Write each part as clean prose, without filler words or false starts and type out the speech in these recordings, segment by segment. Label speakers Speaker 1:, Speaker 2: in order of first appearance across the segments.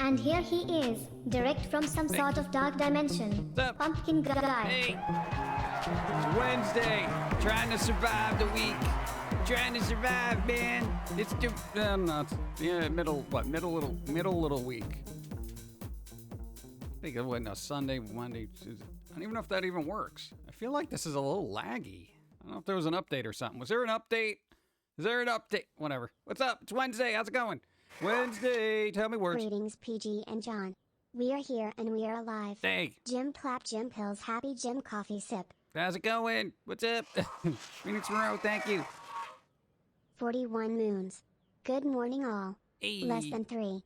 Speaker 1: And here he is, direct from some sort of dark dimension.
Speaker 2: What's up?
Speaker 1: Pumpkin guy.
Speaker 2: Hey, it's Wednesday. Trying to survive the week. Trying to survive, man. It's middle little week. I think it wasn't a Sunday, Monday, Tuesday. I don't even know if that even works. I feel like this is a little laggy. I don't know if there was an update or something. Was there an update? Is there an update? Whatever. What's up? It's Wednesday. How's it going? Wednesday. Tell me words.
Speaker 3: Greetings, PG and John. We are here and we are alive.
Speaker 2: Hey.
Speaker 3: Jim clap, Jim pills, happy Jim coffee sip.
Speaker 2: How's it going? What's up? Phoenix Monroe, thank you.
Speaker 3: 41 moons. Good morning all.
Speaker 2: Hey.
Speaker 3: Less than 3.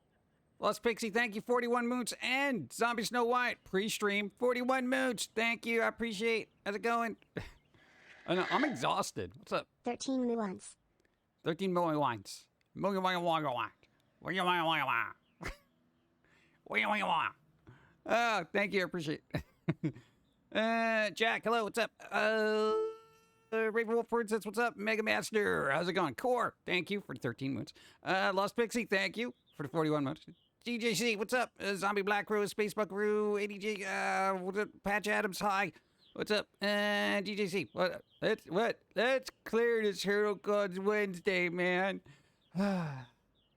Speaker 2: Lost Pixie, thank you. 41 moons. And Zombie Snow White, pre-stream. 41 moons. Thank you. I appreciate. How's it going? I know, I'm exhausted. What's up?
Speaker 3: 13 moons.
Speaker 2: 13 million wines. Million wine. Oh, thank you. I appreciate it. Jack, hello. What's up? Raven Wolford says, what's up? Mega Master, how's it going? Core, thank you for the 13 moons. Lost Pixie, thank you for the 41 moons. DJC, what's up? Zombie Black Rose, Space Buckaroo, ADJ, what's up? Patch Adams, hi. What's up? DJC, what? Let's clear this Hurdle Gods Wednesday, man.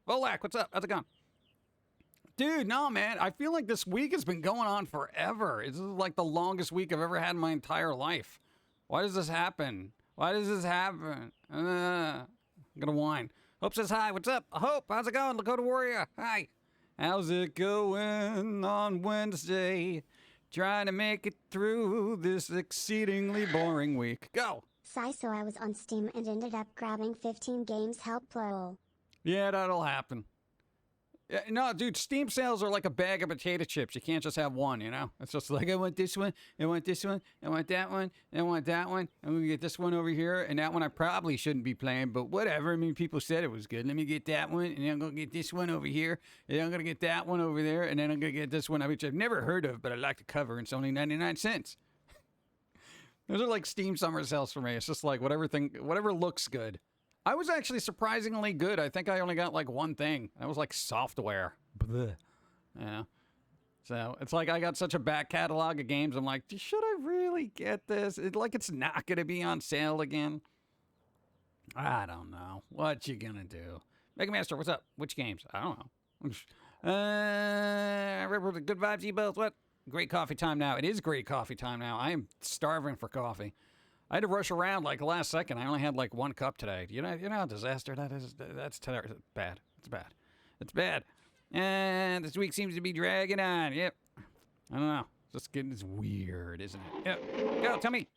Speaker 2: Volak, what's up? How's it going? Dude, no, man. I feel like this week has been going on forever. It's like the longest week I've ever had in my entire life. Why does this happen? Why does this happen? I'm gonna whine. Hope says hi. What's up? Hope, how's it going? Lakota Warrior, hi. How's it going on Wednesday? Trying to make it through this exceedingly boring week. Go.
Speaker 3: So I was on Steam and ended up grabbing 15 games help plural.
Speaker 2: Yeah, that'll happen. Yeah, no, dude, Steam sales are like a bag of potato chips. You can't just have one, you know? It's just like, I want this one, I want this one, I want that one, I want that one. I'm going to get this one over here, and that one I probably shouldn't be playing, but whatever. I mean, people said it was good. Let me get that one, and then I'm going to get this one over here, and then I'm going to get that one over there, and then I'm going to get this one, which I've never heard of, but I like the cover, and it's only 99 cents. Those are like Steam summer sales for me. It's just like whatever looks good. I was actually surprisingly good. I think I only got like one thing. That was like software. Blech. You know? So it's like I got such a back catalog of games. I'm like, should I really get this? It's not going to be on sale again. I don't know. What you going to do? Mega Master, what's up? Which games? I don't know. Good vibes, you both. What? Great coffee time now. It is great coffee time now. I am starving for coffee. I had to rush around like last second. I only had like 1 cup today. You know how disaster that is? That's bad. It's bad. It's bad. And this week seems to be dragging on. Yep. I don't know. It's weird, isn't it? Yep. Go, tell me.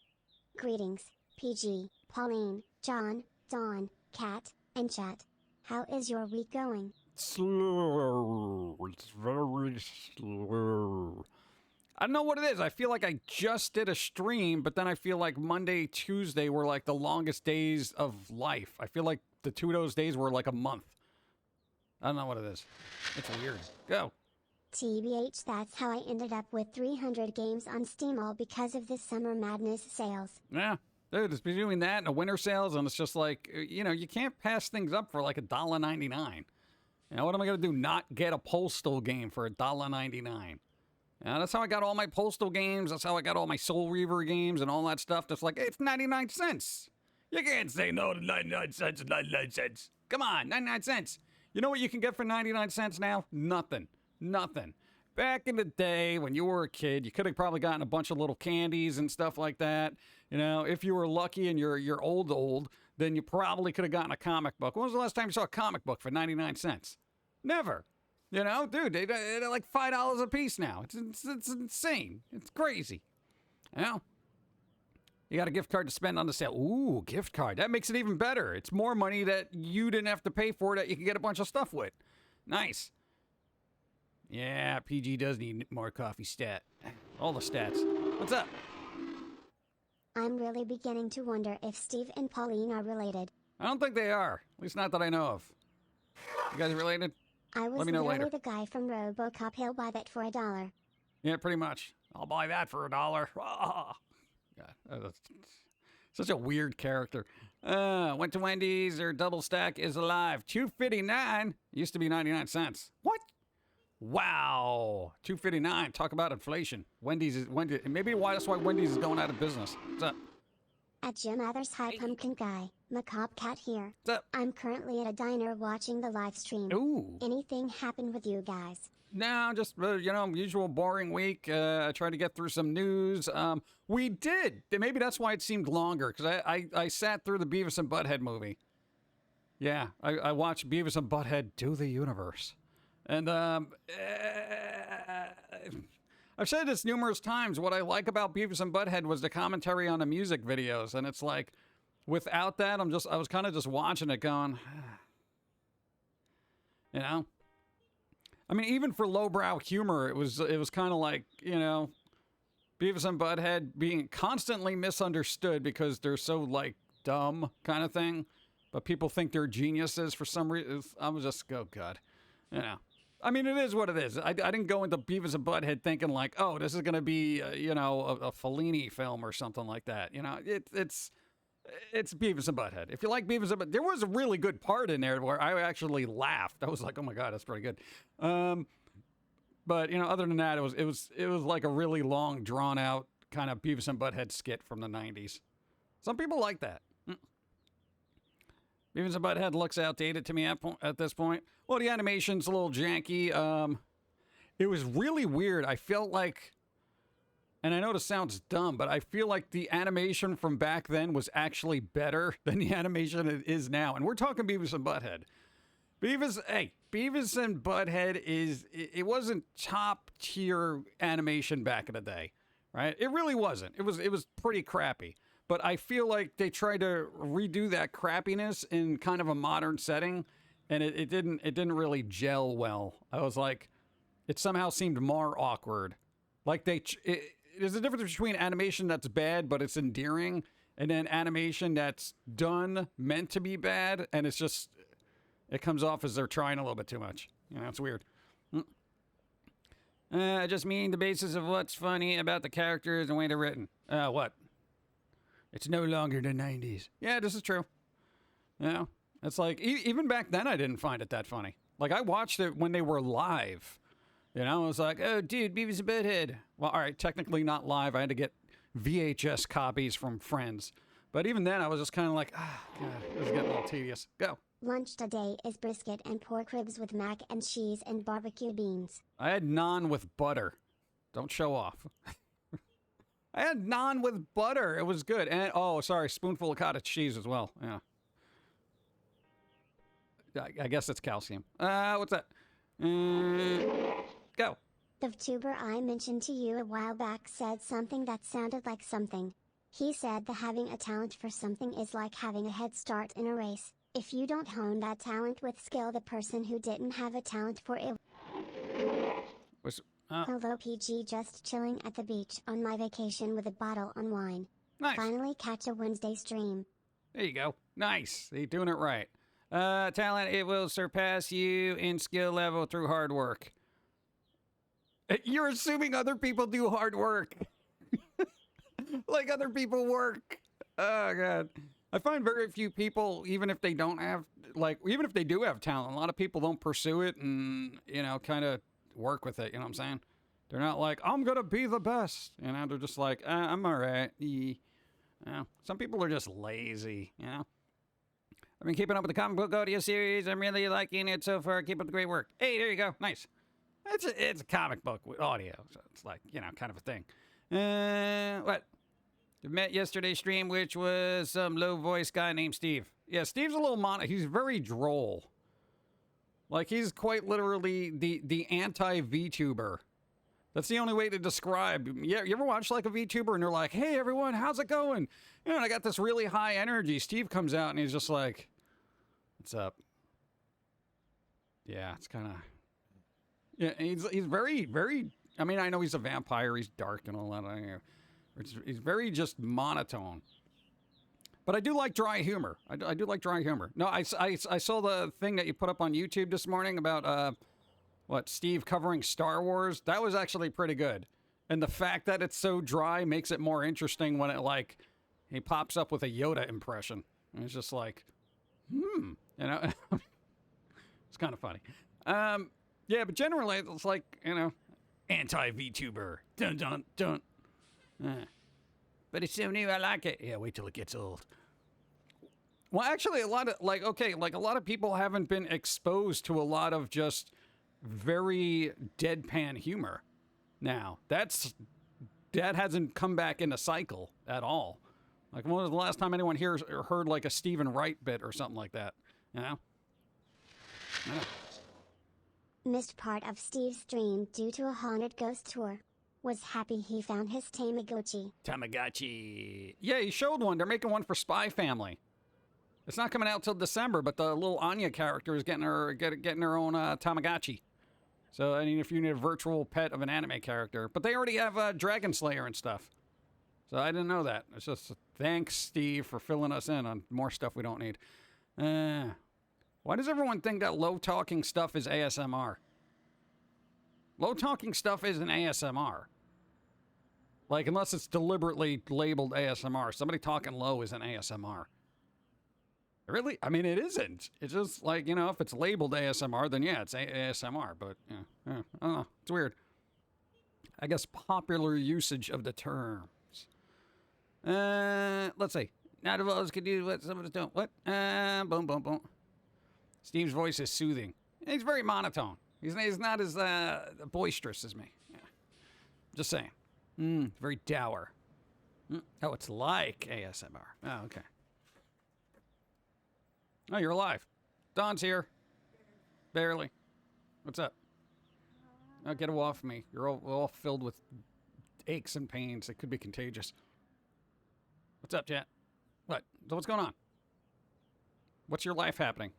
Speaker 3: Greetings, PG, Pauline, John, Dawn, Kat, and Chat. How is your week going?
Speaker 2: Slow. It's very slow. I don't know what it is. I feel like I just did a stream, but then I feel like Monday, Tuesday were like the longest days of life. I feel like the 2 of those days were like a month. I don't know what it is. It's weird. Go.
Speaker 3: TBH, that's how I ended up with 300 games on Steam all because of this summer madness sales.
Speaker 2: Yeah. Dude, it's between that and the winter sales, and it's just like, you know, you can't pass things up for like $1.99. You know, what am I going to do? Not get a Postal game for $1.99. Yeah, that's how I got all my Postal games. That's how I got all my Soul Reaver games and all that stuff. That's like, hey, it's 99 cents. You can't say no to 99 cents and 99 cents. Come on, 99 cents. You know what you can get for 99 cents now? Nothing. Nothing. Back in the day when you were a kid, you could have probably gotten a bunch of little candies and stuff like that. You know, if you were lucky and you're old, then you probably could have gotten a comic book. When was the last time you saw a comic book for 99 cents? Never. You know, dude, they're like $5 a piece now. It's insane. It's crazy. You know? You got a gift card to spend on the sale. Ooh, gift card. That makes it even better. It's more money that you didn't have to pay for that you can get a bunch of stuff with. Nice. Yeah, PG does need more coffee stat. All the stats. What's up?
Speaker 3: I'm really beginning to wonder if Steve and Pauline are related.
Speaker 2: I don't think they are. At least not that I know of. You guys related?
Speaker 3: I was
Speaker 2: Let me know
Speaker 3: literally
Speaker 2: later.
Speaker 3: the guy from RoboCop. He'll buy that for $1.
Speaker 2: Yeah, pretty much. I'll buy that for $1. God, that's such a weird character. Went to Wendy's. Their double stack is alive. $2.59. Used to be 99 cents. What? Wow. 259. Talk about inflation. Wendy's. Maybe that's why Wendy's is going out of business. What's up?
Speaker 3: At Jim Others, hi Pumpkin Guy, Macabre Cat here.
Speaker 2: What's up?
Speaker 3: I'm currently at a diner watching the live stream.
Speaker 2: Ooh.
Speaker 3: Anything happen with you guys?
Speaker 2: No, just, usual boring week. I tried to get through some news. We did. Maybe that's why it seemed longer, because I sat through the Beavis and Butthead movie. Yeah, I watched Beavis and Butthead do the universe. And I've said this numerous times. What I like about Beavis and Butthead was the commentary on the music videos. And it's like, without that, I was kind of just watching it going, you know? I mean, even for lowbrow humor, it was kind of like, Beavis and Butthead being constantly misunderstood because they're so, like, dumb kind of thing. But people think they're geniuses for some reason. I was just, oh, God. I mean, it is what it is. I didn't go into Beavis and Butthead thinking, like, oh, this is going to be, a Fellini film or something like that. It's Beavis and Butthead. If you like Beavis and Butthead, there was a really good part in there where I actually laughed. I was like, oh my God, that's pretty good. But other than that, it was like a really long, drawn out kind of Beavis and Butthead skit from the 90s. Some people like that. Beavis and Butthead looks outdated to me at this point. Well, the animation's a little janky. It was really weird. I felt like, and I know this sounds dumb, but I feel like the animation from back then was actually better than the animation it is now. And we're talking Beavis and Butthead. Beavis and Butthead it wasn't top tier animation back in the day, right? It really wasn't. It was pretty crappy. But I feel like they tried to redo that crappiness in kind of a modern setting, and it didn't really gel well. I was like, it somehow seemed more awkward. Like there's a difference between animation that's bad but it's endearing, and then animation that's done meant to be bad, and it comes off as they're trying a little bit too much. It's weird. I just mean the basis of what's funny about the characters and the way they're written. What? It's no longer the 90s. Yeah, this is true. It's like, even back then I didn't find it that funny. Like, I watched it when they were live. I was like, oh, dude, Beavis and Butthead. Well, all right, technically not live. I had to get VHS copies from friends. But even then, I was just kind of like, God, this is getting a little tedious. Go.
Speaker 3: Lunch today is brisket and pork ribs with mac and cheese and barbecue beans.
Speaker 2: I had naan with butter. Don't show off. I had naan with butter. It was good. And, spoonful of cottage cheese as well. Yeah. I guess it's calcium. What's that? Go.
Speaker 3: The VTuber I mentioned to you a while back said something that sounded like something. He said that having a talent for something is like having a head start in a race. If you don't hone that talent with skill, the person who didn't have a talent for it. Hello PG, just chilling at the beach on my vacation with a bottle on wine.
Speaker 2: Nice.
Speaker 3: Finally catch a Wednesday stream.
Speaker 2: There you go. Nice. You're doing it right. Talent, it will surpass you in skill level through hard work. You're assuming other people do hard work. Like other people work. Oh, God. I find very few people, even if they don't have, even if they do have talent, a lot of people don't pursue it and, kind of work with it. You know what I'm saying? They're not like, I'm going to be the best. They're just like, I'm all right. Some people are just lazy, I've been keeping up with the comic book audio series. I'm really liking it so far. Keep up the great work. Hey, there you go. Nice. It's a comic book with audio, so it's like, kind of a thing. What? We met yesterday's stream, which was some low-voice guy named Steve. Yeah, Steve's a little he's very droll. Like, he's quite literally the anti-VTuber. That's the only way to describe. Yeah, you ever watch, like, a VTuber and they're like, hey, everyone, how's it going? And I got this really high energy. Steve comes out and he's just like, what's up? Yeah, it's kind of... Yeah, he's very, very... I mean, I know he's a vampire. He's dark and all that. He's very just monotone. But I do like dry humor. I do like dry humor. No, I saw the thing that you put up on YouTube this morning about, Steve covering Star Wars. That was actually pretty good. And the fact that it's so dry makes it more interesting when it, he pops up with a Yoda impression. And it's just like, It's kind of funny. Yeah, but generally it's like, anti-VTuber. Dun dun dun. But it's so new, I like it. Yeah, wait till it gets old. Well, actually, a lot of people haven't been exposed to a lot of just very deadpan humor. Now, that hasn't come back in a cycle at all. Like, when was the last time anyone here heard like a Stephen Wright bit or something like that? Yeah.
Speaker 3: Missed part of Steve's stream due to a haunted ghost tour. Was happy he found his Tamagotchi.
Speaker 2: Tamagotchi. Yeah, he showed one. They're making one for Spy Family. It's not coming out till December, but the little Anya character is getting her own Tamagotchi. So, I mean, if you need a virtual pet of an anime character. But they already have Dragon Slayer and stuff. So I didn't know that. It's just thanks, Steve, for filling us in on more stuff we don't need. Why does everyone think that low-talking stuff is ASMR? Low-talking stuff isn't ASMR. Like, unless it's deliberately labeled ASMR. Somebody talking low isn't ASMR. Really? I mean, it isn't. It's just like, if it's labeled ASMR, then yeah, it's ASMR. But, I don't know. It's weird. I guess popular usage of the terms. Let's see. Not all of us can do what some of us don't. What? Boom, boom, boom. Steve's voice is soothing. He's very monotone. He's not as boisterous as me. Yeah. Just saying. Very dour. Oh, it's like ASMR. Oh, okay. Oh, you're alive. Dawn's here. Barely. What's up? Oh, get off me. You're all filled with aches and pains that could be contagious. What's up, chat? What? So what's going on? What's your life happening?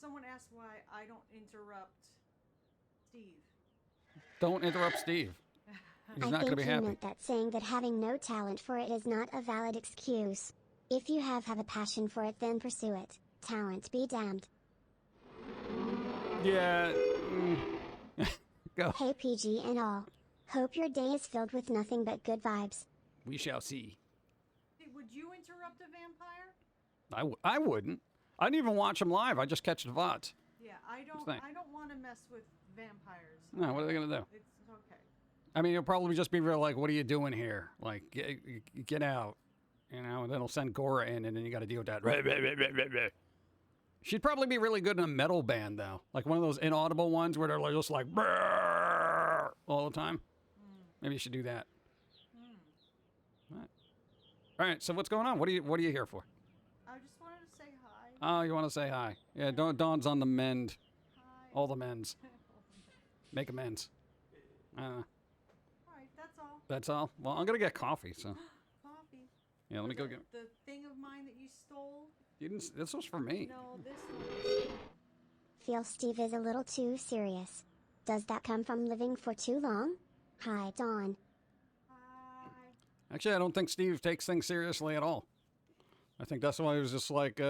Speaker 4: Someone asked why I don't interrupt Steve.
Speaker 2: Don't interrupt Steve. He's
Speaker 3: I
Speaker 2: not going to
Speaker 3: think
Speaker 2: be
Speaker 3: he
Speaker 2: happy.
Speaker 3: meant that saying that having no talent for it is not a valid excuse. If you have a passion for it, then pursue it. Talent be damned.
Speaker 2: Yeah. Go.
Speaker 3: Hey PG and all. Hope your day is filled with nothing but good vibes.
Speaker 2: We shall see.
Speaker 4: Would you interrupt a vampire?
Speaker 2: I wouldn't. I didn't even watch him live. I just catch the VODs.
Speaker 4: Yeah, I don't want to mess with vampires.
Speaker 2: No, what are they going to do?
Speaker 4: It's okay.
Speaker 2: I mean, it'll probably just be real like, what are you doing here? Like, get out. And then it'll send Gora in, and then you got to deal with that. She'd probably be really good in a metal band, though. Like one of those inaudible ones where they're just like, all the time. Maybe you should do that. All right, so what's going on? What are you here for?
Speaker 4: I just wanted to say hi.
Speaker 2: Oh, you want to say hi? Yeah, Dawn's on the mend.
Speaker 4: Hi.
Speaker 2: All the mends. Make amends.
Speaker 4: All right, that's all.
Speaker 2: That's all? Well, I'm going to get coffee, so.
Speaker 4: Coffee.
Speaker 2: Yeah, let me go get.
Speaker 4: The thing of mine that you stole?
Speaker 2: You didn't. This was for me.
Speaker 4: No, this one.
Speaker 3: Feel Steve is a little too serious. Does that come from living for too long? Hi, Dawn.
Speaker 2: Actually, I don't think Steve takes things seriously at all. I think that's why he was just like,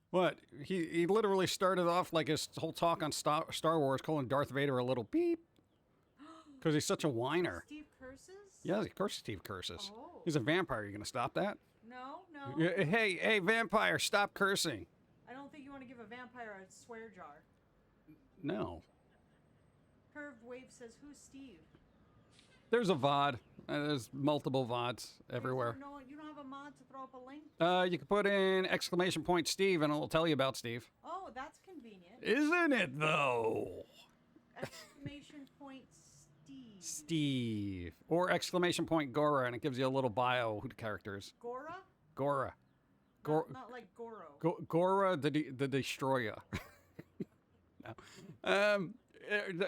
Speaker 2: what? He literally started off like his whole talk on Star Wars calling Darth Vader a little beep. Because he's such a whiner.
Speaker 4: Steve curses?
Speaker 2: Yeah, of course Steve curses.
Speaker 4: Oh.
Speaker 2: He's a vampire. You going to stop that?
Speaker 4: No.
Speaker 2: Yeah, hey, vampire, stop cursing.
Speaker 4: I don't think you want to give a vampire a swear jar.
Speaker 2: No.
Speaker 4: Curved Wave says, who's Steve?
Speaker 2: There's a VOD. There's multiple VODs everywhere.
Speaker 4: No, you don't have a mod to throw up a link?
Speaker 2: You can put in ! Steve and it'll tell you about Steve.
Speaker 4: Oh, that's convenient.
Speaker 2: Isn't it, though? !
Speaker 4: Steve.
Speaker 2: Steve. Or ! Gora, and it gives you a little bio who the character is.
Speaker 4: Gora?
Speaker 2: Gora.
Speaker 4: Not like Goro.
Speaker 2: Gora the Destroyer. No.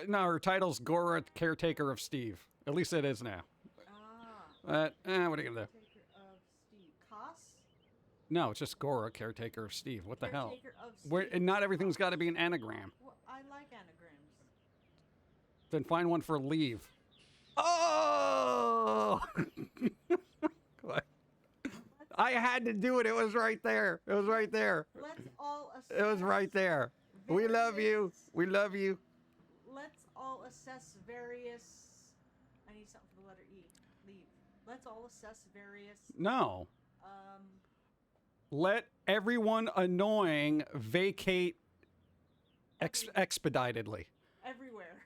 Speaker 2: No, her title's Gora, Caretaker of Steve. At least it is now. What are you going to do?
Speaker 4: Caretaker of Steve. Koss?
Speaker 2: No, it's just Gora, Caretaker of Steve. What the hell?
Speaker 4: Caretaker of Steve.
Speaker 2: And not everything's got to be an anagram.
Speaker 4: Well, I like anagrams.
Speaker 2: Then find one for leave. Oh! I had to do it. It was right there. It was right there.
Speaker 4: Let's all assess.
Speaker 2: It was right there. We love you. We love you.
Speaker 4: Let's all assess various. I need something for the letter E. Leave. Let's all assess various.
Speaker 2: No. Let everyone annoying vacate expeditedly.
Speaker 4: Everywhere.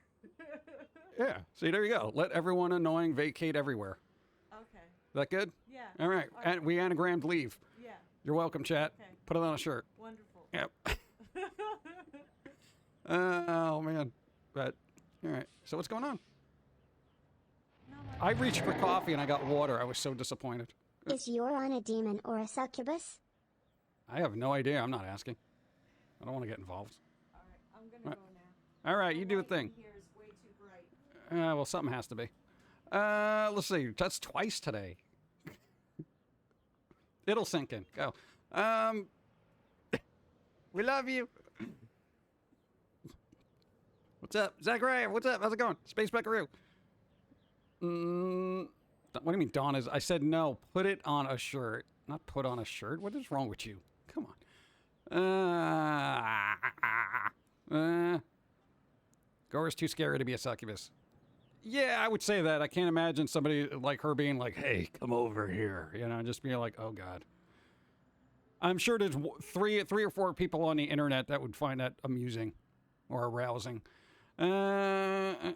Speaker 2: Yeah. See, there you go. Let everyone annoying vacate everywhere.
Speaker 4: Okay.
Speaker 2: Is that good?
Speaker 4: Yeah.
Speaker 2: All right. And we anagrammed leave.
Speaker 4: Yeah.
Speaker 2: You're welcome, chat.
Speaker 4: Okay.
Speaker 2: Put it on a shirt.
Speaker 4: Wonderful.
Speaker 2: Yep. Oh, man. But, all right. So what's going on?
Speaker 4: No,
Speaker 2: I reached for coffee and I got water. I was so disappointed.
Speaker 3: Is Euron a demon or a succubus?
Speaker 2: I have no idea. I'm not asking. I don't want to get involved.
Speaker 4: All right. I'm going to go now.
Speaker 2: All right. You do a
Speaker 4: The light in
Speaker 2: thing.
Speaker 4: here is way too bright.
Speaker 2: Well, something has to be. Let's see. That's twice today. It'll sink in. Go. We love you. What's up? Zachariah, what's up? How's it going? Space Buckaroo. What do you mean, Dawn is? I said no. Put it on a shirt. Not put on a shirt. What is wrong with you? Come on. Gora's too scary to be a succubus. Yeah, I would say that. I can't imagine somebody like her being like, hey, come over here. You know, just being like, oh, God. I'm sure there's three or four people on the internet that would find that amusing or arousing. I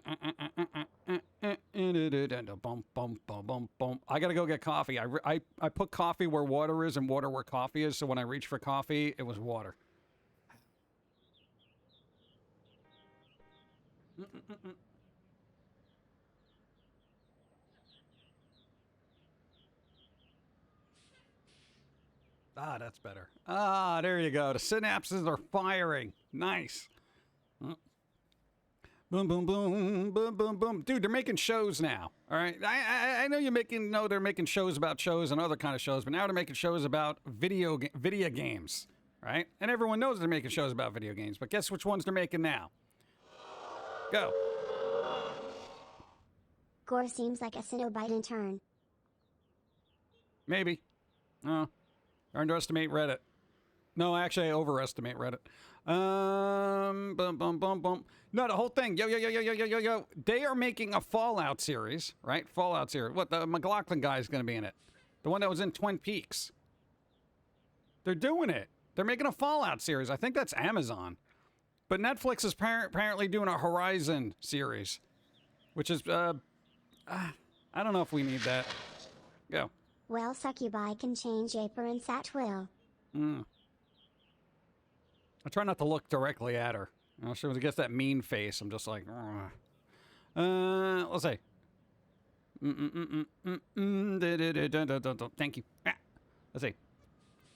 Speaker 2: gotta go get coffee. I put coffee where water is and water where coffee is, so when I reach for coffee, it was water. Ah, that's better. Ah, there you go. The synapses are firing. Nice. Boom, boom, boom, boom, boom, boom. Dude, they're making shows now. All right. I know they're making shows about shows and other kind of shows, but now they're making shows about video games, right? And everyone knows they're making shows about video games, but guess which ones they're making now? Go.
Speaker 3: Gore seems like a Cenobite in turn.
Speaker 2: Maybe. Oh. Underestimate Reddit. No, actually, I overestimate Reddit. Bum, bum, bum, bum. No, the whole thing. Yo. They are making a Fallout series, right? Fallout series. What, the McLaughlin guy is going to be in it. The one that was in Twin Peaks. They're doing it. They're making a Fallout series. I think that's Amazon. But Netflix is apparently doing a Horizon series. Which is, I don't know if we need that. Go.
Speaker 3: Well, succubi can change Aper and Satwill.
Speaker 2: I try not to look directly at her. You know, she gets that mean face. I'm just like, let's see. Thank you. Let's see.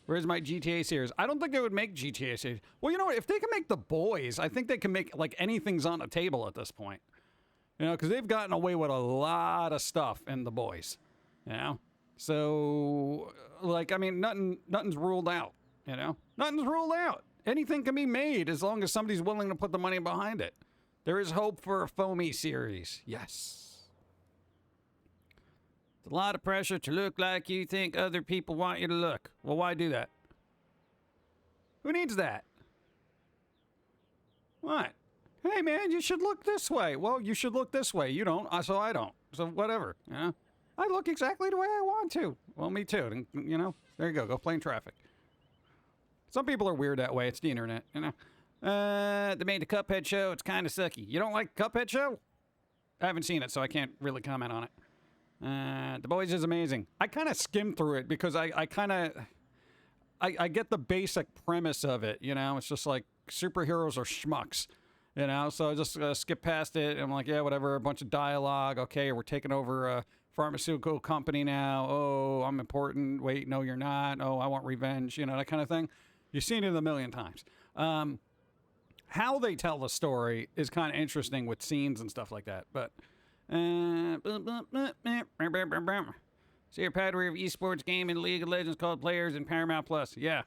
Speaker 2: Where's my GTA series? I don't think they would make GTA series. Well, you know what? If they can make The Boys, I think they can make, like, anything's on the table at this point. You know, because they've gotten away with a lot of stuff in The Boys. You know? So, like, I mean, nothing's ruled out. You know? Nothing's ruled out. Anything can be made as long as somebody's willing to put the money behind it. There is hope for a Foamy series. Yes. It's a lot of pressure to look like you think other people want you to look. Well, why do that? Who needs that? What? Hey, man, you should look this way. Well, you should look this way. You don't, so I don't. So whatever, you know? I look exactly the way I want to. Well, me too. And, you know, there you go. Go play in traffic. Some people are weird that way. It's the internet, you know. They made the Cuphead show. It's kind of sucky. You don't like Cuphead show? I haven't seen it, so I can't really comment on it. The Boys is amazing. I kind of skimmed through it because I get the basic premise of it, you know. It's just like superheroes are schmucks, you know. So I just skip past it. And I'm like, yeah, whatever. A bunch of dialogue. Okay, we're taking over a pharmaceutical company now. Oh, I'm important. Wait, no, you're not. Oh, I want revenge. You know, that kind of thing. You've seen it a million times. How they tell the story is kind of interesting with scenes and stuff like that. But, see your pattern of esports game in League of Legends called Players in Paramount Plus. Yeah.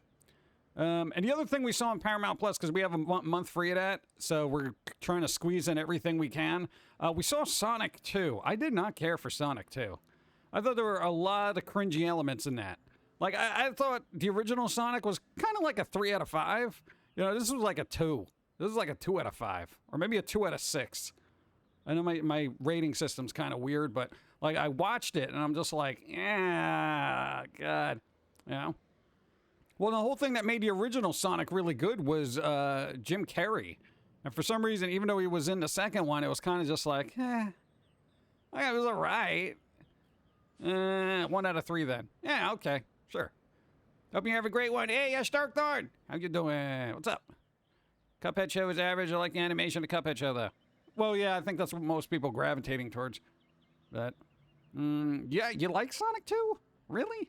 Speaker 2: And the other thing we saw in Paramount Plus, because we have a month free of that, so we're trying to squeeze in everything we can. We saw Sonic 2. I did not care for Sonic 2. I thought there were a lot of cringy elements in that. Like, I thought the original Sonic was kind of like a 3 out of 5. You know, this was like a 2. This is like a 2 out of 5. Or maybe a 2 out of 6. I know my rating system's kind of weird, but, like, I watched it, and I'm just like, yeah, God. You know? Well, the whole thing that made the original Sonic really good was Jim Carrey. And for some reason, even though he was in the second one, it was kind of just like, it was all right. 1 out of 3 then. Yeah, okay, sure. Hope you have a great one. Hey, Starkthorn. How you doing? What's up? Cuphead show is average. I like the animation of the Cuphead show, though. Well, yeah, I think that's what most people gravitating towards. But, yeah, you like Sonic 2? Really?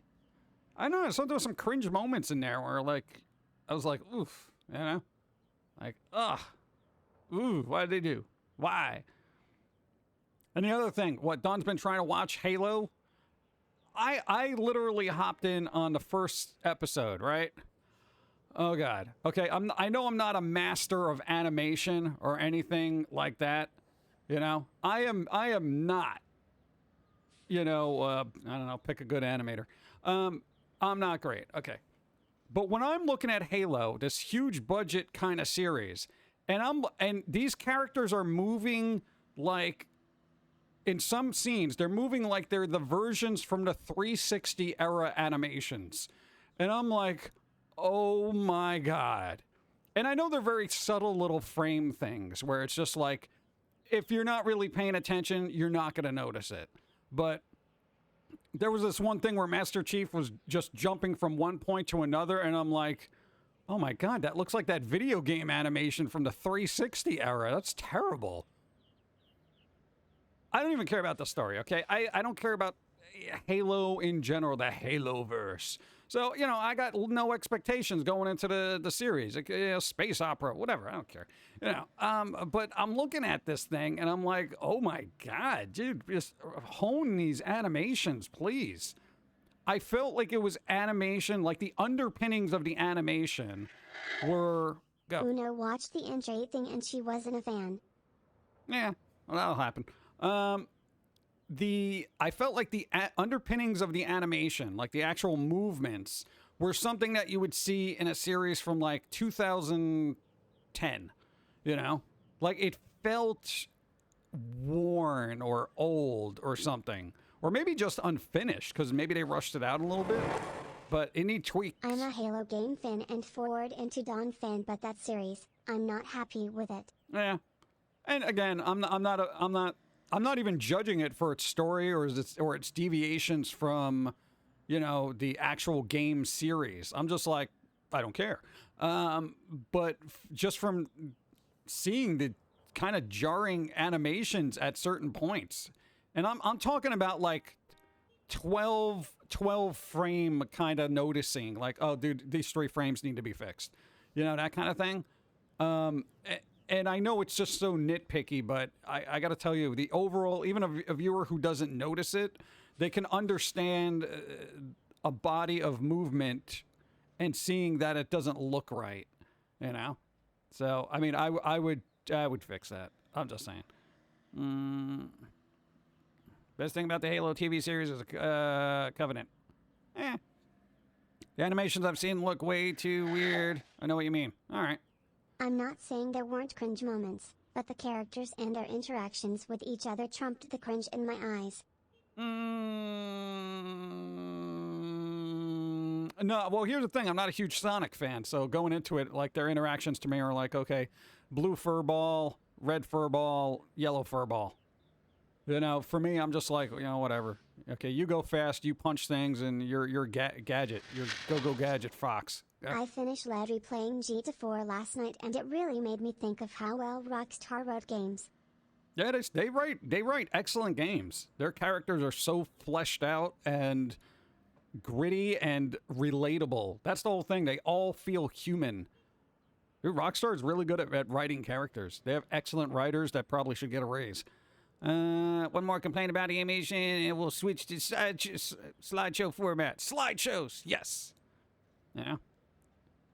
Speaker 2: I know, so there was some cringe moments in there where, like, I was like, oof, you know? Like, ugh. Ooh, what did they do? Why? And the other thing, what, Don's been trying to watch Halo? I literally hopped in on the first episode, right? Oh, God. Okay, I know I'm not a master of animation or anything like that, you know? I am not, you know, I don't know, pick a good animator. I'm not great, okay. But when I'm looking at Halo, this huge budget kind of series, and these characters are moving like, in some scenes, they're moving like they're the versions from the 360 era animations. And I'm like, oh my God. And I know they're very subtle little frame things where it's just like, if you're not really paying attention, you're not going to notice it. But there was this one thing where Master Chief was just jumping from one point to another, and I'm like, oh my God, that looks like that video game animation from the 360 era. That's terrible. I don't even care about the story, okay? I don't care about Halo in general, the Halo-verse. So, you know, I got no expectations going into the series. Like, space opera, whatever, I don't care. You know, but I'm looking at this thing, and I'm like, oh my God, dude, just hone these animations, please. I felt like it was animation, like the underpinnings of the animation were... Go.
Speaker 3: Uno watched the NJ thing and she wasn't a fan.
Speaker 2: Yeah, well, that'll happen. I felt like the underpinnings of the animation, like the actual movements, were something that you would see in a series from like 2010, you know? Like it felt worn or old or something. Or maybe just unfinished, because maybe they rushed it out a little bit. But it needs tweaks.
Speaker 3: I'm a Halo game fan and forward into Dawn fan, but that series, I'm not happy with it.
Speaker 2: Yeah. And again, I'm not even judging it for its story or its deviations from, you know, the actual game series. I'm just like, I don't care. But just from seeing the kind of jarring animations at certain points, and I'm talking about like 12 frame kind of noticing, like, oh, dude, these 3 frames need to be fixed, you know, that kind of thing. And I know it's just so nitpicky, but I got to tell you, the overall, even a viewer who doesn't notice it, they can understand a body of movement and seeing that it doesn't look right, you know? So, I mean, I would fix that. I'm just saying. Best thing about the Halo TV series is Covenant. The animations I've seen look way too weird. I know what you mean. All right.
Speaker 3: I'm not saying there weren't cringe moments, but the characters and their interactions with each other trumped the cringe in my eyes.
Speaker 2: No, well, here's the thing. I'm not a huge Sonic fan, so going into it, like, their interactions to me are like, okay, blue furball, red furball, yellow furball. You know, for me, I'm just like, you know, whatever. Okay, you go fast, you punch things, and you're gadget. You're go gadget fox. Yeah.
Speaker 3: I finished Larry playing GTA 4 last night, and it really made me think of how well Rockstar wrote games.
Speaker 2: Yeah, they write excellent games. Their characters are so fleshed out and gritty and relatable. That's the whole thing. They all feel human. Dude, Rockstar is really good at writing characters. They have excellent writers that probably should get a raise. One more complaint about the animation, and we'll switch to slideshow format. Slideshows, yes. Yeah.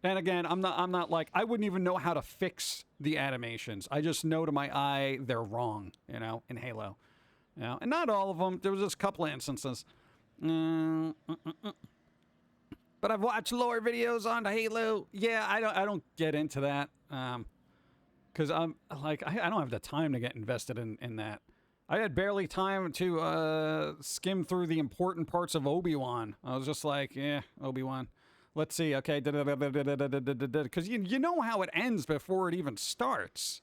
Speaker 2: And again, I'm not like, I wouldn't even know how to fix the animations. I just know to my eye they're wrong, you know, in Halo. You know, and not all of them. There was just a couple of instances. But I've watched lore videos on the Halo. Yeah, I don't get into that. Because I'm like, I don't have the time to get invested in that. I had barely time to skim through the important parts of Obi-Wan. I was just like, yeah, Obi-Wan. Let's see, okay, because you know how it ends before it even starts.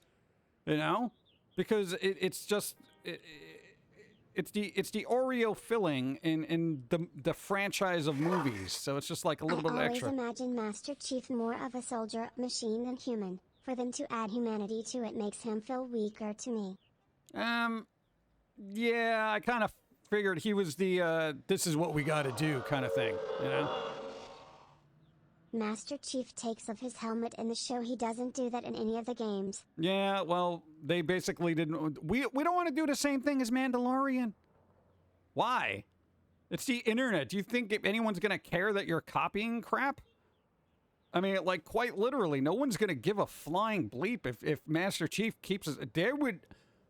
Speaker 2: You know, because it's just it's the Oreo filling in the franchise of movies. So it's just like a little bit extra.
Speaker 3: I always imagine Master Chief more of a soldier machine than human. For them to add humanity to it makes him feel weaker to me.
Speaker 2: Yeah, I kind of figured he was the this is what we got to do kind of thing, you know?
Speaker 3: Master Chief takes off his helmet in the show. He doesn't do that in any of the games.
Speaker 2: Yeah, well, they basically didn't. We don't want to do the same thing as Mandalorian. Why? It's the internet. Do you think if anyone's going to care that you're copying crap? I mean, like, quite literally, no one's going to give a flying bleep if Master Chief keeps us.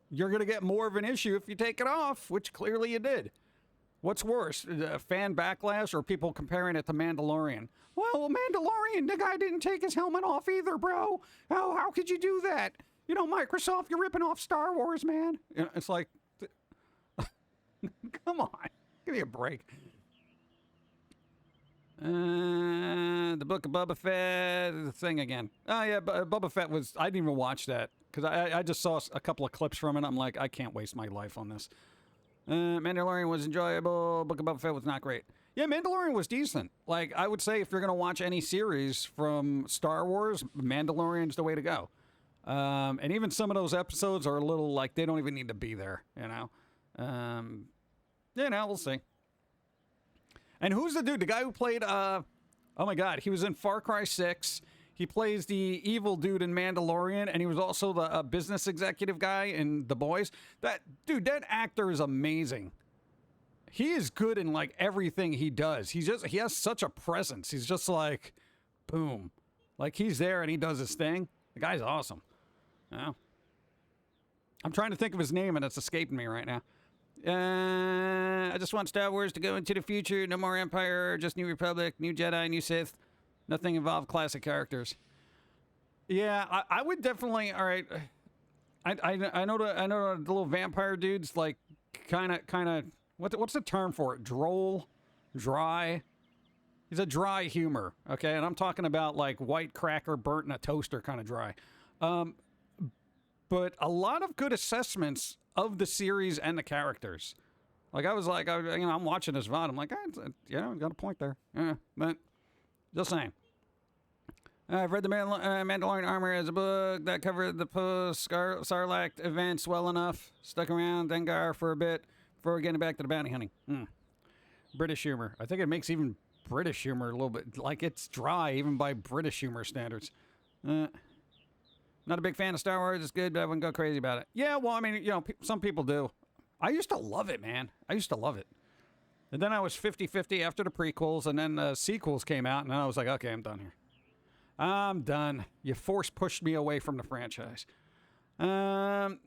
Speaker 2: You're going to get more of an issue if you take it off, which clearly you did. What's worse, fan backlash or people comparing it to Mandalorian? Well, Mandalorian, the guy didn't take his helmet off either, bro. How could you do that? You know, Microsoft, you're ripping off Star Wars, man. You know, it's like, come on, give me a break. The Book of Boba Fett, the thing again. Oh, yeah, Boba Fett was, I didn't even watch that because I just saw a couple of clips from it. I'm like, I can't waste my life on this. Mandalorian was enjoyable. Book of Boba Fett was not great. Yeah, Mandalorian was decent. Like, I would say if you're going to watch any series from Star Wars, Mandalorian's the way to go. And even some of those episodes are a little like they don't even need to be there, you know? We'll see. And who's the dude? The guy who played, oh my God, he was in Far Cry 6. He plays the evil dude in Mandalorian, and he was also the business executive guy in The Boys. That actor is amazing. He is good in like everything he does. He has such a presence. He's just like, boom. Like he's there and he does his thing. The guy's awesome. Yeah. I'm trying to think of his name and it's escaping me right now. I just want Star Wars to go into the future. No more Empire, just New Republic, New Jedi, New Sith. Nothing involved classic characters. Yeah, I would definitely. All right, I know the little vampire dude's like kind of. What's the term for it? Droll, dry. He's a dry humor. Okay, and I'm talking about like white cracker burnt in a toaster kind of dry. But a lot of good assessments of the series and the characters. Like I was like, I'm watching this VOD. I'm like, got a point there. Yeah, but just saying. I've read the Mandalorian Armor as a book that covered the post-Sarlacc events well enough. Stuck around Dengar for a bit before getting back to the bounty hunting. British humor. I think it makes even British humor a little bit, like it's dry even by British humor standards. Not a big fan of Star Wars. It's good, but I wouldn't go crazy about it. Yeah, well, I mean, some people do. I used to love it, man. I used to love it. And then I was 50-50 after the prequels, and then the sequels came out, and then I was like, okay, I'm done here. I'm done. You pushed me away from the franchise. Dour.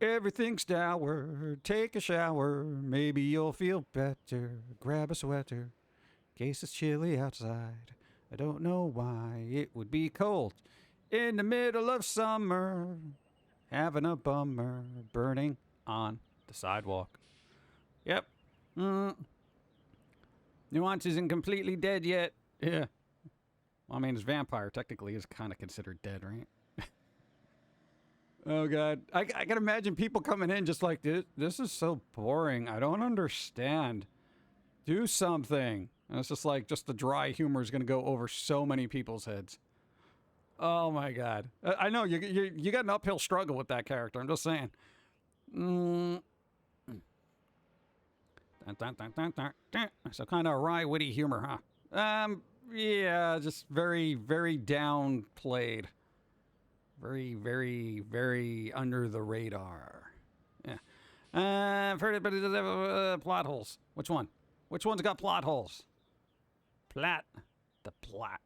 Speaker 2: Everything's dour. Take a shower. Maybe you'll feel better. Grab a sweater. In case it's chilly outside. I don't know why it would be cold in the middle of summer. Having a bummer. Burning on the sidewalk. Yep. Nuance isn't completely dead yet. Yeah. Well, I mean, his vampire technically is kind of considered dead, right? Oh, God. I can imagine people coming in just like, this is so boring. I don't understand. Do something. And it's just like, just the dry humor is going to go over so many people's heads. Oh, my God. I know, you got an uphill struggle with that character. I'm just saying. So kind of wry, witty humor, huh? Yeah, just very, very downplayed. Very, very, very under the radar. Yeah. I've heard it, but it does have plot holes. Which one? Which one's got plot holes? The plot.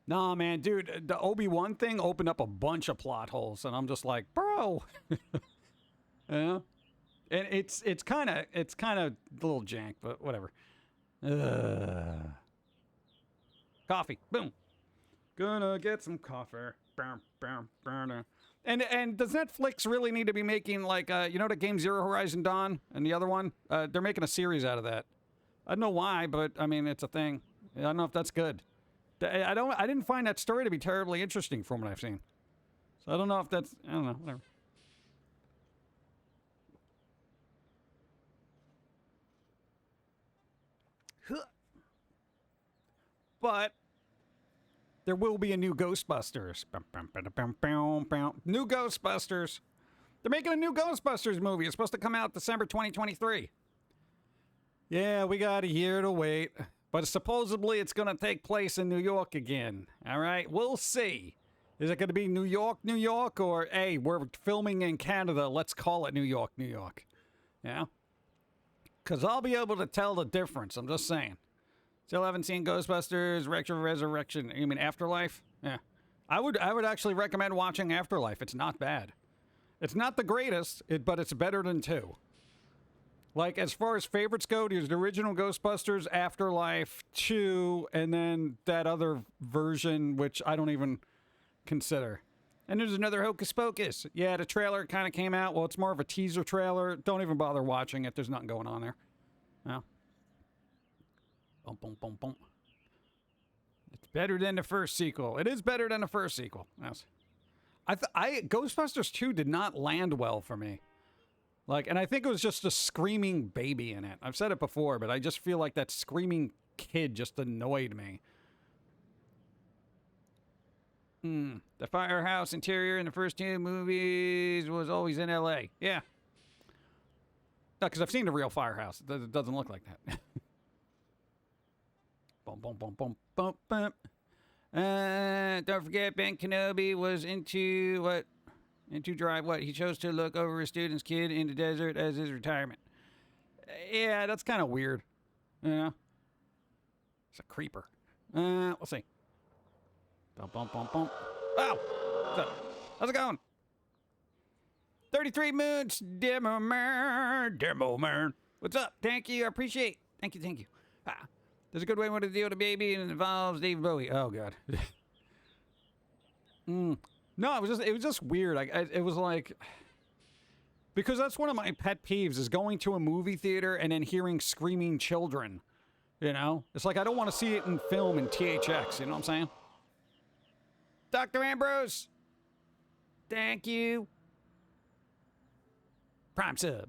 Speaker 2: Nah, man, dude, the Obi-Wan thing opened up a bunch of plot holes, and I'm just like, bro. Yeah. And it's kind of a little jank, but whatever. Coffee. Boom. Gonna get some coffee. And does Netflix really need to be making like the game Zero Horizon Dawn and the other one? They're making a series out of that. I don't know why, but I mean it's a thing. I don't know if that's good. I didn't find that story to be terribly interesting from what I've seen. So I don't know if that's, I don't know, whatever. But there will be a new Ghostbusters. New Ghostbusters. They're making a new Ghostbusters movie. It's supposed to come out December 2023. Yeah, we got a year to wait. But supposedly it's going to take place in New York again. All right, we'll see. Is it going to be New York, or, hey, we're filming in Canada, let's call it New York? Yeah? Because I'll be able to tell the difference, I'm just saying. Still haven't seen Ghostbusters, Resurrection, you mean Afterlife? Yeah. I would actually recommend watching Afterlife. It's not bad. It's not the greatest, but it's better than 2. Like, as far as favorites go, there's the original Ghostbusters, Afterlife, 2, and then that other version, which I don't even consider. And there's another Hocus Pocus. Yeah, the trailer kind of came out. Well, it's more of a teaser trailer. Don't even bother watching it. There's nothing going on there. No. Boom, boom, boom, boom. It's better than the first sequel. It is better than the first sequel. Yes. Ghostbusters 2 did not land well for me. Like, and I think it was just a screaming baby in it. I've said it before, but I just feel like that screaming kid just annoyed me. The firehouse interior in the first 2 movies was always in L.A. Yeah. No, because I've seen the real firehouse. It doesn't look like that. Boom, boom, boom, boom, boom, boom. Don't forget, Ben Kenobi was into what? Into drive what? He chose to look over a student's kid in the desert as his retirement. Yeah, that's kind of weird. You know? It's a creeper. We'll see. Bum, bum, bum, bum. Wow! What's up? How's it going? 33 moons, demo man. What's up? Thank you, I appreciate. Thank you. There's a good way to deal with a baby, and it involves David Bowie. Oh, God. No, it was just weird. It was like, because that's one of my pet peeves is going to a movie theater and then hearing screaming children. You know, it's like I don't want to see it in film in THX. You know what I'm saying? Dr. Ambrose, thank you. Prime sub.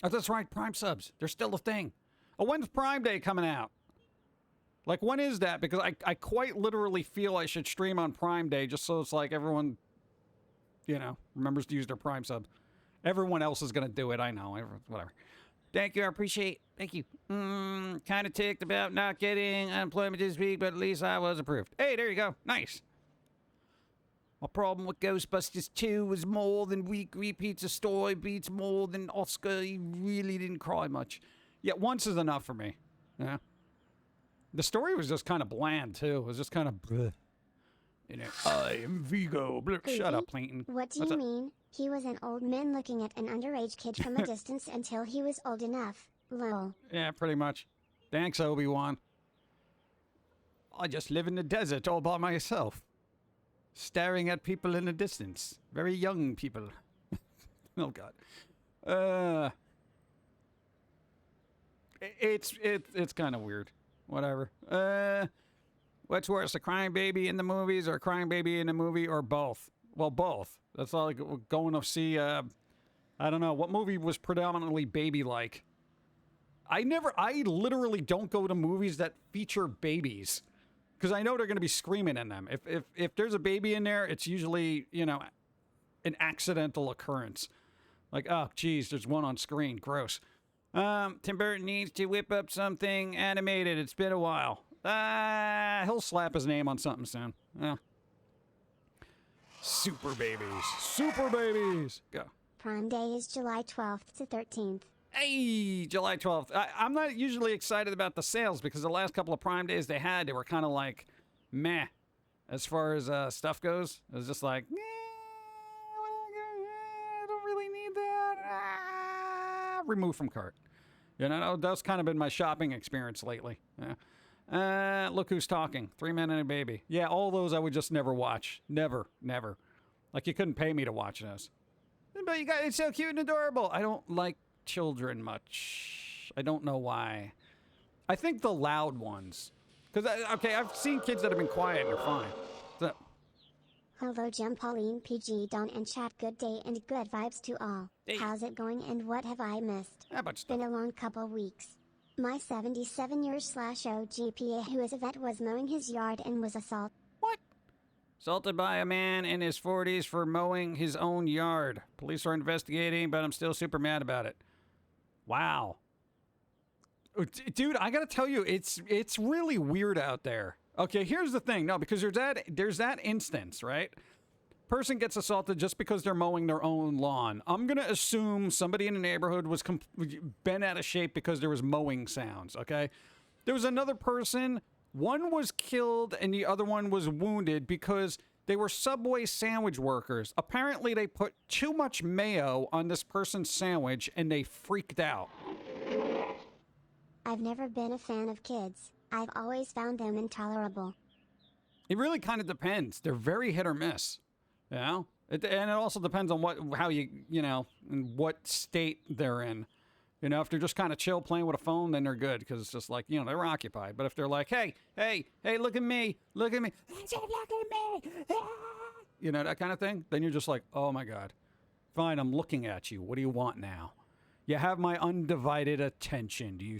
Speaker 2: Oh, that's right, Prime subs. They're still a thing. Oh, when's Prime Day coming out? Like, when is that? Because I quite literally feel I should stream on Prime Day just so it's like everyone, you know, remembers to use their Prime subs. Everyone else is going to do it, I know. Whatever. Thank you, I appreciate. Thank you. Kind of ticked about not getting unemployment this week, but at least I was approved. Hey, there you go. Nice. My problem with Ghostbusters 2 was more than weak repeats. The story beats more than Oscar. He really didn't cry much. Yeah, once is enough for me. Yeah. The story was just kind of bland, too. It was just kind of bleh. You know, I am Vigo. Shut up, Plankton.
Speaker 3: What do you mean? He was an old man looking at an underage kid from a distance until he was old enough. Lol.
Speaker 2: Yeah, pretty much. Thanks, Obi-Wan. I just live in the desert all by myself. Staring at people in the distance. Very young people. Oh, God. It's kind of weird. Whatever. What's worse, a crying baby in the movies or a crying baby in a movie or both? Well, both. That's like going to see, I don't know, what movie was predominantly baby-like? I literally don't go to movies that feature babies. Because I know they're going to be screaming in them. If there's a baby in there, it's usually, you know, an accidental occurrence. Like, oh, geez, there's one on screen. Gross. Tim Burton needs to whip up something animated. It's been a while. He'll slap his name on something soon. Yeah. Super babies. Super babies. Go.
Speaker 3: Prime Day is July 12th to 13th.
Speaker 2: Hey, July 12th. I'm not usually excited about the sales because the last couple of Prime Days they were kind of like, meh, as far as stuff goes. It was just like, I don't really need that. Remove from cart. You know, that's kind of been my shopping experience lately. Yeah. Look Who's Talking. 3 Men and a Baby. Yeah, all those I would just never watch. Never. Like, you couldn't pay me to watch those. But it's so cute and adorable. I don't like children much. I don't know why. I think the loud ones Because, okay, I've seen kids that have been quiet and they're fine. So,
Speaker 3: Hello Jim, Pauline, PG, Don, and chat. Good day and good vibes to all.
Speaker 2: Hey.
Speaker 3: How's it going and what have I missed?
Speaker 2: a bunch of stuff.
Speaker 3: Been a long couple weeks. My 77-year/OGPA who is a vet was mowing his yard and was assaulted.
Speaker 2: What? Assaulted by a man in his 40s for mowing his own yard. Police are investigating, but I'm still super mad about it. Wow. Dude, I gotta tell you, it's really weird out there. Okay, here's the thing. No, because there's that instance, right? Person gets assaulted just because they're mowing their own lawn. I'm gonna assume somebody in the neighborhood was bent out of shape because there was mowing sounds. Okay, there was another person. One was killed and the other one was wounded because they were Subway sandwich workers. Apparently, they put too much mayo on this person's sandwich and they freaked out.
Speaker 3: I've never been a fan of kids. I've always found them intolerable.
Speaker 2: It really kind of depends. They're very hit or miss, you know? And it also depends on in what state they're in. You know, if they're just kind of chill playing with a phone, then they're good because it's just like, you know, they're occupied. But if they're like, hey, look at me. Look at me. You know, that kind of thing. Then you're just like, oh, my God. Fine, I'm looking at you. What do you want now? You have my undivided attention. Are you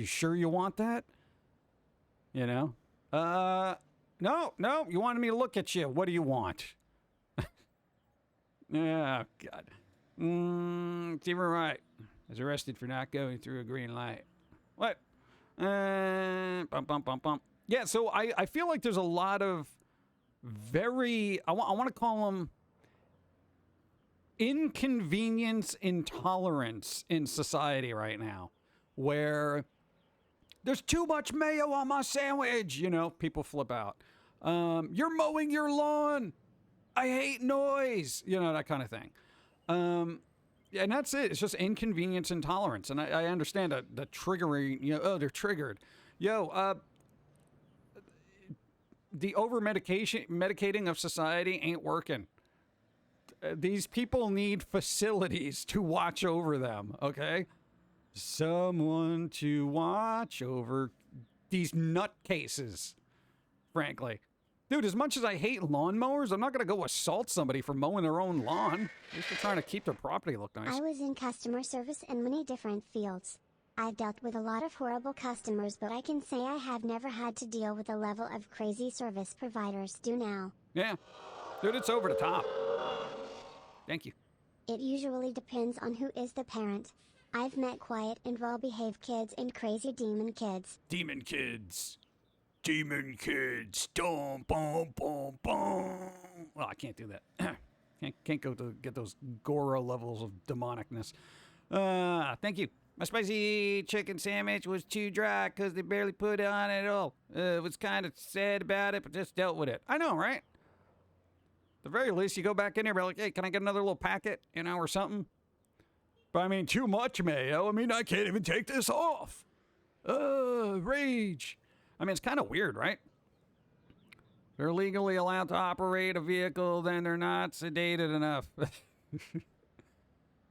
Speaker 2: sure you want that? You know? No, you wanted me to look at you. What do you want? Oh, God. You were right. I was arrested for not going through a green light. What? Bum. Yeah, so I feel like there's a lot of very, I want to call them inconvenience intolerance in society right now, where there's too much mayo on my sandwich. You know, people flip out. You're mowing your lawn. I hate noise. You know, that kind of thing. And that's it. It's just inconvenience intolerance. And I understand the triggering, you know, oh, they're triggered. The medicating of society ain't working. These people need facilities to watch over them, okay? Someone to watch over these nutcases, frankly. Dude, as much as I hate lawnmowers, I'm not going to go assault somebody for mowing their own lawn. At least they're trying to keep their property look nice.
Speaker 3: I was in customer service in many different fields. I've dealt with a lot of horrible customers, but I can say I have never had to deal with the level of crazy service providers do now.
Speaker 2: Yeah. Dude, it's over the top. Thank you.
Speaker 3: It usually depends on who is the parent. I've met quiet and well-behaved kids and crazy demon kids.
Speaker 2: Demon kids. Demon kids. Dum, bum, bum, bum. Well, I can't do that. Can't go to get those Goro levels of demonicness. Thank you. My spicy chicken sandwich was too dry because they barely put it on at all. Was kind of sad about it, but just dealt with it. I know, right? At the very least, you go back in there and be like, hey, can I get another little packet, you know, or something? But I mean, too much mayo. I mean, I can't even take this off. Rage. I mean, it's kind of weird, right? They're legally allowed to operate a vehicle, then they're not sedated enough.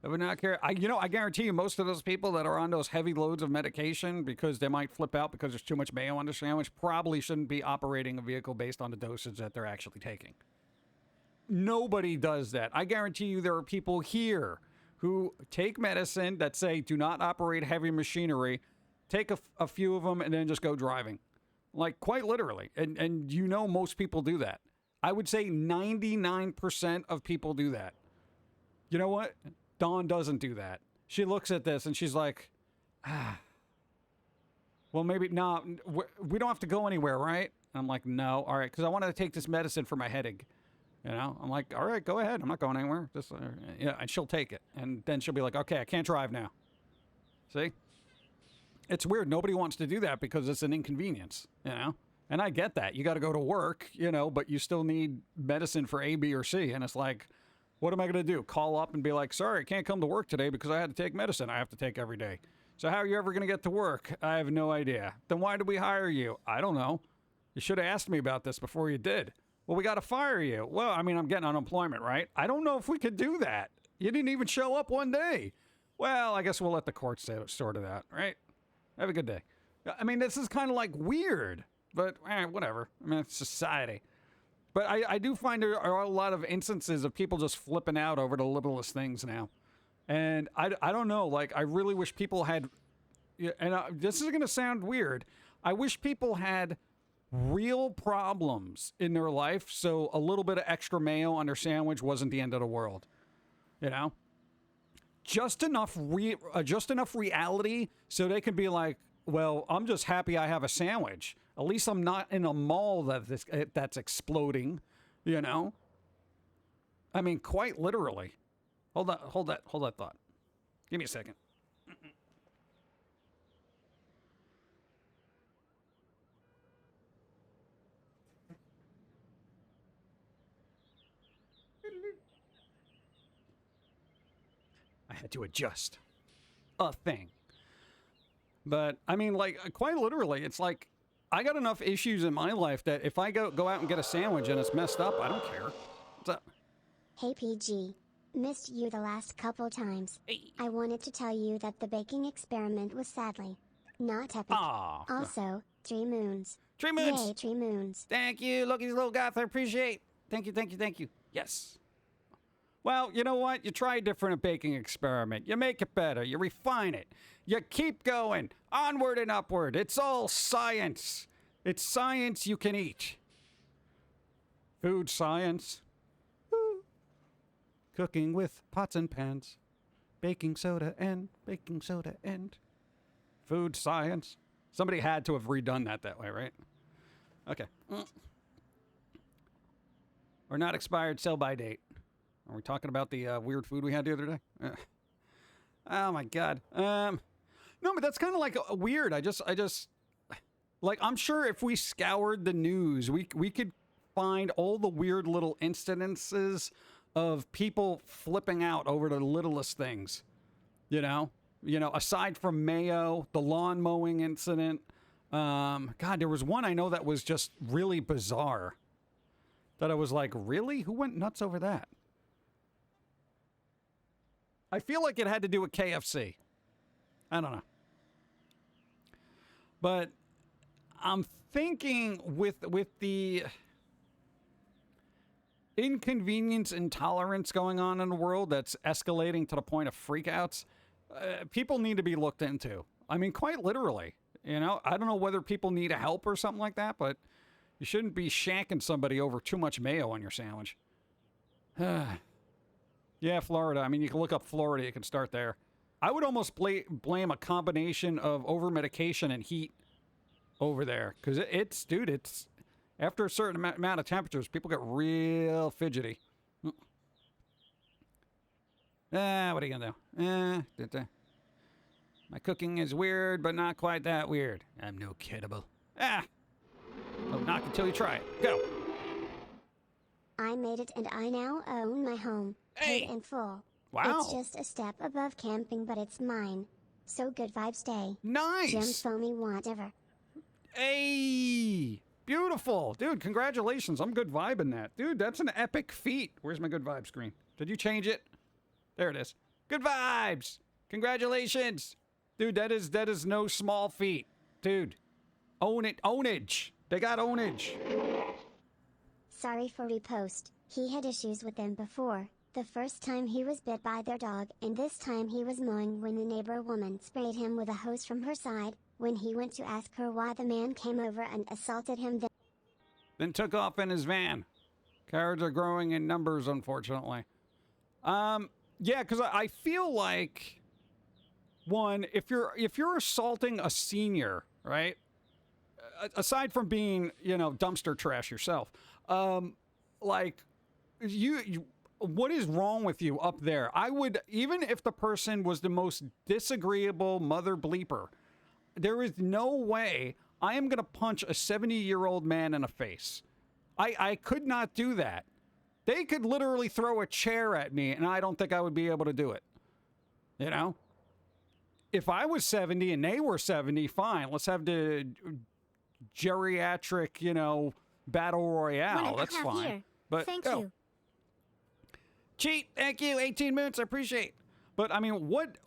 Speaker 2: I would not care. I guarantee you most of those people that are on those heavy loads of medication because they might flip out because there's too much mayo on their sandwich probably shouldn't be operating a vehicle based on the dosage that they're actually taking. Nobody does that. I guarantee you there are people here who take medicine that say do not operate heavy machinery, take a few of them, and then just go driving. Like, quite literally. And you know most people do that. I would say 99% of people do that. You know what? Dawn doesn't do that. She looks at this and she's like, well, maybe, no, we don't have to go anywhere, right? I'm like, no, all right, because I wanted to take this medicine for my headache. You know, I'm like, all right, go ahead. I'm not going anywhere. Just, yeah, and she'll take it. And then she'll be like, okay, I can't drive now. See? It's weird. Nobody wants to do that because it's an inconvenience, you know? And I get that. You got to go to work, you know, but you still need medicine for A, B, or C. And it's like, what am I going to do? Call up and be like, sorry, I can't come to work today because I had to take medicine I have to take every day. So how are you ever going to get to work? I have no idea. Then why did we hire you? I don't know. You should have asked me about this before you did. Well, we got to fire you. Well, I mean, I'm getting unemployment, right? I don't know if we could do that. You didn't even show up one day. Well, I guess we'll let the courts sort it out, right? Have a good day. I mean, this is kind of like weird. But whatever. I mean, it's society. But I do find there are a lot of instances of people just flipping out over the littlest things now. And I don't know. Like, I really wish people had... And this is going to sound weird. I wish people had real problems in their life, so a little bit of extra mayo on their sandwich wasn't the end of the world. You know? Just enough reality so they can be like, well, I'm just happy I have a sandwich. At least I'm not in a mall that's exploding, you know? I mean, quite literally. Hold that thought. Give me a second. I had to adjust a thing. But, I mean, like, quite literally, it's like, I got enough issues in my life that if I go out and get a sandwich and it's messed up, I don't care. What's up?
Speaker 3: Hey PG. Missed you the last couple times.
Speaker 2: Hey.
Speaker 3: I wanted to tell you that the baking experiment was sadly not epic.
Speaker 2: Aw.
Speaker 3: Also, 3 moons.
Speaker 2: 3 moons.
Speaker 3: Yay, 3 moons.
Speaker 2: Thank you, Loki's little goth. I appreciate. Thank you. Yes. Well, you know what? You try a different baking experiment. You make it better. You refine it. You keep going. Onward and upward. It's all science. It's science you can eat. Food science. Woo. Cooking with pots and pans. Baking soda and food science. Somebody had to have redone that way, right? Okay. Or not expired sell by date. Are we talking about the weird food we had the other day? Oh my God. No, but that's kind of like weird. I just, like, I'm sure if we scoured the news, we could find all the weird little incidences of people flipping out over the littlest things. You know, aside from mayo, the lawn mowing incident. God, there was one I know that was just really bizarre. That I was like, really? Who went nuts over that? I feel like it had to do with KFC. I don't know. But I'm thinking with the inconvenience and intolerance going on in the world that's escalating to the point of freakouts, people need to be looked into. I mean, quite literally. You know, I don't know whether people need help or something like that, but you shouldn't be shanking somebody over too much mayo on your sandwich. Yeah, Florida. I mean, you can look up Florida. You can start there. I would almost blame a combination of over-medication and heat over there. Because it's after a certain amount of temperatures, people get real fidgety. What are you going to do? My cooking is weird, but not quite that weird. I'm no kiddable. Don't knock until you try it. Go.
Speaker 3: I made it and I now own my home.
Speaker 2: Hey.
Speaker 3: Paid in full.
Speaker 2: Wow.
Speaker 3: It's just a step above camping, but it's mine. So good vibes day.
Speaker 2: Nice.
Speaker 3: J.i.M, Foamy, whatever.
Speaker 2: Hey. Beautiful. Dude, congratulations. I'm good vibing that. Dude, that's an epic feat. Where's my good vibe screen? Did you change it? There it is. Good vibes. Congratulations. Dude, that is no small feat. Dude, own it. Ownage. They got ownage.
Speaker 3: Sorry for repost. He had issues with them before. The first time he was bit by their dog, and this time he was mowing when the neighbor woman sprayed him with a hose from her side. When he went to ask her why, the man came over and assaulted him,
Speaker 2: Then took off in his van. Cowards are growing in numbers, unfortunately. Yeah, because I feel like, one, if you're assaulting a senior, right? Aside from being, dumpster trash yourself, like, you what is wrong with you up there? I would, even if the person was the most disagreeable mother bleeper, there is no way I am going to punch a 70-year-old man in the face. I could not do that. They could literally throw a chair at me, and I don't think I would be able to do it. You know? If I was 70 and they were 70, fine. Let's have the geriatric, battle royale. That's fine.
Speaker 1: Here.
Speaker 2: But
Speaker 1: Thank
Speaker 2: go.
Speaker 1: you.
Speaker 2: Cheat, thank you. 18 minutes, I appreciate. But I mean, what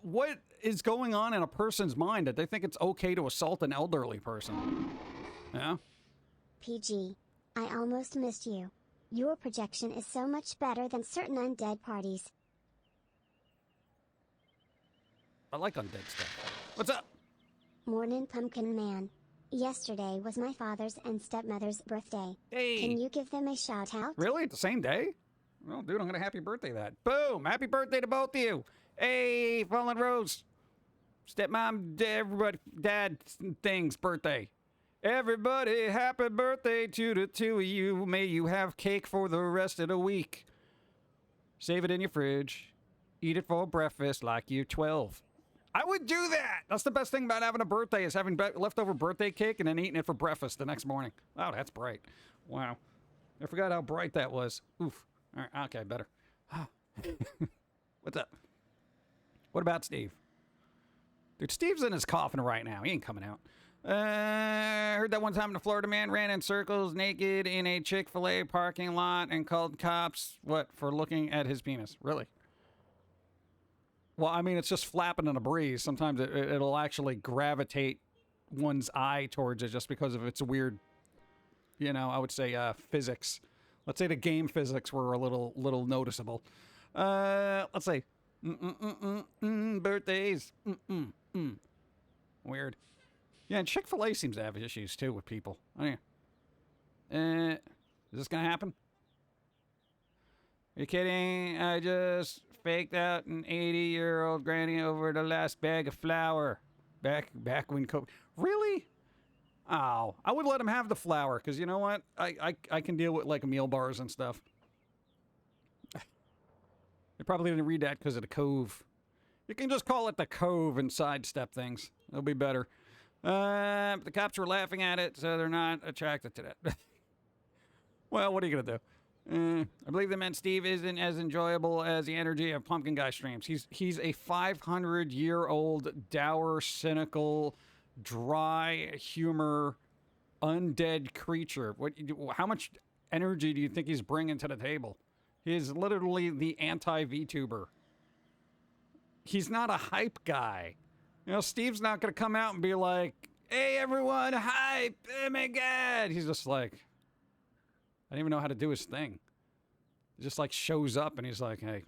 Speaker 2: is going on in a person's mind that they think it's okay to assault an elderly person? Yeah.
Speaker 3: PG. I almost missed you. Your projection is so much better than certain undead parties.
Speaker 2: I like undead stuff. What's up?
Speaker 3: Morning, Pumpkin Man. Yesterday was my father's and stepmother's birthday.
Speaker 2: Hey.
Speaker 3: Can you give them a shout out?
Speaker 2: Really? The same day? Well, dude, I'm going to happy birthday that. Boom! Happy birthday to both of you. Hey, Fallen Rose. Stepmom, everybody, dad, things, birthday. Everybody, happy birthday to the two of you. May you have cake for the rest of the week. Save it in your fridge. Eat it for breakfast like you're 12. I would do that. That's the best thing about having a birthday is having leftover birthday cake and then eating it for breakfast the next morning. Wow, that's bright. Wow. I forgot how bright that was. Oof. All right, okay, better. What's up? What about Steve? Dude, Steve's in his coffin right now. He ain't coming out. I heard that one time the Florida man ran in circles naked in a Chick-fil-A parking lot and called cops, what, for looking at his penis? Really? Well, I mean, it's just flapping in a breeze. Sometimes it'll actually gravitate one's eye towards it just because of its weird, I would say physics. Let's say the game physics were a little noticeable. Let's say, birthdays. Weird. Yeah, and Chick-fil-A seems to have issues, too, with people. Oh, yeah. Is this going to happen? Are you kidding? I just faked out an 80-year-old granny over the last bag of flour. Back when COVID... Really? Oh, I would let him have the flour, because you know what? I can deal with, like, meal bars and stuff. They probably didn't read that because of the cove. You can just call it the cove and sidestep things. It'll be better. The cops were laughing at it, so they're not attracted to that. Well, what are you going to do? I believe they meant Steve isn't as enjoyable as the energy of Pumpkin Guy streams. He's a 500-year-old, dour, cynical, dry humor, undead creature. How much energy do you think he's bringing to the table? He is literally the anti-VTuber. He's not a hype guy. Steve's not going to come out and be like, hey, everyone, hype, oh my God. He's just like, I don't even know how to do his thing. He just like shows up and he's like, hey.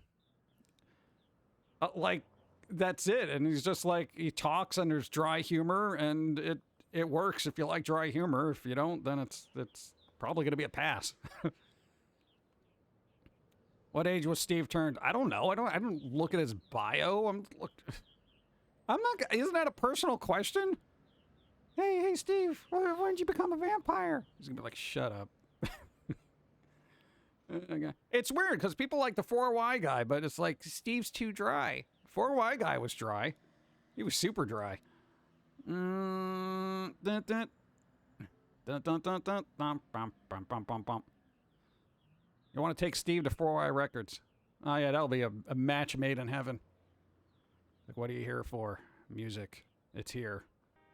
Speaker 2: That's it. And he's just like, he talks and there's dry humor and it works if you like dry humor. If you don't, then it's probably going to be a pass. What age was Steve turned? I don't know. I don't look at his bio. I'm not. Isn't that a personal question? Hey, Steve. When did you become a vampire? He's gonna be like, shut up. Okay. It's weird because people like the 4Y guy, but it's like Steve's too dry. 4Y guy was dry. He was super dry. Dun, dun. Dun, dun, dun, dun, dun, bum, bum, bum, bum, bum, bum. You want to take Steve to 4Y Records? Oh, yeah, that'll be a match made in heaven. Like, what are you here for? Music. It's here.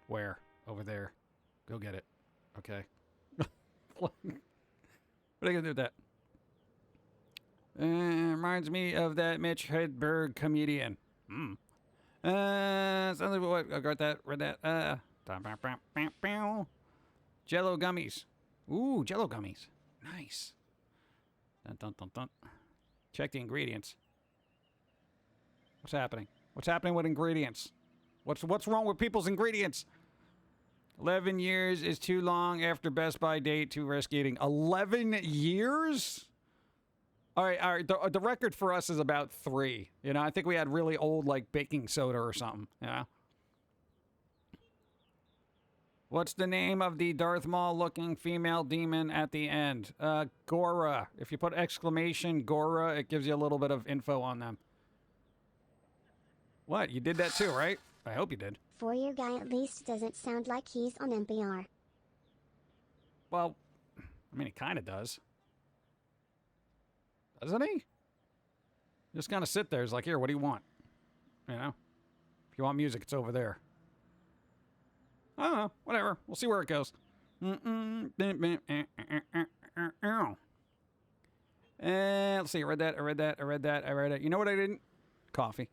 Speaker 2: Where? Over there. Go get it. Okay. What are you going to do with that? Reminds me of that Mitch Hedberg comedian. Sounds like what? I got that. Read that. Jello gummies. Ooh, Jello gummies. Nice. Dun, dun, dun, dun. Check the ingredients. What's happening? What's happening with ingredients? What's wrong with people's ingredients? 11 years is too long after Best By date to risk eating. 11 years? All right. The record for us is about 3. I think we had really old, like, baking soda or something. What's the name of the Darth Maul-looking female demon at the end? Gora. If you put exclamation Gora, it gives you a little bit of info on them. What? You did that too, right? I hope you did.
Speaker 3: 4-year guy at least doesn't sound like he's on NPR.
Speaker 2: Well, I mean, he kind of does. Doesn't he? Just kind of sit there. He's like, here, what do you want? If you want music, it's over there. I don't know. Whatever. We'll see where it goes. Let's see. I read that. You know what I didn't? Coffee.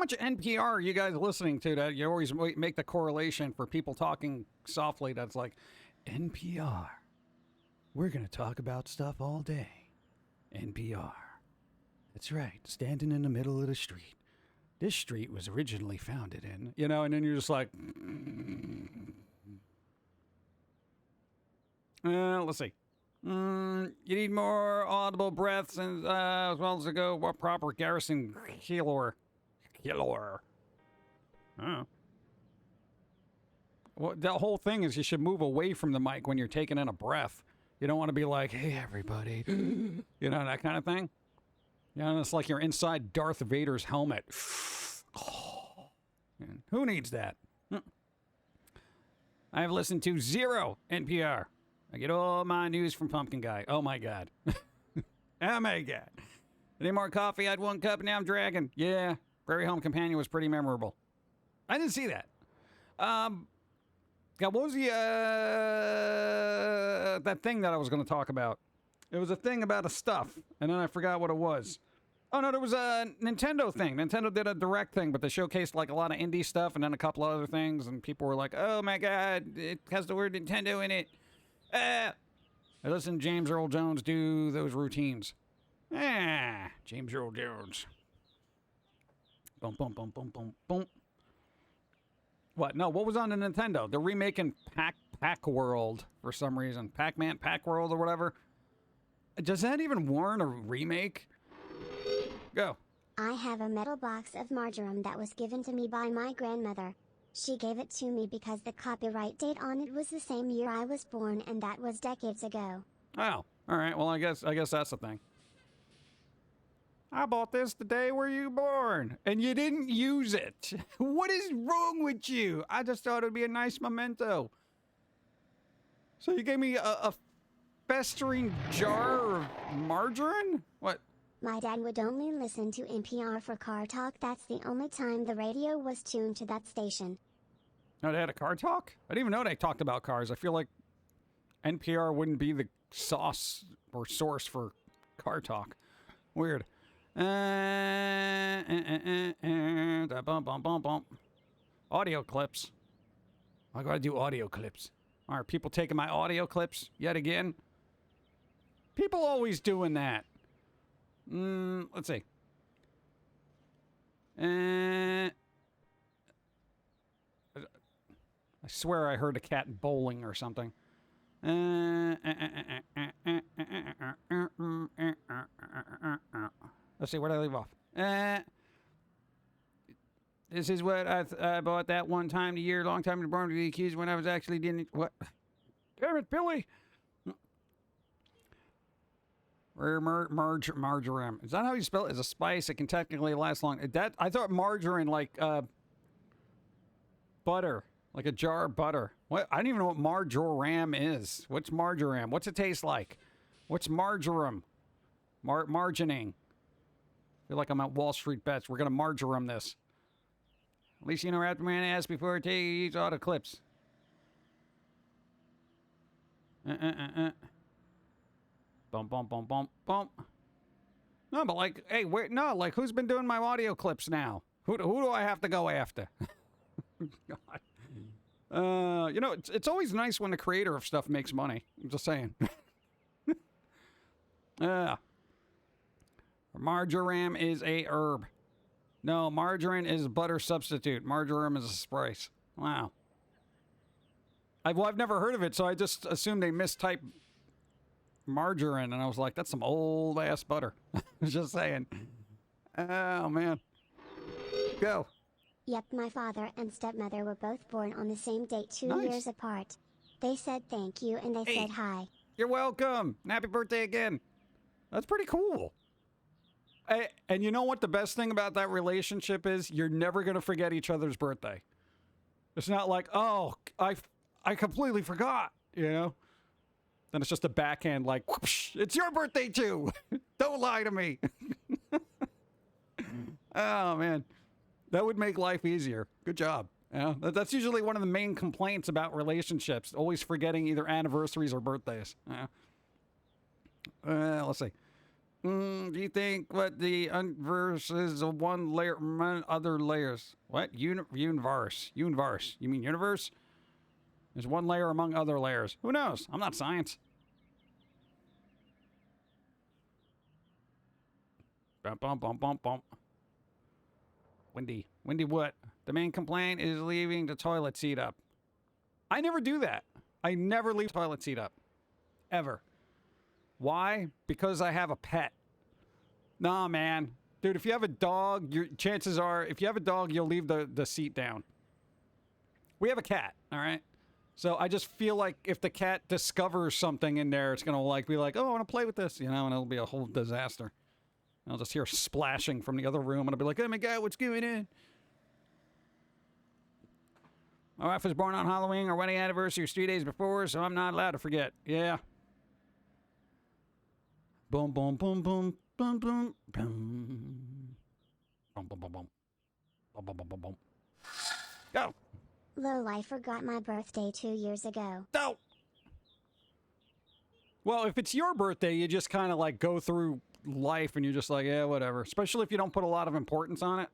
Speaker 2: much NPR are you guys listening to that you always make the correlation for people talking softly that's like, NPR, we're going to talk about stuff all day. NPR. That's right, standing in the middle of the street. This street was originally founded in, you know, and then you're just like, let's see. You need more audible breaths and as well as to go what proper garrison killor. Oh. Well, the whole thing is you should move away from the mic when you're taking in a breath. You don't want to be like, hey, everybody. You know, that kind of thing. You know, it's like you're inside Darth Vader's helmet. Who needs that? I've listened to 0 NPR. I get all my news from Pum'Kin Guy. Oh, my God. Oh, my God. Any more coffee? I had 1 cup, now I'm dragging. Yeah, Prairie Home Companion was pretty memorable. I didn't see that. God, what was the, that thing that I was going to talk about? It was a thing about a stuff, and then I forgot what it was. Oh, no, there was a Nintendo thing. Nintendo did a direct thing, but they showcased, like, a lot of indie stuff and then a couple other things, and people were like, oh, my God, it has the word Nintendo in it. I listen to James Earl Jones do those routines. James Earl Jones. Boom, boom, boom, boom, boom, boom. What? No, what was on the Nintendo? They're remaking Pac World for some reason. Pac-Man, Pac World or whatever. Does that even warrant a remake? Go.
Speaker 3: I have a metal box of marjoram that was given to me by my grandmother. She gave it to me because the copyright date on it was the same year I was born, and that was decades ago.
Speaker 2: Oh, all right. Well, I guess that's the thing. I bought this the day where you born, and you didn't use it. What is wrong with you? I just thought it would be a nice memento. So you gave me a festering jar of margarine? What?
Speaker 3: My dad would only listen to NPR for car talk. That's the only time the radio was tuned to that station.
Speaker 2: No, they had a car talk? I didn't even know they talked about cars. I feel like NPR wouldn't be the sauce or source for car talk. Weird. Audio clips. I gotta do audio clips. Are people taking my audio clips yet again? People always doing that. Let's see. I swear I heard a cat bowling or something. Let's see, where did I leave off? This is what I bought that one time a year, long time to burn to the accused when I was actually didn't. What? Damn it, Billy! Marjoram. Is that how you spell it? As a spice, it can technically last long. That I thought margarine like butter, like a jar of butter. What? I don't even know what marjoram is. What's marjoram? What's it taste like? What's marjoram? Margining. I feel like I'm at Wall Street Bets. We're gonna marjoram this. At least you know after man asked before it takes all the clips. Bump, bump, bump, bump, bump. No, but like, hey, wait, no, like, who's been doing my audio clips now? Who do I have to go after? God. You know, it's always nice when the creator of stuff makes money. I'm just saying. Marjoram is a herb. No, margarine is a butter substitute. Marjoram is a spice. Wow. I've never heard of it, so I just assumed they mistyped margarine, and I was like, that's some old ass butter. Just saying. Oh man. Go.
Speaker 3: Yep, my father and stepmother were both born on the same date 2
Speaker 2: Nice.
Speaker 3: years apart. They said thank you and they
Speaker 2: Hey.
Speaker 3: said hi.
Speaker 2: You're welcome. And happy birthday again. That's pretty cool. And you know what the best thing about that relationship is? You're never going to forget each other's birthday. It's not like, oh, I completely forgot, you know? Then it's just a backhand like, whoosh, it's your birthday too. Don't lie to me. Oh, man. That would make life easier. Good job. Yeah, that's usually one of the main complaints about relationships. Always forgetting either anniversaries or birthdays. Yeah. Let's see. Do you think what the universe is a one layer among other layers? What? Universe. Universe. You mean universe? There's one layer among other layers. Who knows? I'm not science. Bump, bump, bump, bump, bump. Windy. Windy what? The main complaint is leaving the toilet seat up. I never do that. I never leave the toilet seat up. Ever. Why? Because I have a pet. Nah, man. Dude, if you have a dog, chances are, if you have a dog, you'll leave the seat down. We have a cat, all right? So I just feel like if the cat discovers something in there, it's going to like be like, oh, I want to play with this, you know, and it'll be a whole disaster. I'll just hear splashing from the other room, and I'll be like, oh my God, what's going on? My wife was born on Halloween. Our wedding anniversary was 3 days before, so I'm not allowed to forget. Yeah. Boom, boom, boom, boom, boom, boom, boom. Boom, boom, boom, boom. Boom, boom, boom, boom, boom. Go.
Speaker 3: Lol, I forgot my birthday 2 years ago.
Speaker 2: Go. Well, if it's your birthday, you just kind of like go through life and you're just like, yeah, whatever. Especially if you don't put a lot of importance on it.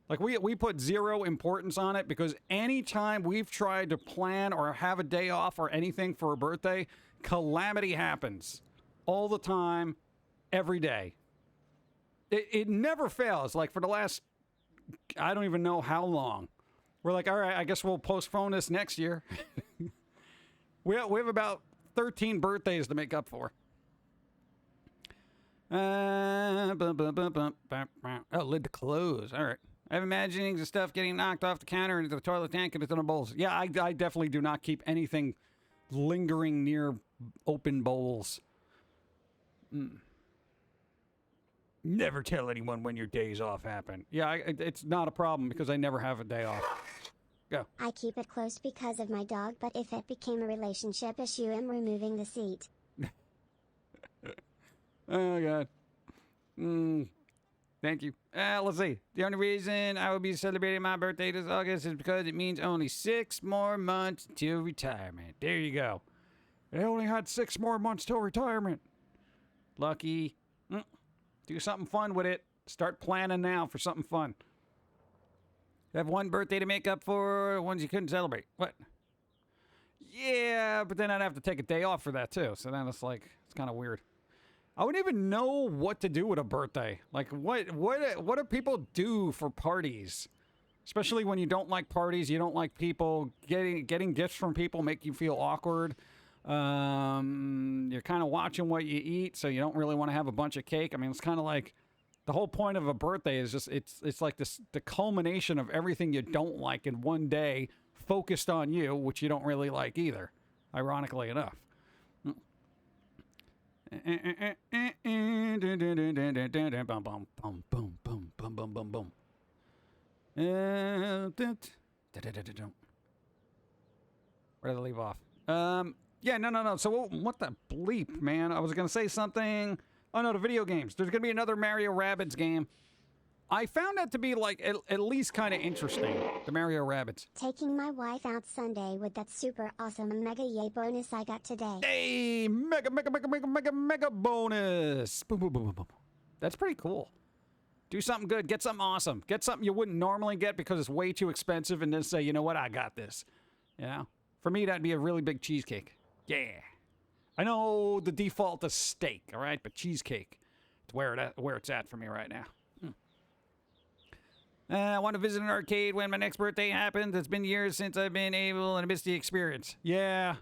Speaker 2: Like we put zero importance on it because anytime we've tried to plan or have a day off or anything for a birthday, calamity happens. All the time, every day. It never fails. Like for the last, I don't even know how long. We're like, all right, I guess we'll postpone this next year. we have about 13 birthdays to make up for. Oh, lid to close. All right. I'm imagining the stuff getting knocked off the counter into the toilet tank and into the bowls. Yeah, I definitely do not keep anything lingering near open bowls. Never tell anyone when your days off happen. Yeah, it's not a problem because I never have a day off. Go.
Speaker 3: I keep it close because of my dog, but if it became a relationship issue, I'm removing the seat.
Speaker 2: Oh, God. Thank you. Let's see. The only reason I will be celebrating my birthday this August is because it means only 6 more months till retirement. There you go. I only had 6 more months till retirement. Lucky. Do something fun with it. Start planning now for something fun. You have one birthday to make up for ones you couldn't celebrate. What? Yeah, but then I'd have to take a day off for that too. So then it's like, it's kind of weird. I wouldn't even know what to do with a birthday. Like, what do people do for parties? Especially when you don't like parties, you don't like people getting gifts from people make you feel awkward. You're kind of watching what you eat, so you don't really want to have a bunch of cake. I mean, it's kind of like the whole point of a birthday is just it's like the culmination of everything you don't like in one day focused on you, which you don't really like either, ironically enough. Where did I leave off? Yeah, no. So what the bleep, man? I was going to say something. Oh, no, the video games. There's going to be another Mario Rabbids game. I found that to be, like, at least kind of interesting, the Mario Rabbids.
Speaker 3: Taking my wife out Sunday with that super awesome mega yay bonus I got today.
Speaker 2: Hey, mega bonus. Boom, boom, boom, boom, boom. That's pretty cool. Do something good. Get something awesome. Get something you wouldn't normally get because it's way too expensive and then say, you know what, I got this. You know? For me, that'd be a really big cheesecake. Yeah. I know the default is steak, all right? But cheesecake, it's where it's at for me right now. I want to visit an arcade when my next birthday happens. It's been years since I've been able, and I missed the experience. Yeah.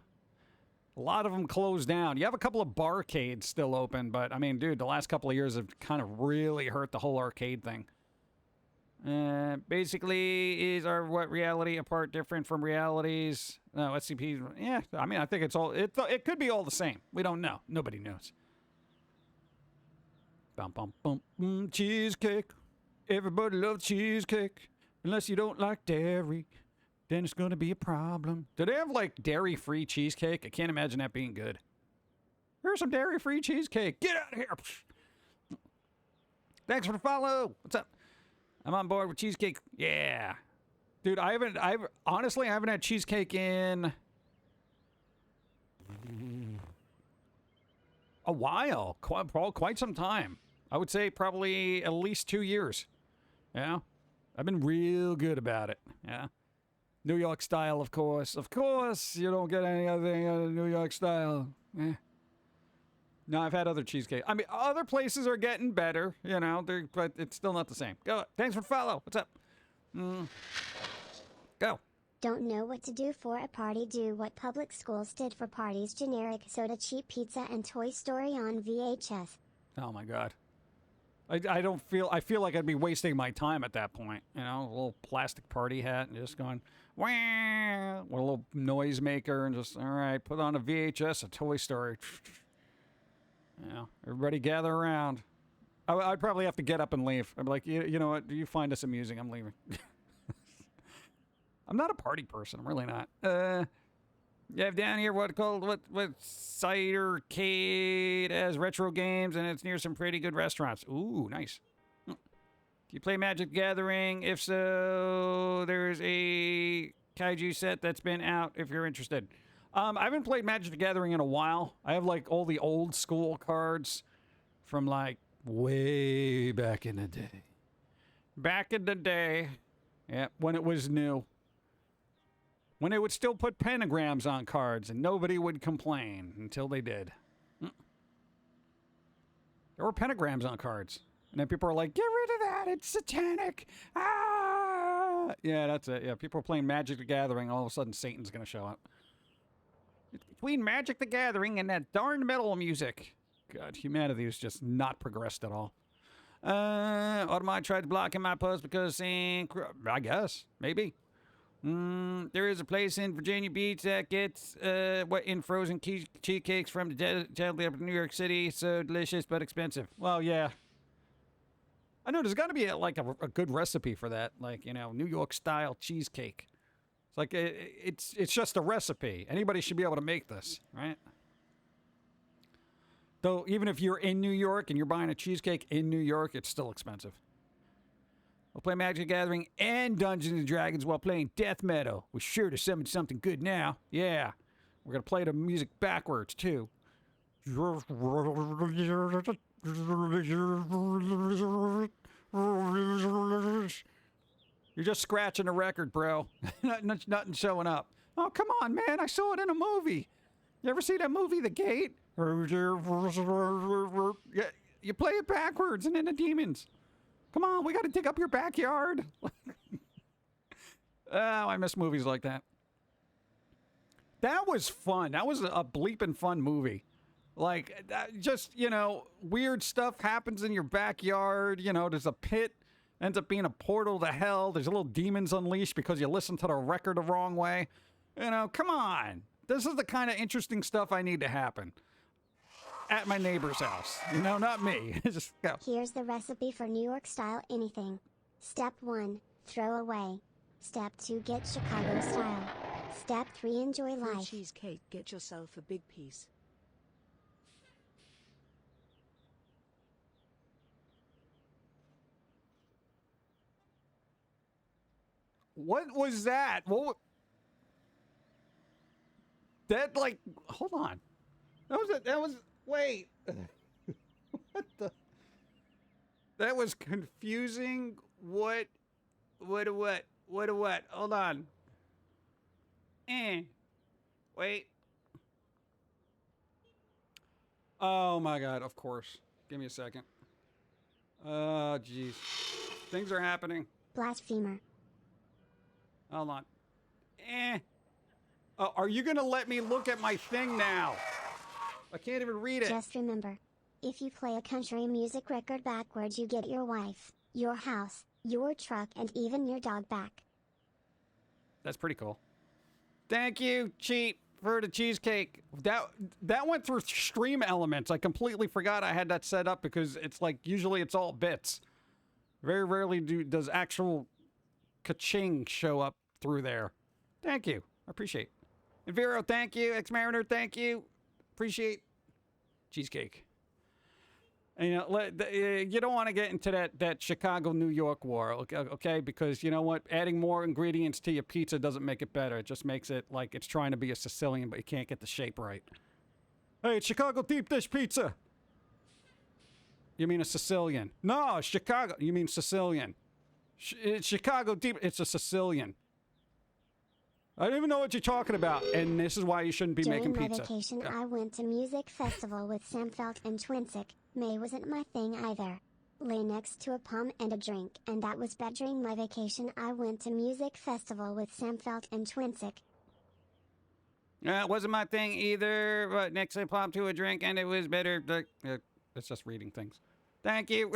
Speaker 2: A lot of them closed down. You have a couple of barcades still open, but, I mean, dude, the last couple of years have kind of really hurt the whole arcade thing. Basically, is our what reality apart different from realities? No, SCP. Yeah, I mean, I think it's all. It could be all the same. We don't know. Nobody knows. Bum bum bum. Cheesecake. Everybody loves cheesecake. Unless you don't like dairy, then it's gonna be a problem. Do they have like dairy-free cheesecake? I can't imagine that being good. Here's some dairy-free cheesecake. Get out of here. Thanks for the follow. What's up? I'm on board with cheesecake. Yeah. Dude, I haven't had cheesecake in... A while, quite some time. I would say probably at least 2 years. Yeah, I've been real good about it. Yeah, New York style, of course. Of course, you don't get any other thing out of New York style. Eh. No, I've had other cheesecake. I mean, other places are getting better, you know, but it's still not the same. Go. Thanks for follow. What's up? Go.
Speaker 3: Don't know what to do for a party? Do what public schools did for parties: generic soda, cheap pizza, and Toy Story on VHS.
Speaker 2: Oh my God. I don't feel, I feel like I'd be wasting my time at that point. You know, a little plastic party hat and just going, wah, with a little noise maker and just, all right, put on a VHS, a Toy Story. You know, everybody gather around. I'd probably have to get up and leave. I'm like, you know what? You find this amusing. I'm leaving. I'm not a party person. I'm really not. You have down here what Cidercade has retro games, and it's near some pretty good restaurants. Ooh, nice. Do you play Magic the Gathering? If so, there's a kaiju set that's been out if you're interested. I haven't played Magic the Gathering in a while. I have like all the old school cards from like way back in the day. Back in the day. Yeah, when it was new. When they would still put pentagrams on cards and nobody would complain until they did. There were pentagrams on cards. And then people are like, get rid of that. It's satanic. Ah! Yeah, that's it. Yeah, people are playing Magic the Gathering. All of a sudden, Satan's going to show up. It's between Magic the Gathering and that darn metal music. God, humanity is just not progressed at all. Automod tried blocking my post because, I guess, maybe. There is a place in Virginia Beach that gets in frozen cheesecakes from the desert up in New York City. So delicious but expensive. Well, yeah. I know there's got to be a good recipe for that, like, you know, New York style cheesecake. It's like it's just a recipe. Anybody should be able to make this, right? Though even if you're in New York and you're buying a cheesecake in New York, it's still expensive. We'll play Magic the Gathering and Dungeons & Dragons while playing death metal. We're sure to summon something good now. Yeah. We're going to play the music backwards, too. You're just scratching the record, bro. Nothing showing up. Oh, come on, man. I saw it in a movie. You ever see that movie, The Gate? You play it backwards and then the demons. Come on, we got to dig up your backyard. Oh, I miss movies like that. That was fun. That was a bleeping fun movie. Like, just, you know, weird stuff happens in your backyard. You know, there's a pit, ends up being a portal to hell. There's little demons unleashed because you listened to the record the wrong way. You know, come on. This is the kind of interesting stuff I need to happen. At my neighbor's house. You know, not me. Just go.
Speaker 3: Here's the recipe for New York style anything. Step 1, throw away. Step 2, get Chicago style. Step 3, enjoy
Speaker 5: For
Speaker 3: life.
Speaker 5: cheesecake, get yourself a big piece.
Speaker 2: What was that? That, like, hold on. That was, wait. What the? That was confusing. What? Hold on. Wait. Oh my God, of course. Give me a second. Oh, jeez. Things are happening.
Speaker 3: Blasphemer.
Speaker 2: Hold on. Are you going to let me look at my thing now? I can't even read it.
Speaker 3: Just remember, if you play a country music record backwards, you get your wife, your house, your truck, and even your dog back.
Speaker 2: That's pretty cool. Thank you, Cheat, for the cheesecake. That went through Stream Elements. I completely forgot I had that set up because it's like usually it's all bits. Very rarely does actual ka-ching show up through there. Thank you. I appreciate it. Vero, thank you. Ex-Mariner, thank you. Appreciate cheesecake. And, you know, you don't want to get into that Chicago-New York war, okay? Because you know what? Adding more ingredients to your pizza doesn't make it better. It just makes it like it's trying to be a Sicilian, but you can't get the shape right. Hey, it's Chicago deep dish pizza. You mean a Sicilian? No, Chicago. You mean Sicilian. It's Chicago deep. It's a Sicilian. I don't even know what you're talking about, and this is why you shouldn't be making
Speaker 3: During
Speaker 2: pizza.
Speaker 3: my vacation, I went to music festival with Sam Felt and Twinsick. May wasn't my thing either. Lay next to a palm and a drink, and that was bad. During my vacation, I went to music festival with Sam Felt and Twinsick.
Speaker 2: It wasn't my thing either, but next I popped to a drink, and it was better. It's just reading things. Thank you.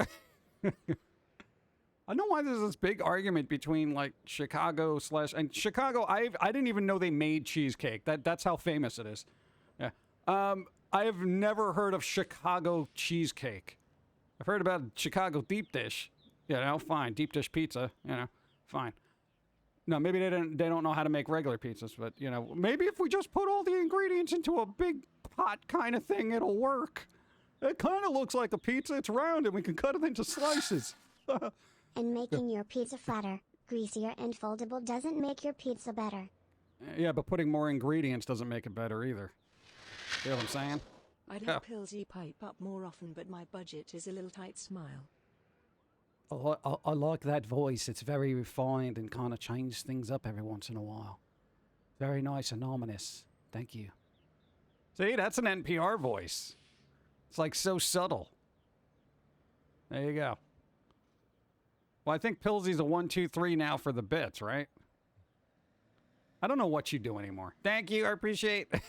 Speaker 2: I know why there's this big argument between like Chicago and Chicago. I didn't even know they made cheesecake. That's how famous it is. Yeah. I have never heard of Chicago cheesecake. I've heard about Chicago deep dish. You know, fine. Deep dish pizza. You know, fine. No, maybe they don't know how to make regular pizzas, but you know, maybe if we just put all the ingredients into a big pot kind of thing, it'll work. It kind of looks like a pizza. It's round, and we can cut it into slices.
Speaker 3: And making your pizza flatter, greasier, and foldable doesn't make your pizza better.
Speaker 2: Yeah, but putting more ingredients doesn't make it better either. You know what I'm saying?
Speaker 5: I'd have Pillsy pipe up more often, but my budget is a little tight. Smile.
Speaker 2: I like that voice. It's very refined and kind of changes things up every once in a while. Very nice and ominous. Thank you. See, that's an NPR voice. It's like so subtle. There you go. Well, I think Pillsy's a 1, 2, 3 now for the bits, right? I don't know what you do anymore. Thank you. I appreciate it.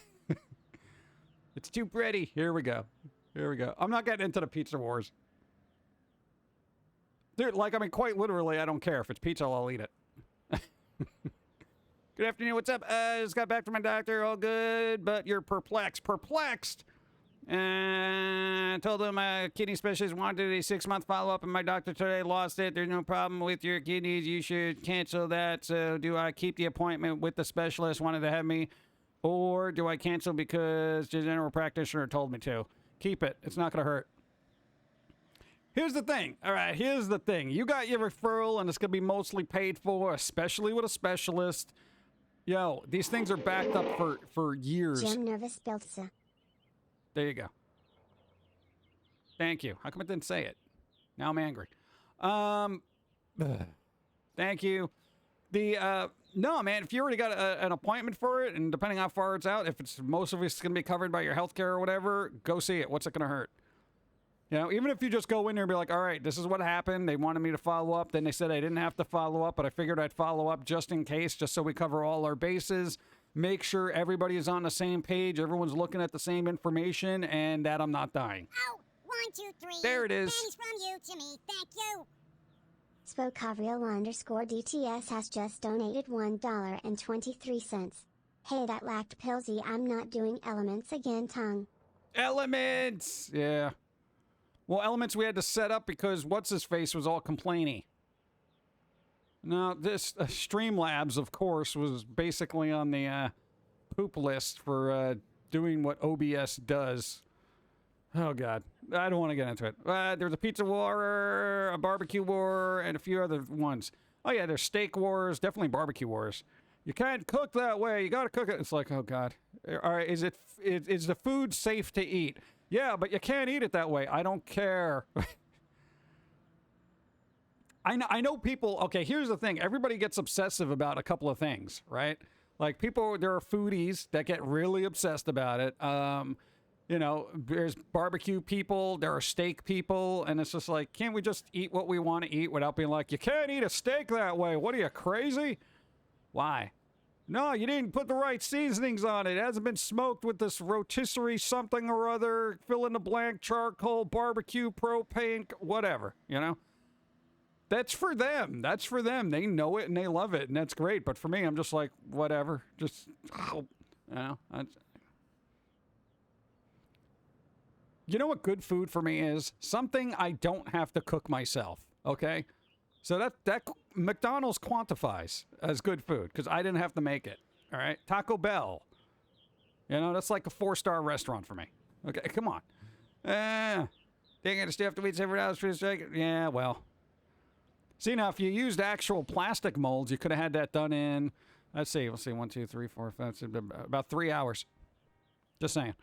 Speaker 2: It's too pretty. Here we go. Here we go. I'm not getting into the pizza wars. Dude, like, I mean, quite literally, I don't care. If it's pizza, I'll eat it. Good afternoon. What's up? Just got back from my doctor. All good, but you're perplexed. Perplexed? And told him my kidney specialist wanted a 6-month follow-up, and my doctor today lost it. There's no problem with your kidneys. You should cancel that. So do I keep the appointment with the specialist wanted to have me, or do I cancel because the general practitioner told me to? Keep it. It's not going to hurt. Here's the thing. All right, here's the thing. You got your referral, and it's going to be mostly paid for, especially with a specialist. Yo, these things are backed up for years.
Speaker 3: Jim Nervous Pilsa.
Speaker 2: There you go. Thank you. How come it didn't say it? Now I'm angry. Thank you. No, man, if you already got an appointment for it, and depending how far it's out, if it's most of it's going to be covered by your health care or whatever, go see it. What's it going to hurt? You know, even if you just go in there and be like, all right, this is what happened. They wanted me to follow up. Then they said I didn't have to follow up, but I figured I'd follow up just in case, just so we cover all our bases. Make sure everybody is on the same page, everyone's looking at the same information, and that I'm not dying.
Speaker 6: Oh, 1, 2, 3.
Speaker 2: There it is.
Speaker 6: Pennies from you to me. Thank you.
Speaker 3: Spokavreal_DTS has just donated $1.23. Hey, that lacked Pillsy. I'm not doing elements again, tongue.
Speaker 2: Elements! Yeah. Well, elements we had to set up because what's-his-face was all complainy. Now, this Streamlabs, of course, was basically on the poop list for doing what OBS does. Oh, God. I don't want to get into it. There's a pizza war, a barbecue war, and a few other ones. Oh, yeah, there's steak wars, definitely barbecue wars. You can't cook that way. You got to cook it. It's like, oh, God. All right, is the food safe to eat? Yeah, but you can't eat it that way. I don't care. I know people, okay, here's the thing. Everybody gets obsessive about a couple of things, right? Like people, there are foodies that get really obsessed about it. You know, there's barbecue people, there are steak people, and it's just like, can't we just eat what we want to eat without being like, you can't eat a steak that way. What are you, crazy? Why? No, you didn't put the right seasonings on it. It hasn't been smoked with this rotisserie something or other, fill in the blank, charcoal, barbecue, propane, whatever, you know? That's for them. That's for them. They know it and they love it, and that's great. But for me, I'm just like, whatever. Just, you know. You know what good food for me is? Something I don't have to cook myself, okay? So that McDonald's quantifies as good food because I didn't have to make it, all right? Taco Bell. You know, that's like a 4-star restaurant for me. Okay, come on. Dang it, I still have to wait several hours for a second. Yeah, well. See, now, if you used actual plastic molds, you could have had that done in, let's see, 1, 2, 3, 4, 5, 6, about 3 hours. Just saying.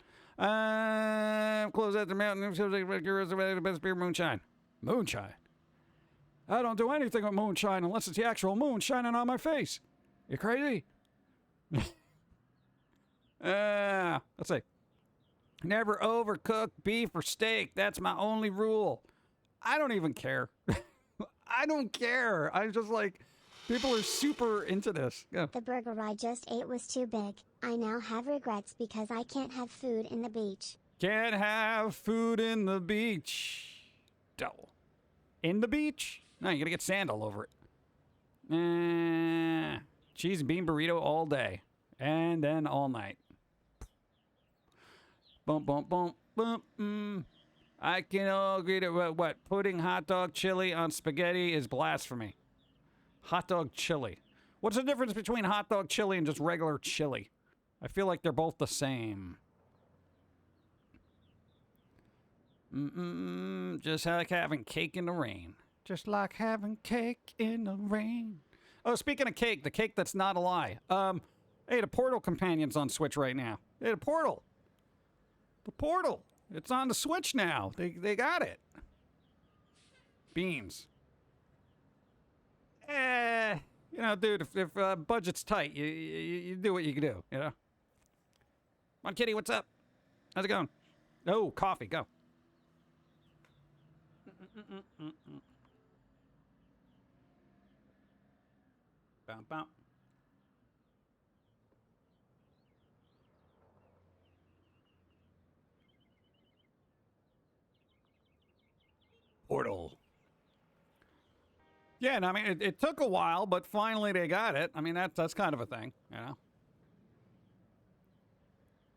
Speaker 2: Close at the mountain. The best beer, moonshine. Moonshine? I don't do anything with moonshine unless it's the actual moon shining on my face. You crazy? Let's see. Never overcook beef or steak. That's my only rule. I don't even care. I don't care. I'm just like, people are super into this. Yeah.
Speaker 3: The burger I just ate was too big. I now have regrets because I can't have food in the beach.
Speaker 2: Can't have food in the beach. In the beach? No, you gotta get sand all over it. Cheese and bean burrito all day. And then all night. Bump, bump, bump, bump. I can all agree that what? Putting hot dog chili on spaghetti is blasphemy. Hot dog chili. What's the difference between hot dog chili and just regular chili? I feel like they're both the same. Just like having cake in the rain. Just like having cake in the rain. Oh, speaking of cake, the cake that's not a lie. Hey, the Portal Companion's on Switch right now. Hey, the Portal. The Portal. It's on the Switch now. They got it. Beans. You know, dude, if budget's tight, you do what you can do, you know? Come on, kitty, what's up? How's it going? Oh, coffee, go. Bum, bum. Portal. Yeah, and I mean, it took a while, but finally they got it. I mean, that's kind of a thing, you know?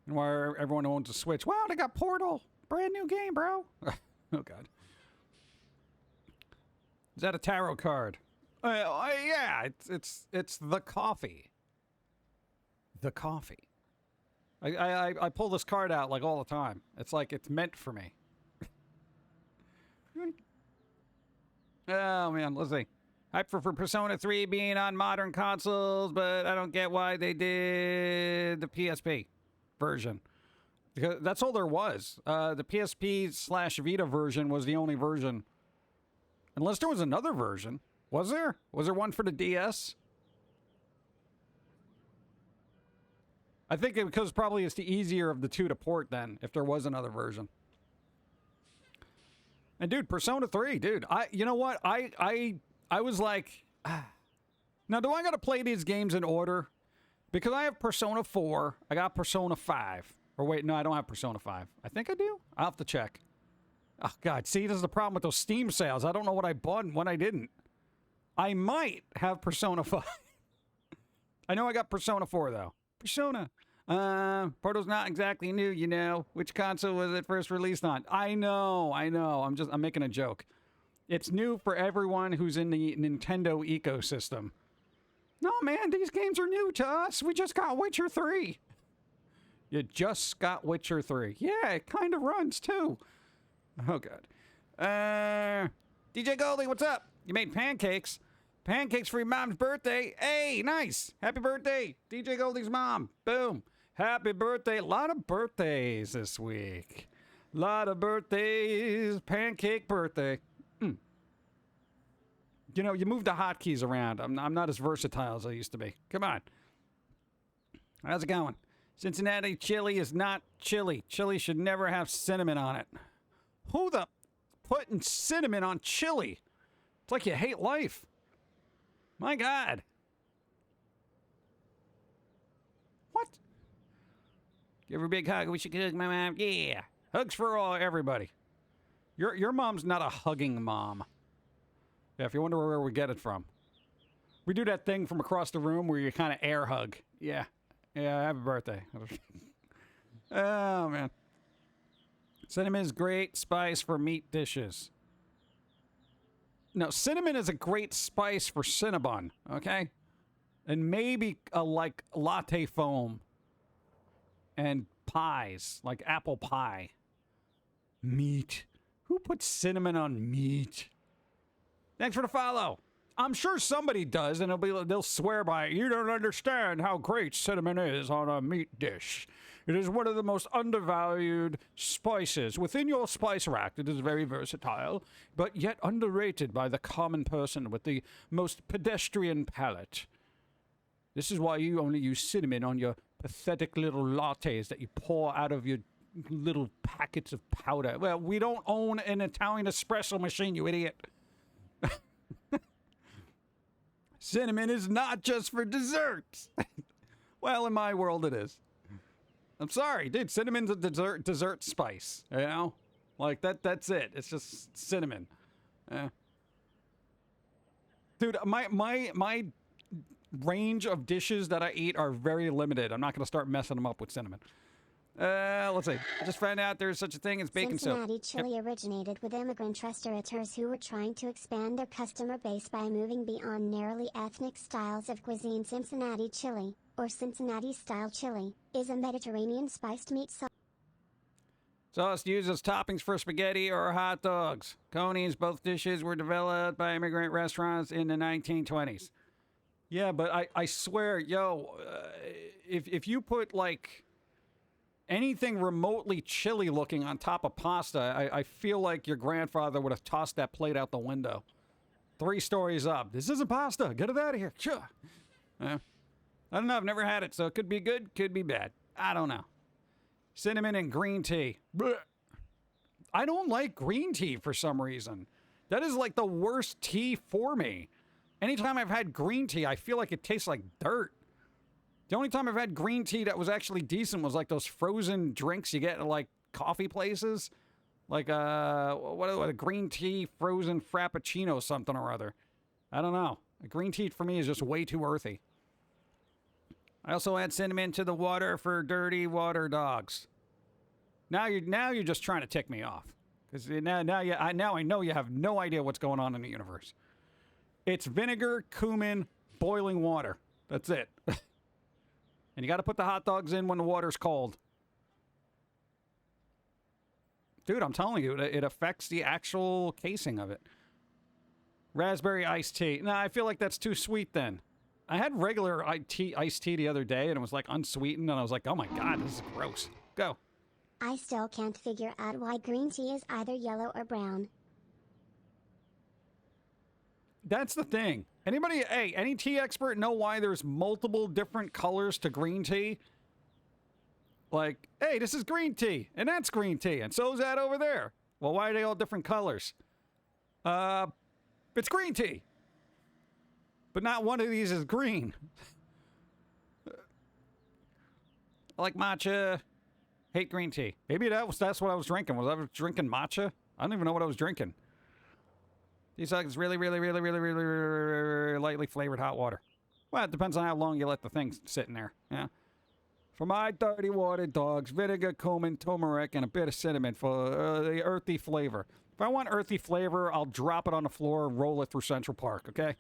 Speaker 2: And where everyone owns a Switch. Wow, they got Portal. Brand new game, bro. Oh, God. Is that a tarot card? Yeah, it's the coffee. The coffee. I pull this card out like all the time. It's like it's meant for me. Oh, man, let's see. Hype for Persona 3 being on modern consoles, but I don't get why they did the PSP version. Because that's all there was. The PSP/Vita version was the only version. Unless there was another version. Was there? Was there one for the DS? I think because probably it's the easier of the two to port then, if there was another version. And dude, Persona 3, dude, you know what? I was like, now do I gotta play these games in order? Because I have Persona 4, I got Persona 5. Or wait, no, I don't have Persona 5. I think I do? I'll have to check. Oh, God, see, this is the problem with those Steam sales. I don't know what I bought and what I didn't. I might have Persona 5. I know I got Persona 4, though. Persona. Portal's not exactly new, you know. Which console was it first released on? I know. I'm making a joke. It's new for everyone who's in the Nintendo ecosystem. No, man, these games are new to us. We just got Witcher 3. You just got Witcher 3. Yeah, it kind of runs, too. Oh, God. DJ Goldie, what's up? You made pancakes. Pancakes for your mom's birthday. Hey, nice. Happy birthday, DJ Goldie's mom. Boom. Happy birthday. A lot of birthdays this week. A lot of birthdays. Pancake birthday. You know, you move the hotkeys around. I'm not as versatile as I used to be. Come on. How's it going? Cincinnati chili is not chili. Chili should never have cinnamon on it. Who the putting cinnamon on chili? It's like you hate life. My God. What? Give her a big hug. We should hug my mom. Yeah. Hugs for all everybody. Your mom's not a hugging mom. Yeah, if you wonder where we get it from. We do that thing from across the room where you kind of air hug. Yeah. Yeah, happy birthday. Oh, man. Cinnamon is great spice for meat dishes. No, cinnamon is a great spice for Cinnabon, okay? And maybe like latte foam and pies, like apple pie. Meat. Who puts cinnamon on meat? Thanks for the follow. I'm sure somebody does, and they'll swear by it. You don't understand how great cinnamon is on a meat dish. It is one of the most undervalued spices. Within your spice rack, it is very versatile, but yet underrated by the common person with the most pedestrian palate. This is why you only use cinnamon on your pathetic little lattes that you pour out of your little packets of powder. Well, we don't own an Italian espresso machine, you idiot. Cinnamon is not just for desserts. Well, in my world, it is. I'm sorry, dude. Cinnamon's a dessert spice. You know, like that's it. It's just cinnamon. Dude, my range of dishes that I eat are very limited. I'm not gonna start messing them up with cinnamon. Let's see. I just found out there's such a thing as bacon soap.
Speaker 3: Cincinnati chili originated with immigrant restaurateurs who were trying to expand their customer base by moving beyond narrowly ethnic styles of cuisine. Cincinnati chili, or Cincinnati-style chili, is a Mediterranean spiced meat sauce.
Speaker 2: Sauce used as toppings for spaghetti or hot dogs. Conies, both dishes were developed by immigrant restaurants in the 1920s. Yeah, but I swear, if you put, like, anything remotely chili looking on top of pasta, I feel like your grandfather would have tossed that plate out the window. 3 stories up. This isn't pasta. Get it out of here. Sure. I don't know. I've never had it, so it could be good, could be bad. I don't know. Cinnamon and green tea. Blech. I don't like green tea for some reason. That is like the worst tea for me. Anytime I've had green tea, I feel like it tastes like dirt. The only time I've had green tea that was actually decent was like those frozen drinks you get at like coffee places. Like what a green tea frozen frappuccino something or other. I don't know. Green tea for me is just way too earthy. I also add cinnamon to the water for dirty water dogs. Now you're just trying to tick me off. Because now I know you have no idea what's going on in the universe. It's vinegar, cumin, boiling water. That's it. And you got to put the hot dogs in when the water's cold. Dude, I'm telling you, it affects the actual casing of it. Raspberry iced tea. No, I feel like that's too sweet then. I had regular iced tea the other day, and it was like unsweetened, and I was like, oh my god, this is gross. Go.
Speaker 3: I still can't figure out why green tea is either yellow or brown.
Speaker 2: That's the thing. Any tea expert know why there's multiple different colors to green tea? Like, hey, this is green tea, and that's green tea, and so's that over there. Well, why are they all different colors? It's green tea. But not one of these is green. I like matcha. Hate green tea. Maybe that's what I was drinking. Was I drinking matcha? I don't even know what I was drinking. These is really, really, really, really, really, really lightly flavored hot water. Well, it depends on how long you let the thing sit in there. Yeah. For my dirty water dogs, vinegar, cumin, turmeric, and a bit of cinnamon for the earthy flavor. If I want earthy flavor, I'll drop it on the floor and roll it through Central Park, okay?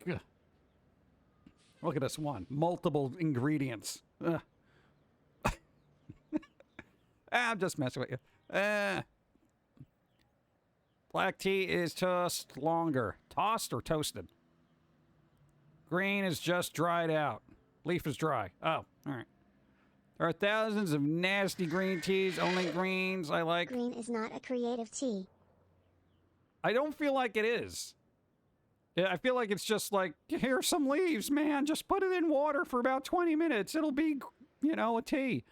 Speaker 2: Ugh. Look at this one. Multiple ingredients. I'm just messing with you. Black tea is tossed longer. Tossed or toasted? Green is just dried out. Leaf is dry. Oh, all right. There are thousands of nasty green teas. Only greens I like.
Speaker 3: Green is not a creative tea.
Speaker 2: I don't feel like it is. I feel like it's just like, here's some leaves, man. Just put it in water for about 20 minutes. It'll be, a tea.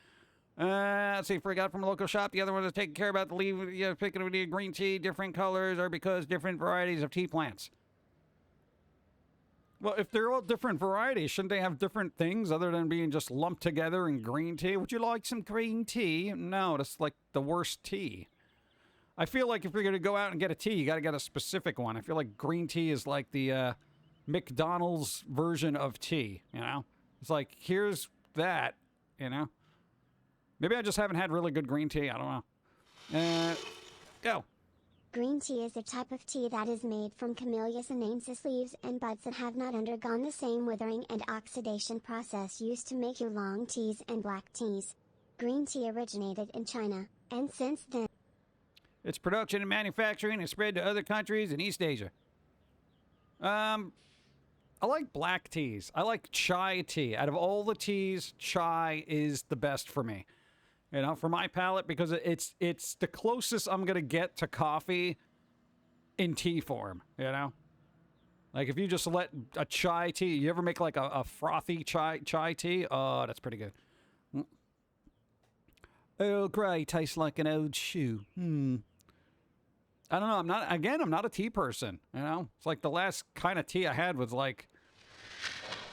Speaker 2: Let's see, got from a local shop. The other one is taking care about the leaf, picking a green tea, different colors, or because different varieties of tea plants. Well, if they're all different varieties, shouldn't they have different things other than being just lumped together in green tea? Would you like some green tea? No, that's like the worst tea. I feel like if you're going to go out and get a tea, you got to get a specific one. I feel like green tea is like the McDonald's version of tea, It's like, here's that, Maybe I just haven't had really good green tea. I don't know. Go.
Speaker 3: Green tea is a type of tea that is made from Camellia sinensis leaves and buds that have not undergone the same withering and oxidation process used to make oolong teas and black teas. Green tea originated in China, and since then,
Speaker 2: its production and manufacturing is spread to other countries in East Asia. I like black teas. I like chai tea. Out of all the teas, chai is the best for me. You know, for my palate, because it's the closest I'm gonna get to coffee in tea form. You know, like if you just let a chai tea, you ever make like a frothy chai tea? Oh, that's pretty good. Earl Grey tastes like an old shoe. I don't know. I'm not a tea person. You know, it's like the last kind of tea I had was like,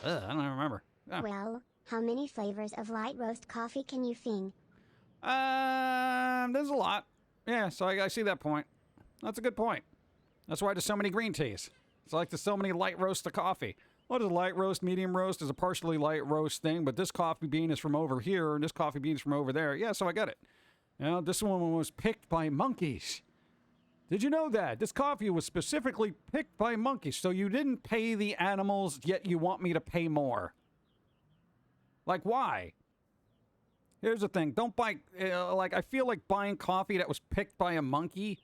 Speaker 2: I don't even remember. Oh.
Speaker 3: Well, how many flavors of light roast coffee can you fing?
Speaker 2: There's a lot. Yeah, so I see that point. That's a good point. That's why there's so many green teas. It's like there's so many light roast of coffee. What is a light roast, medium roast is a partially light roast thing, but this coffee bean is from over here, and this coffee bean is from over there. Yeah, so I get it. You know, this one was picked by monkeys. Did you know that? This coffee was specifically picked by monkeys, so you didn't pay the animals, yet you want me to pay more. Like, why? Here's the thing. Don't buy, like, I feel like buying coffee that was picked by a monkey,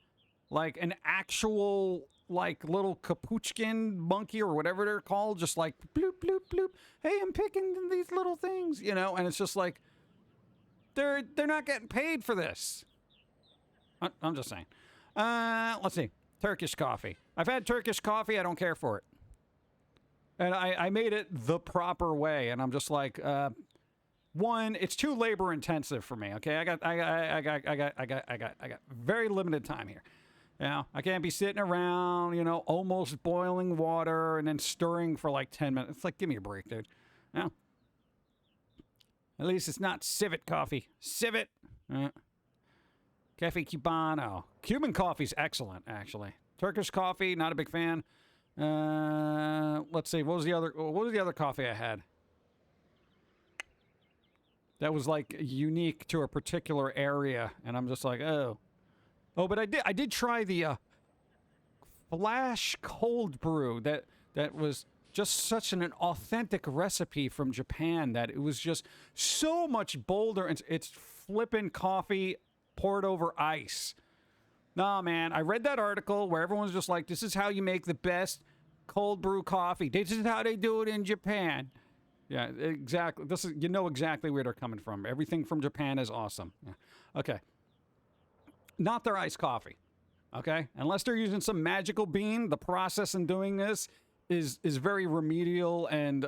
Speaker 2: like an actual, like, little capuchin monkey or whatever they're called, just like, bloop, bloop, bloop. Hey, I'm picking these little things, you know, and it's just like, they're not getting paid for this. I'm just saying. Let's see. Turkish coffee. I've had Turkish coffee. I don't care for it. And I made it the proper way. And I'm just like, one, it's too labor intensive for me. Okay. I got very limited time here. You know, I can't be sitting around, you know, almost boiling water and then stirring for like 10 minutes. It's like, give me a break, dude. You know? At least it's not civet coffee. Civet. Cafe Cubano. Cuban coffee's excellent, actually. Turkish coffee, not a big fan. Let's see. What was the other coffee I had? That was like unique to a particular area, and I'm just like, oh, but I did try the flash cold brew that was just such an authentic recipe from Japan that it was just so much bolder. It's flipping coffee poured over ice. Nah, man, I read that article where everyone's just like, this is how you make the best cold brew coffee. This is how they do it in Japan. Yeah, exactly. You know exactly where they're coming from. Everything from Japan is awesome. Yeah. Okay. Not their iced coffee. Okay? Unless they're using some magical bean, the process in doing this is very remedial and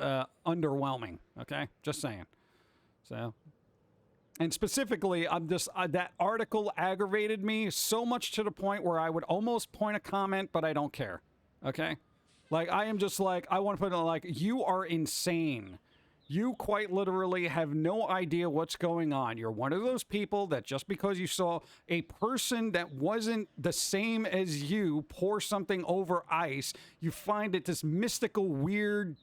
Speaker 2: underwhelming. Okay? Just saying. So... And specifically, I'm just that article aggravated me so much to the point where I would almost point a comment, but I don't care. Okay? Like, I am just like, I want to put it like, you are insane. You quite literally have no idea what's going on. You're one of those people that just because you saw a person that wasn't the same as you pour something over ice, you find it this mystical, weird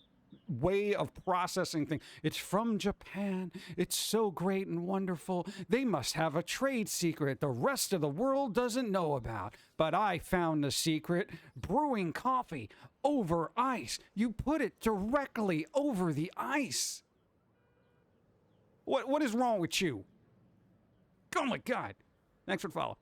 Speaker 2: way of processing things. It's from Japan. It's so great and wonderful. They must have a trade secret the rest of the world doesn't know about. But I found the secret. Brewing coffee over ice. You put it directly over the ice. What is wrong with you? Oh my God. Thanks for the follow.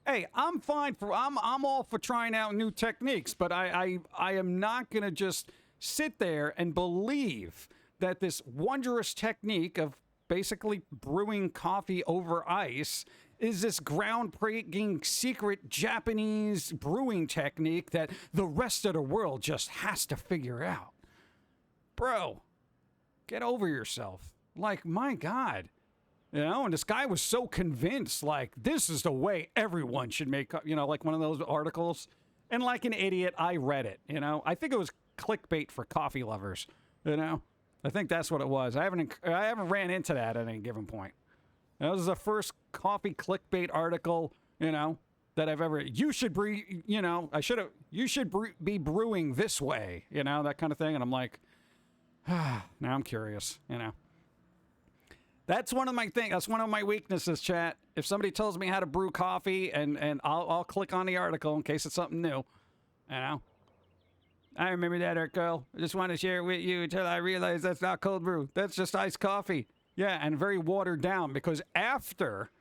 Speaker 2: Hey, I'm all for trying out new techniques, but I am not gonna just sit there and believe that this wondrous technique of basically brewing coffee over ice is this groundbreaking secret Japanese brewing technique that the rest of the world just has to figure out. Bro, get over yourself. Like, my God. You know, and this guy was so convinced, like, this is the way everyone should make, you know, like one of those articles. And like an idiot, I read it, you know. I think it was clickbait for coffee lovers, you know. I think that's what it was. I haven't ran into that at any given point. That was the first coffee clickbait article, you know, that I've ever. You should brew, you know. You should be brewing this way, you know, that kind of thing. And I'm like, now I'm curious, you know. That's one of my things. That's one of my weaknesses, chat. If somebody tells me how to brew coffee, and I'll click on the article in case it's something new, you know. I remember that, Urkel. I just want to share it with you until I realize that's not cold brew. That's just iced coffee. Yeah, and very watered down, because after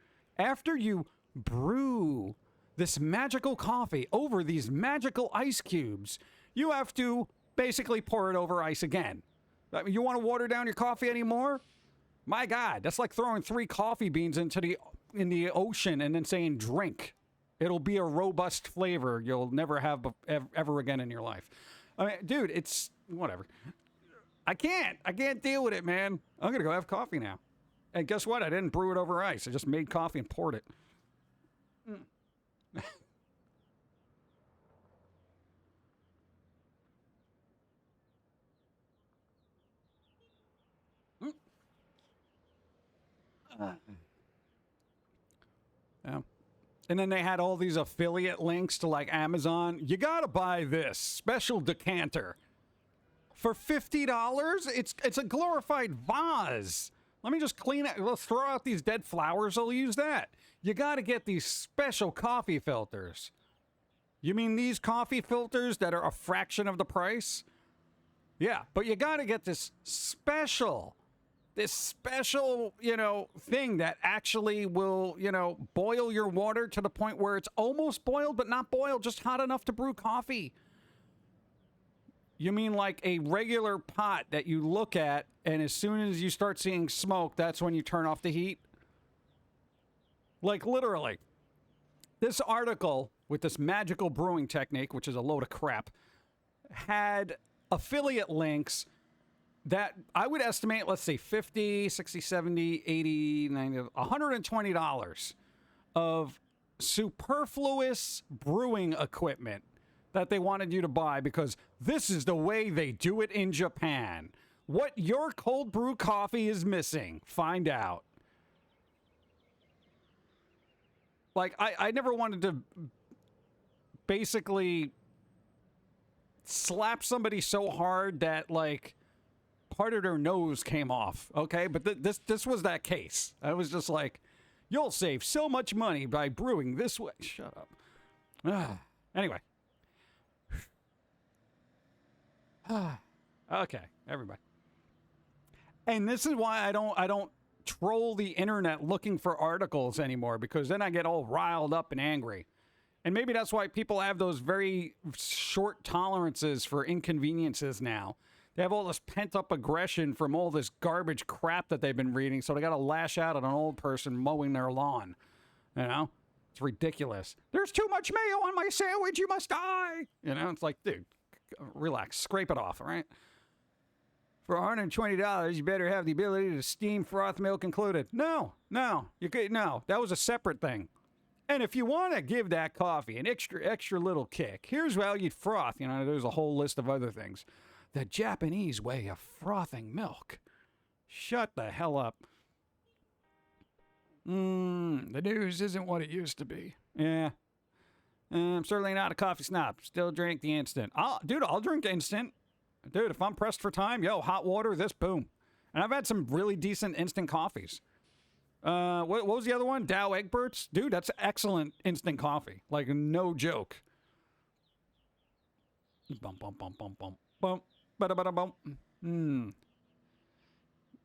Speaker 2: you brew this magical coffee over these magical ice cubes, you have to basically pour it over ice again. I mean, you want to water down your coffee anymore? My God, that's like throwing 3 coffee beans in the ocean and then saying drink. It'll be a robust flavor you'll never have ever again in your life. I mean, dude, it's whatever. I can't deal with it, man. I'm going to go have coffee now. And guess what? I didn't brew it over ice. I just made coffee and poured it. Yeah. And then they had all these affiliate links to like Amazon. You got to buy this special decanter for $50. It's a glorified vase. Let me just clean it. Let's throw out these dead flowers. I'll use that. You got to get these special coffee filters. You mean these coffee filters that are a fraction of the price? Yeah, but you got to get this special, thing that actually will, boil your water to the point where it's almost boiled, but not boiled, just hot enough to brew coffee. You mean like a regular pot that you look at, and as soon as you start seeing smoke, that's when you turn off the heat? Like literally. This article with this magical brewing technique, which is a load of crap, had affiliate links that I would estimate, let's see, $50, $60, $70, $80, $90, $120 of superfluous brewing equipment that they wanted you to buy because this is the way they do it in Japan. What your cold brew coffee is missing, find out. Like, I never wanted to basically slap somebody so hard that, like, part of their nose came off, okay? But this was that case. I was just like, you'll save so much money by brewing this way. Shut up. Anyway. Okay, everybody. And this is why I don't troll the internet looking for articles anymore, because then I get all riled up and angry. And maybe that's why people have those very short tolerances for inconveniences now. They have all this pent-up aggression from all this garbage crap that they've been reading, so they got to lash out at an old person mowing their lawn. You know? It's ridiculous. There's too much mayo on my sandwich, you must die! You know, it's like, dude, relax, scrape it off, all right? For $120, you better have the ability to steam froth milk included. No, that was a separate thing. And if you want to give that coffee an extra little kick, here's how you'd froth. You know, there's a whole list of other things. The Japanese way of frothing milk. Shut the hell up. The news isn't what it used to be. Yeah. I'm certainly not a coffee snob. Still drink the instant. I'll drink instant. Dude, if I'm pressed for time, hot water, this, boom. And I've had some really decent instant coffees. What was the other one? Dow Egberts? Dude, that's excellent instant coffee. Like, no joke. Bum, bum, bum, bum, bum, bum. Bum.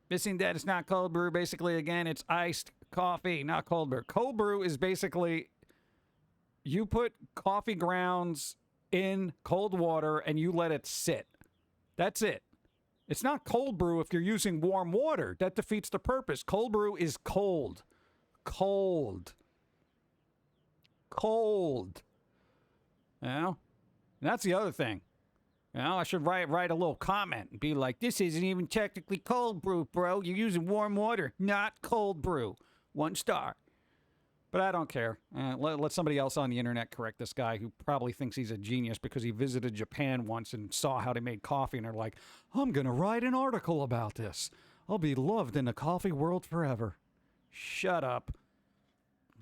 Speaker 2: Missing that it's not cold brew. Basically, again, it's iced coffee, not cold brew. Cold brew is basically you put coffee grounds in cold water and you let it sit. That's it. It's not cold brew if you're using warm water. That defeats the purpose. Cold brew is cold. Cold. You know? And that's the other thing. You know, I should write a little comment and be like, this isn't even technically cold brew, bro. You're using warm water, not cold brew. 1 star. But I don't care. Let somebody else on the internet correct this guy who probably thinks he's a genius because he visited Japan once and saw how they made coffee, and they're like, I'm going to write an article about this. I'll be loved in the coffee world forever. Shut up.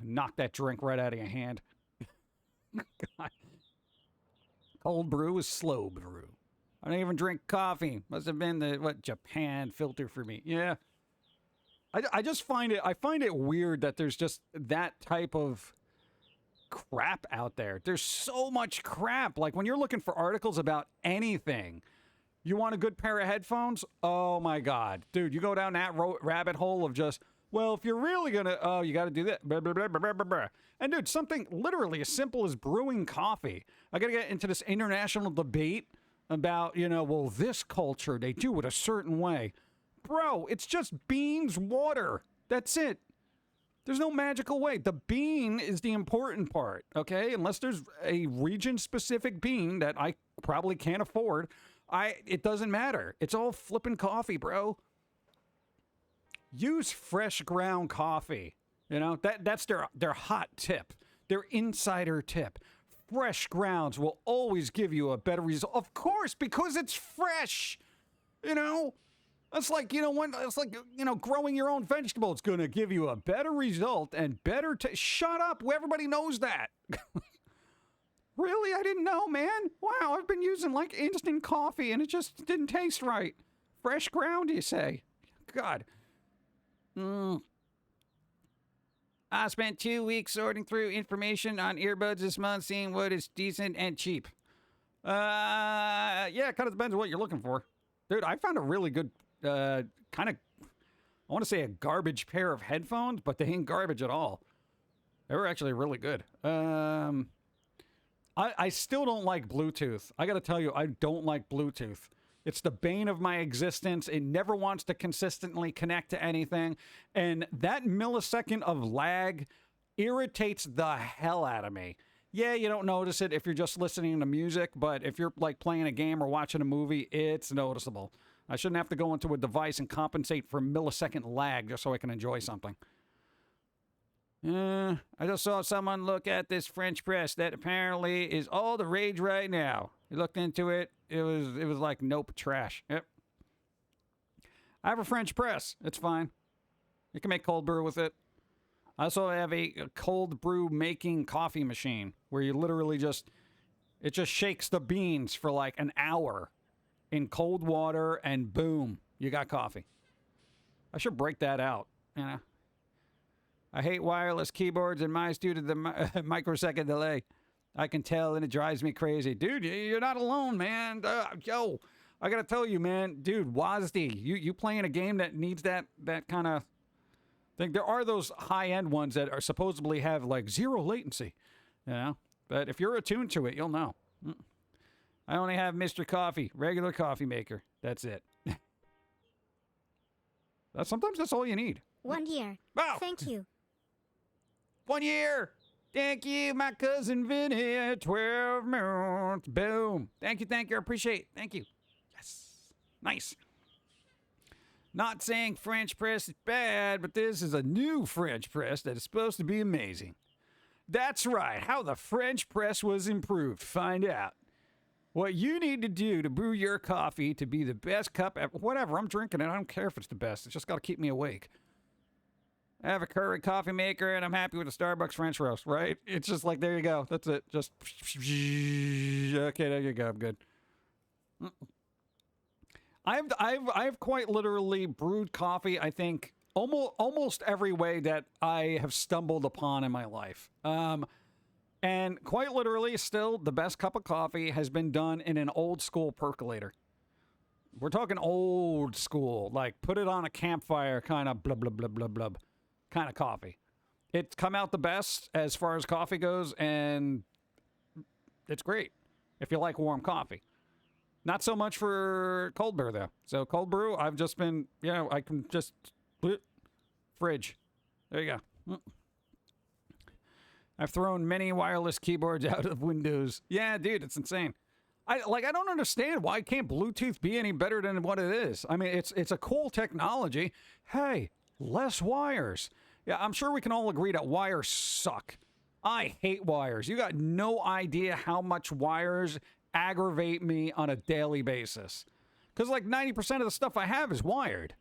Speaker 2: Knock that drink right out of your hand. God. Cold brew is slow brew. I don't even drink coffee. Must have been the Japan filter for me. Yeah. I just find it weird that there's just that type of crap out there. There's so much crap. Like when you're looking for articles about anything, you want a good pair of headphones? Oh my God. Dude, you go down that rabbit hole of just, well, if you're really gonna, oh, you got to do that. Blah, blah, blah, blah, blah, blah, blah. And dude, something literally as simple as brewing coffee. I got to get into this international debate about, well, this culture, they do it a certain way. Bro, it's just beans, water. That's it. There's no magical way. The bean is the important part, okay? Unless there's a region-specific bean that I probably can't afford, it doesn't matter. It's all flipping coffee, bro. Use fresh ground coffee. That's their hot tip, their insider tip. Fresh grounds will always give you a better result. Of course, because it's fresh. It's like, growing your own vegetable. It's going to give you a better result and better shut up. Everybody knows that. Really? I didn't know, man. Wow, I've been using like instant coffee and it just didn't taste right. Fresh ground, you say? God. I spent 2 weeks sorting through information on earbuds this month, seeing what is decent and cheap. Yeah, it kind of depends on what you're looking for. Dude, I found a really good, kind of, I want to say a garbage pair of headphones, but they ain't garbage at all. They were actually really good. I still don't like Bluetooth. I got to tell you, I don't like Bluetooth. It's the bane of my existence. It never wants to consistently connect to anything. And that millisecond of lag irritates the hell out of me. Yeah, you don't notice it if you're just listening to music, but if you're like playing a game or watching a movie, it's noticeable. I shouldn't have to go into a device and compensate for millisecond lag just so I can enjoy something. I just saw someone look at this French press that apparently is all the rage right now. He looked into it. It was like, nope, trash. Yep. I have a French press. It's fine. You can make cold brew with it. I also have a cold brew making coffee machine where you literally it just shakes the beans for like an hour in cold water and boom, you got coffee. I should break that out, I hate wireless keyboards and mice due to the microsecond delay. I can tell, and it drives me crazy. Dude, you're not alone, man. Yo, I got to tell you, man. Dude, WASD, you playing a game that needs that kind of thing. There are those high-end ones that are supposedly have, like, zero latency, But if you're attuned to it, you'll know. I only have Mr. Coffee, regular coffee maker. That's it. Sometimes that's all you need.
Speaker 1: 1 year.
Speaker 2: Wow.
Speaker 1: Thank you.
Speaker 2: 1 year. Thank you, my cousin Vinny. 12 months. Boom. Thank you. I appreciate it. Thank you. Yes. Nice. Not saying French press is bad, but this is a new French press that is supposed to be amazing. That's right. How the French press was improved. Find out. What you need to do to brew your coffee to be the best cup ever. Whatever, I'm drinking it. I don't care if it's the best. It's just got to keep me awake. I have a Keurig coffee maker, and I'm happy with the Starbucks French roast, right? It's just like, there you go. That's it. Just, okay, there you go. I'm good. I've quite literally brewed coffee, I think, almost every way that I have stumbled upon in my life. And quite literally, still, the best cup of coffee has been done in an old school percolator. We're talking old school, like put it on a campfire kind of blub, blub, blub, blub, blub kind of coffee. It's come out the best as far as coffee goes, and it's great if you like warm coffee. Not so much for cold brew, though. So cold brew, I've just been, I can just, fridge. There you go. I've thrown many wireless keyboards out of Windows. Yeah, dude, it's insane. I don't understand. Why can't Bluetooth be any better than what it is? I mean, it's a cool technology. Hey, less wires. Yeah, I'm sure we can all agree that wires suck. I hate wires. You got no idea how much wires aggravate me on a daily basis. Because like 90% of the stuff I have is wired.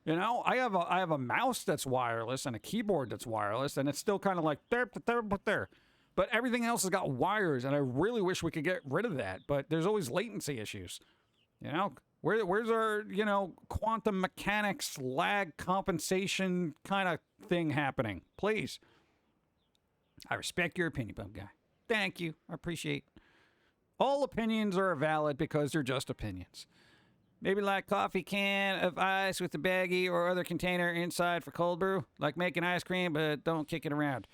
Speaker 2: I have a mouse that's wireless and a keyboard that's wireless, and it's still kind of like there. But everything else has got wires, and I really wish we could get rid of that. But there's always latency issues. Where's our, quantum mechanics lag compensation kind of thing happening? Please. I respect your opinion, Bum Guy. Thank you. I appreciate it. All opinions are valid because they're just opinions. Maybe like coffee can of ice with a baggie or other container inside for cold brew. Like making ice cream, but don't kick it around.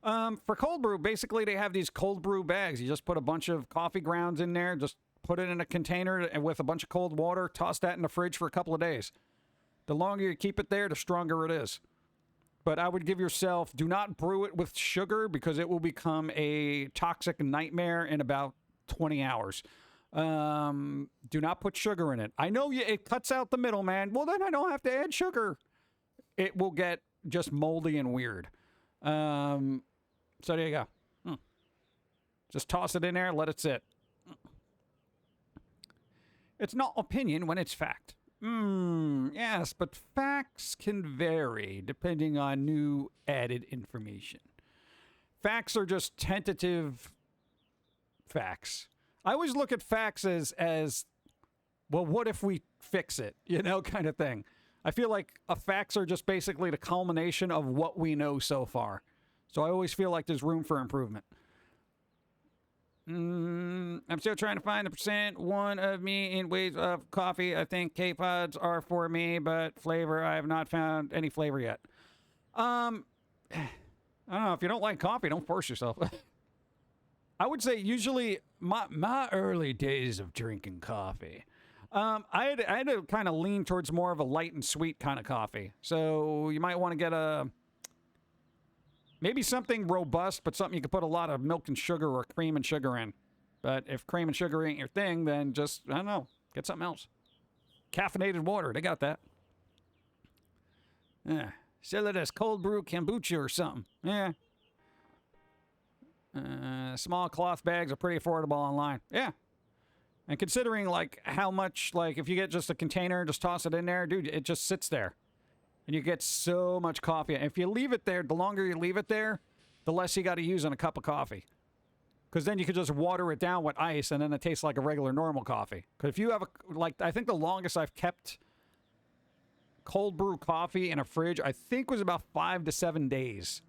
Speaker 2: For cold brew, basically they have these cold brew bags. You just put a bunch of coffee grounds in there, just put it in a container and with a bunch of cold water, toss that in the fridge for a couple of days. The longer you keep it there, the stronger it is. But I would give yourself, do not brew it with sugar because it will become a toxic nightmare in about 20 hours. Do not put sugar in it. I know it cuts out the middleman. Well, then I don't have to add sugar. It will get just moldy and weird. So there you go. Just toss it in there, let it sit. It's not opinion when it's fact. Yes, but facts can vary depending on new added information. Facts are just tentative facts. I always look at facts as well, what if we fix it? You know, kind of thing. I feel like facts are just basically the culmination of what we know so far. So I always feel like there's room for improvement. I'm still trying to find the percent one of me in ways of coffee. I think K-Pods are for me, but flavor, I have not found any flavor yet. I don't know. If you don't like coffee, don't force yourself. I would say usually my early days of drinking coffee, I had to kind of lean towards more of a light and sweet kind of coffee. So you might want to get maybe something robust, but something you could put a lot of milk and sugar or cream and sugar in. But if cream and sugar ain't your thing, then just, I don't know, get something else. Caffeinated water, they got that. Yeah, sell it as cold brew kombucha or something. Yeah. Small cloth bags are pretty affordable online. Yeah. And considering, like, how much, like, if you get just a container, just toss it in there, dude, it just sits there. And you get so much coffee. And if you leave it there, the longer you leave it there, the less you got to use in a cup of coffee. Because then you could just water it down with ice, and then it tastes like a regular normal coffee. Because if you have, I think the longest I've kept cold brew coffee in a fridge, I think was about 5 to 7 days.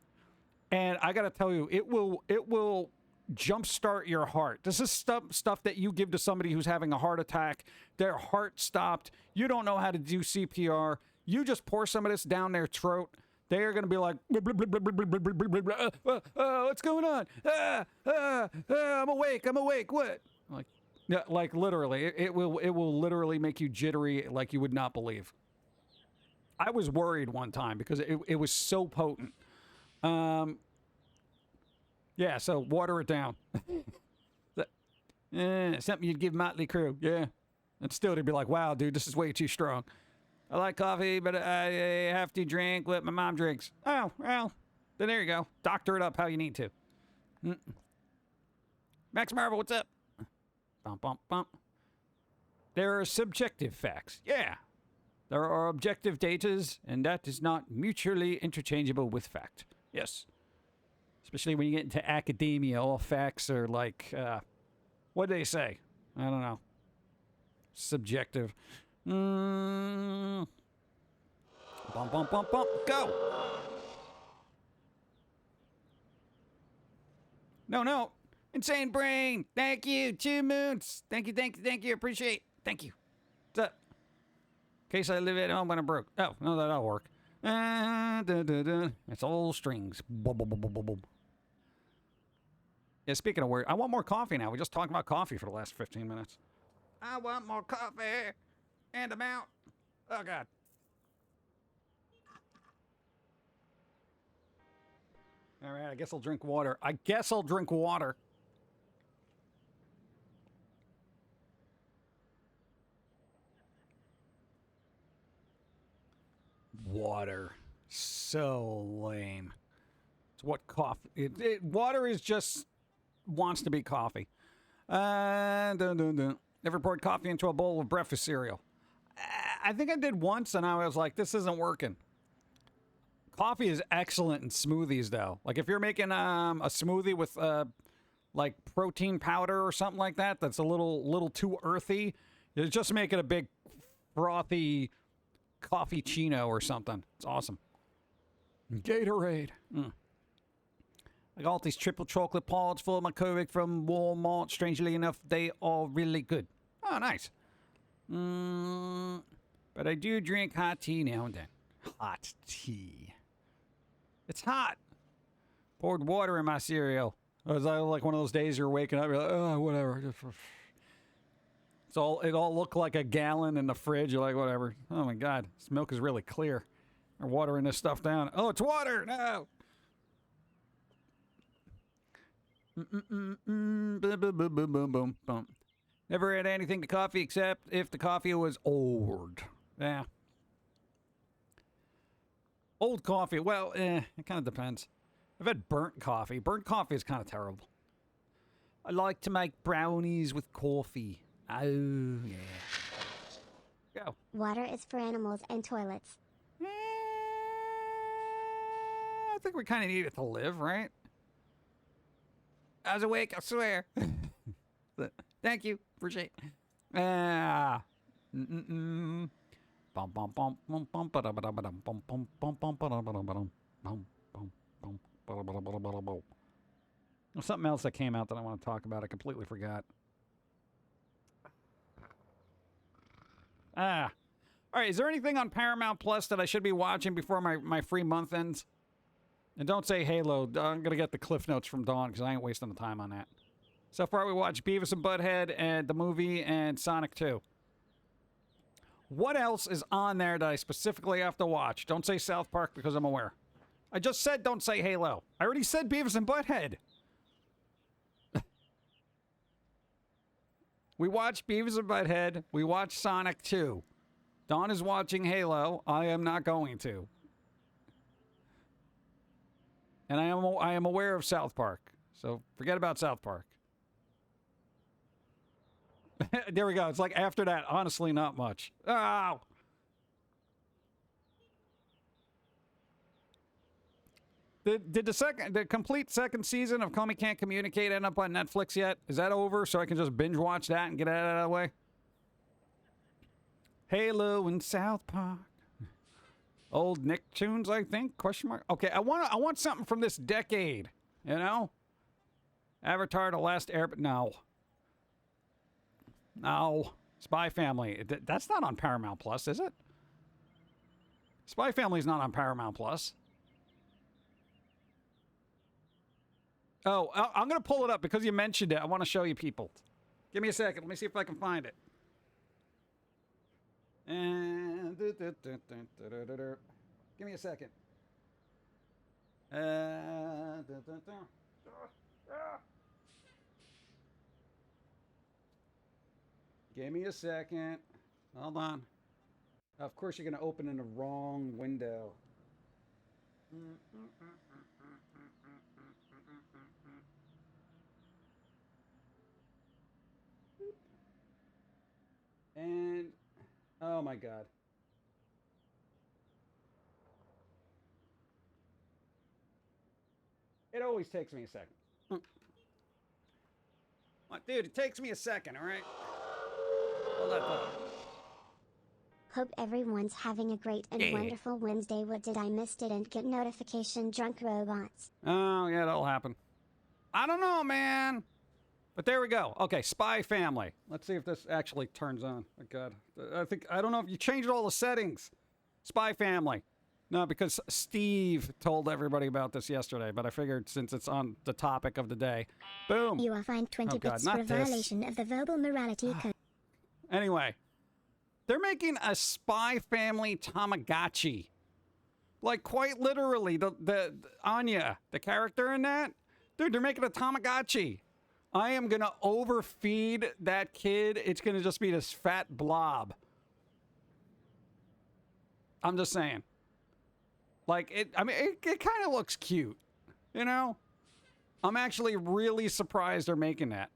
Speaker 2: And I got to tell you, it will jumpstart your heart. This is stuff that you give to somebody who's having a heart attack. Their heart stopped. You don't know how to do CPR. You just pour some of this down their throat. They are going to be like, what's going on? I'm awake. What? Like, yeah, like literally, it will literally make you jittery like you would not believe. I was worried one time because it was so potent. Yeah, so water it down. Something you'd give Motley Crue. Yeah. And still they'd be like, wow, dude, this is way too strong. I like coffee, but I have to drink what my mom drinks. Oh, well, then there you go. Doctor it up how you need to. Max Marvel, what's up? Bump, bump, bump. There are subjective facts. Yeah. There are objective datas, and that is not mutually interchangeable with fact. Yes. Especially when you get into academia, all facts are like, what do they say? I don't know. Subjective. Bump, bump, bump, bump. Go! No. Insane Brain. Thank you. 2 moons. Thank you. Appreciate. Thank you. What's up? In case I live at home when I'm broke. Oh, no, that'll work. It's all strings. Yeah, speaking of weird, I want more coffee now. We just talked about coffee for the last 15 minutes. I want more coffee. And I'm out. Oh, God. All right, I guess I'll drink water. Water. So lame. It's what coffee... water is just... wants to be coffee. Never poured coffee into a bowl of breakfast cereal. I think I did once, and I was like, this isn't working. Coffee is excellent in smoothies, though. Like, if you're making a smoothie with, like, protein powder or something like that, that's a little too earthy, you just make it a big, frothy coffee chino or something. It's awesome. Gatorade. I got all these triple chocolate pods full of my Keurig from Walmart. Strangely enough, they are really good. Oh, nice. But I do drink hot tea now and then. Hot tea. It's hot. Poured water in my cereal. It was like one of those days you're waking up, you're like, oh, whatever. It all looked like a gallon in the fridge. You're like, whatever. Oh my God, this milk is really clear. They're watering this stuff down. Oh, it's water. No. Boom, boom, boom, boom, boom, boom. Never had anything to coffee except if the coffee was old. Yeah. Old coffee. Well, it kind of depends. I've had burnt coffee. Burnt coffee is kind of terrible. I like to make brownies with coffee. Oh, yeah. Go.
Speaker 3: Water is for animals and toilets.
Speaker 2: I think we kind of need it to live, right? I was awake, I swear. Thank you. Appreciate it. Ah. Bum bum bum bum bum bum bum bum bum bum bum. There's something else that came out that I want to talk about. I completely forgot. All right, is there anything on Paramount Plus that I should be watching before my free month ends? And don't say Halo. I'm going to get the Cliff Notes from Dawn because I ain't wasting the time on that. So far, we watched Beavis and Butthead and the movie and Sonic 2. What else is on there that I specifically have to watch? Don't say South Park because I'm aware. I just said don't say Halo. I already said Beavis and Butthead. We watched Beavis and Butthead. We watched Sonic 2. Dawn is watching Halo. I am not going to. And I am aware of South Park. So forget about South Park. There we go. It's like after that, honestly, not much. Oh! Did the complete second season of Call Me Can't Communicate end up on Netflix yet? Is that over so I can just binge watch that and get it out of the way? Halo and South Park. Old Nicktoons, I think? Question mark. Okay, I want something from this decade. You know? Avatar: The Last Airbender. No. No. Spy Family. That's not on Paramount Plus, is it? Spy Family's not on Paramount Plus. Oh, I'm going to pull it up because you mentioned it. I want to show you people. Give me a second. Let me see if I can find it. And give me a second. Give me a second. Hold on. Of course, you're going to open in the wrong window. And, oh my God. It always takes me a second. Dude, it takes me a second, all right? Hold that thought.
Speaker 3: Hope everyone's having a great and wonderful Wednesday. What did I miss? Didn't get notification. Drunk robots.
Speaker 2: Oh, yeah, that'll happen. I don't know, man. But there we go. Okay, Spy Family. Let's see if this actually turns on. Oh, God. I don't know if you changed all the settings. Spy Family. No, because Steve told everybody about this yesterday, but I figured since it's on the topic of the day. Boom.
Speaker 1: You are fined 20 bits for a violation of the verbal morality code.
Speaker 2: Anyway, they're making a Spy Family Tamagotchi. Like, quite literally, the Anya, the character in that. Dude, they're making a Tamagotchi. I am going to overfeed that kid. It's going to just be this fat blob. I'm just saying. Like, it kind of looks cute, you know? I'm actually really surprised they're making that.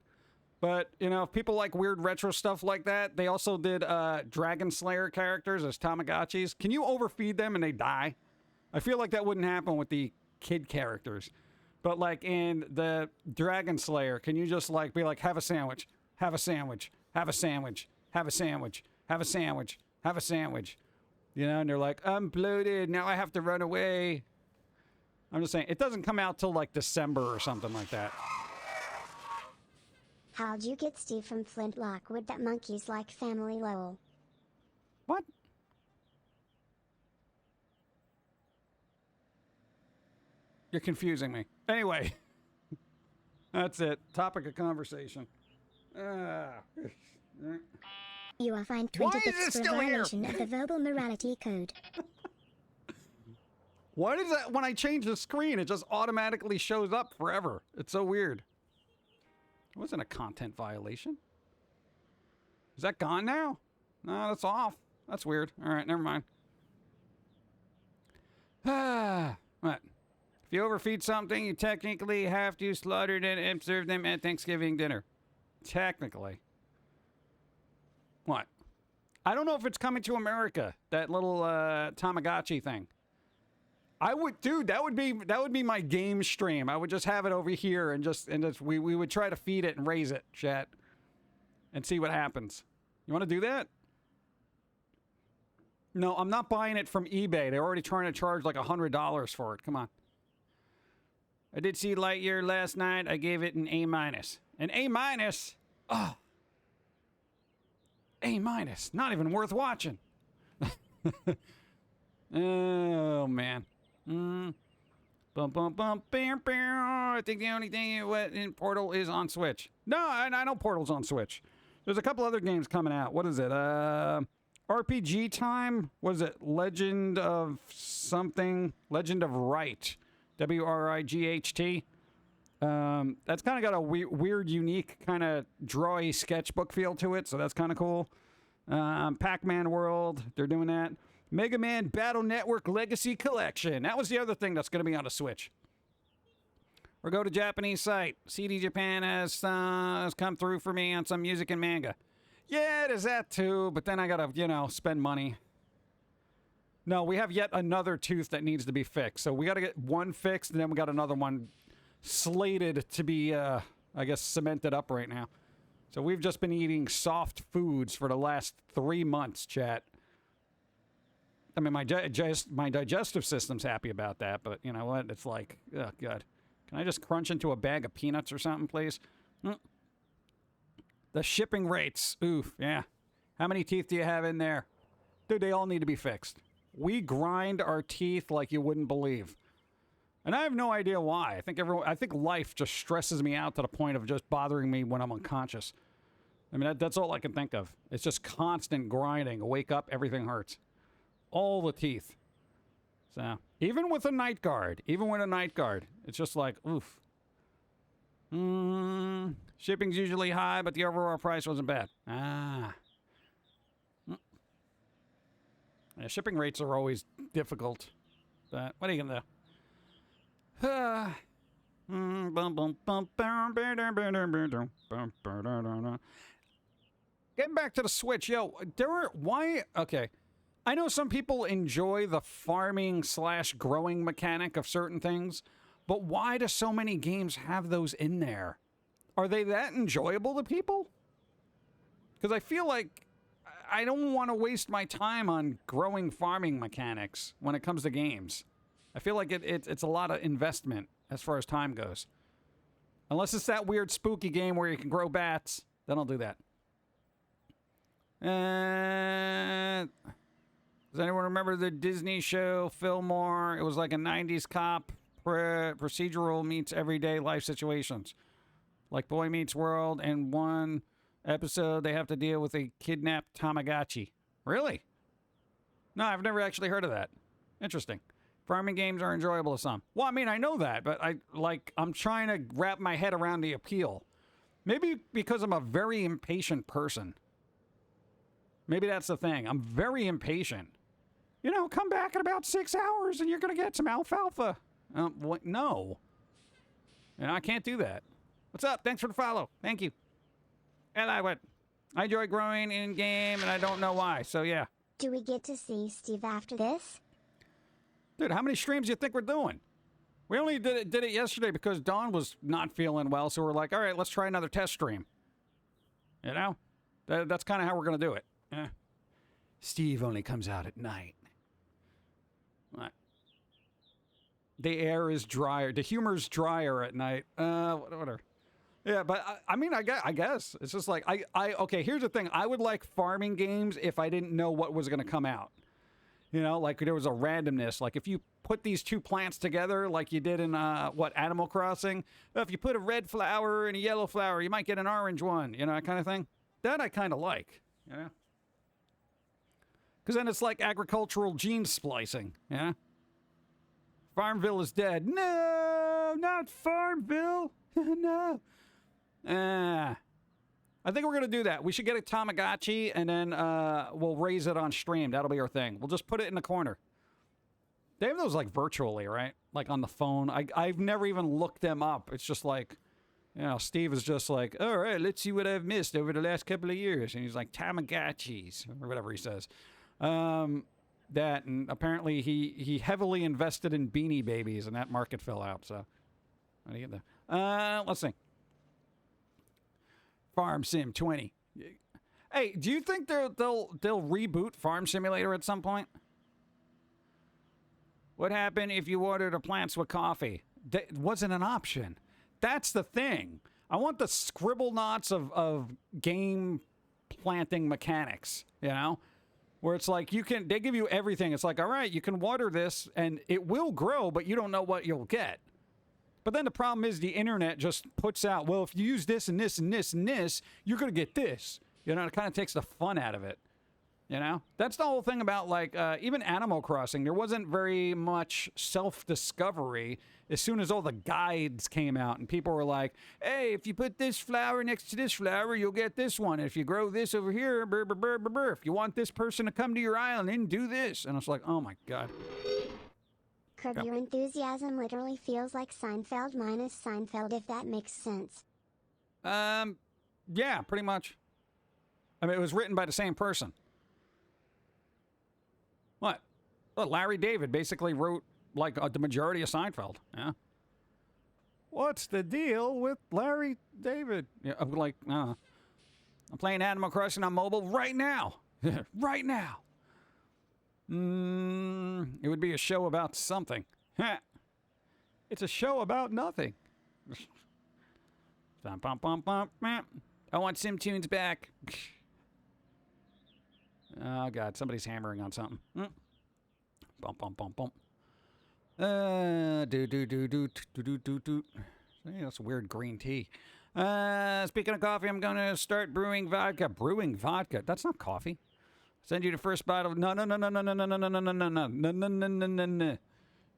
Speaker 2: But, you know, if people like weird retro stuff like that, they also did Dragon Slayer characters as Tamagotchis. Can you overfeed them and they die? I feel like that wouldn't happen with the kid characters. But, like, in the Dragon Slayer, can you just, like, be like, have a sandwich, have a sandwich, have a sandwich, have a sandwich, have a sandwich, have a sandwich. You know, and they're like, I'm bloated, now I have to run away. I'm just saying, it doesn't come out till, like, December or something like that.
Speaker 3: How'd you get Steve from Flintlock with that monkeys like family lol?
Speaker 2: What? You're confusing me. Anyway, that's it. Topic of conversation.
Speaker 3: You are fined
Speaker 2: Why
Speaker 3: 20
Speaker 2: is
Speaker 3: bits
Speaker 2: it
Speaker 3: for
Speaker 2: still here?
Speaker 3: violation of the verbal morality code.
Speaker 2: Why does that, when I change the screen, it just automatically shows up forever? It's so weird. It wasn't a content violation. Is that gone now? No, that's off. That's weird. All right, never mind. What? If you overfeed something, you technically have to slaughter it and serve them at Thanksgiving dinner. Technically. What? I don't know if it's coming to America, that little Tamagotchi thing. I would, dude, that would be my game stream. I would just have it over here and we would try to feed it and raise it, chat, and see what happens. You want to do that? No, I'm not buying it from eBay. They're already trying to charge like $100 for it. Come on. I did see Lightyear last night. I gave it an A-. An A-? Oh. A-. Not even worth watching. Oh, man. Bum, bum, bum, bam, bam. I think the only thing in Portal is on Switch. No, I know Portal's on Switch. There's a couple other games coming out. What is it? RPG Time? What is it? Legend of something? Legend of Right. W-R-I-G-H-T. That's kind of got a weird, unique, kind of drawy sketchbook feel to it, so that's kind of cool. Pac-Man World, they're doing that. Mega Man Battle Network Legacy Collection. That was the other thing that's going to be on the Switch. Or go to Japanese site. CD Japan has come through for me on some music and manga. Yeah, there's that too, but then I got to, spend money. No, we have yet another tooth that needs to be fixed. So we got to get one fixed, and then we got another one slated to be, I guess, cemented up right now. So we've just been eating soft foods for the last 3 months, chat. I mean, my digestive system's happy about that, but you know what? It's like, oh, God. Can I just crunch into a bag of peanuts or something, please? The shipping rates. Oof, yeah. How many teeth do you have in there? Dude, they all need to be fixed. We grind our teeth like you wouldn't believe. And I have no idea why. I think life just stresses me out to the point of just bothering me when I'm unconscious. I mean, that's all I can think of. It's just constant grinding. Wake up, everything hurts. All the teeth. So, even with a night guard, it's just like, oof. Shipping's usually high, but the overall price wasn't bad. Yeah, shipping rates are always difficult. But what are you going to do? Getting back to the Switch, okay. I know some people enjoy the farming/growing mechanic of certain things, but why do so many games have those in there? Are they that enjoyable to people? Because I feel like I don't want to waste my time on growing farming mechanics when it comes to games. I feel like it's a lot of investment as far as time goes. Unless it's that weird spooky game where you can grow bats, then I'll do that. Does anyone remember the Disney show Fillmore? It was like a 90s cop procedural meets everyday life situations. Like Boy Meets World, and one episode they have to deal with a kidnapped Tamagotchi. Really? No, I've never actually heard of that. Interesting. Farming games are enjoyable to some. Well, I mean, I know that, but I'm trying to wrap my head around the appeal. Maybe because I'm a very impatient person. Maybe that's the thing. I'm very impatient. Come back in about 6 hours and you're going to get some alfalfa. What? No. I can't do that. What's up? Thanks for the follow. Thank you. And I enjoy growing in game and I don't know why. So, yeah.
Speaker 3: Do we get to see Steve after this?
Speaker 2: Dude, how many streams do you think we're doing? We only did it yesterday because Dawn was not feeling well. So we're like, all right, let's try another test stream. That's kind of how we're going to do it. Yeah. Steve only comes out at night. What? The air is drier. The humor's drier at night. Whatever. Yeah, but I mean, I guess it's just like okay. Here's the thing: I would like farming games if I didn't know what was going to come out. You know, like there was a randomness. Like if you put these two plants together, like you did in Animal Crossing. If you put a red flower and a yellow flower, you might get an orange one. You know, that kind of thing. That I kind of like. You know, because then it's like agricultural gene splicing. Yeah. Farmville is dead. No, not Farmville. No. I think we're going to do that. We should get a Tamagotchi, and then we'll raise it on stream. That'll be our thing. We'll just put it in the corner. They have those, like, virtually, right? Like, on the phone. I've never even looked them up. It's just like, you know, Steve is just like, all right, let's see what I've missed over the last couple of years. And he's like, Tamagotchis, or whatever he says. That, and apparently he heavily invested in Beanie Babies, and that market fell out, so. How do you get there? Let's see. Farm Sim 20. Hey, do you think they'll reboot Farm Simulator at some point? What happened if you ordered the plants with coffee? That wasn't an option. That's the thing. I want the scribble knots of game planting mechanics, you know? Where it's like they give you everything. It's like, all right, you can water this and it will grow, but you don't know what you'll get. But then the problem is the internet just puts out, well, if you use this and this and this and this, you're going to get this. You know, it kind of takes the fun out of it. You know? That's the whole thing about, like, even Animal Crossing. There wasn't very much self-discovery as soon as all the guides came out. And people were like, hey, if you put this flower next to this flower, you'll get this one. And if you grow this over here, brr, brr, brr, brr, brr. If you want this person to come to your island, then do this. And it's like, oh, my God.
Speaker 3: Curb Your Enthusiasm literally feels like Seinfeld minus Seinfeld, if that makes sense.
Speaker 2: Yeah, pretty much. I mean, it was written by the same person. What? Well, Larry David basically wrote, like, the majority of Seinfeld. Yeah. What's the deal with Larry David? Yeah, I'm like, I'm playing Animal Crossing on mobile right now. Right now. It would be a show about something. It's a show about nothing. I want Sim Tunes back. Oh, God. Somebody's hammering on something. Bump, bump, bump, bump. That's weird green tea. Speaking of coffee, I'm going to start brewing vodka. Brewing vodka? That's not coffee. Send you the first bottle. No.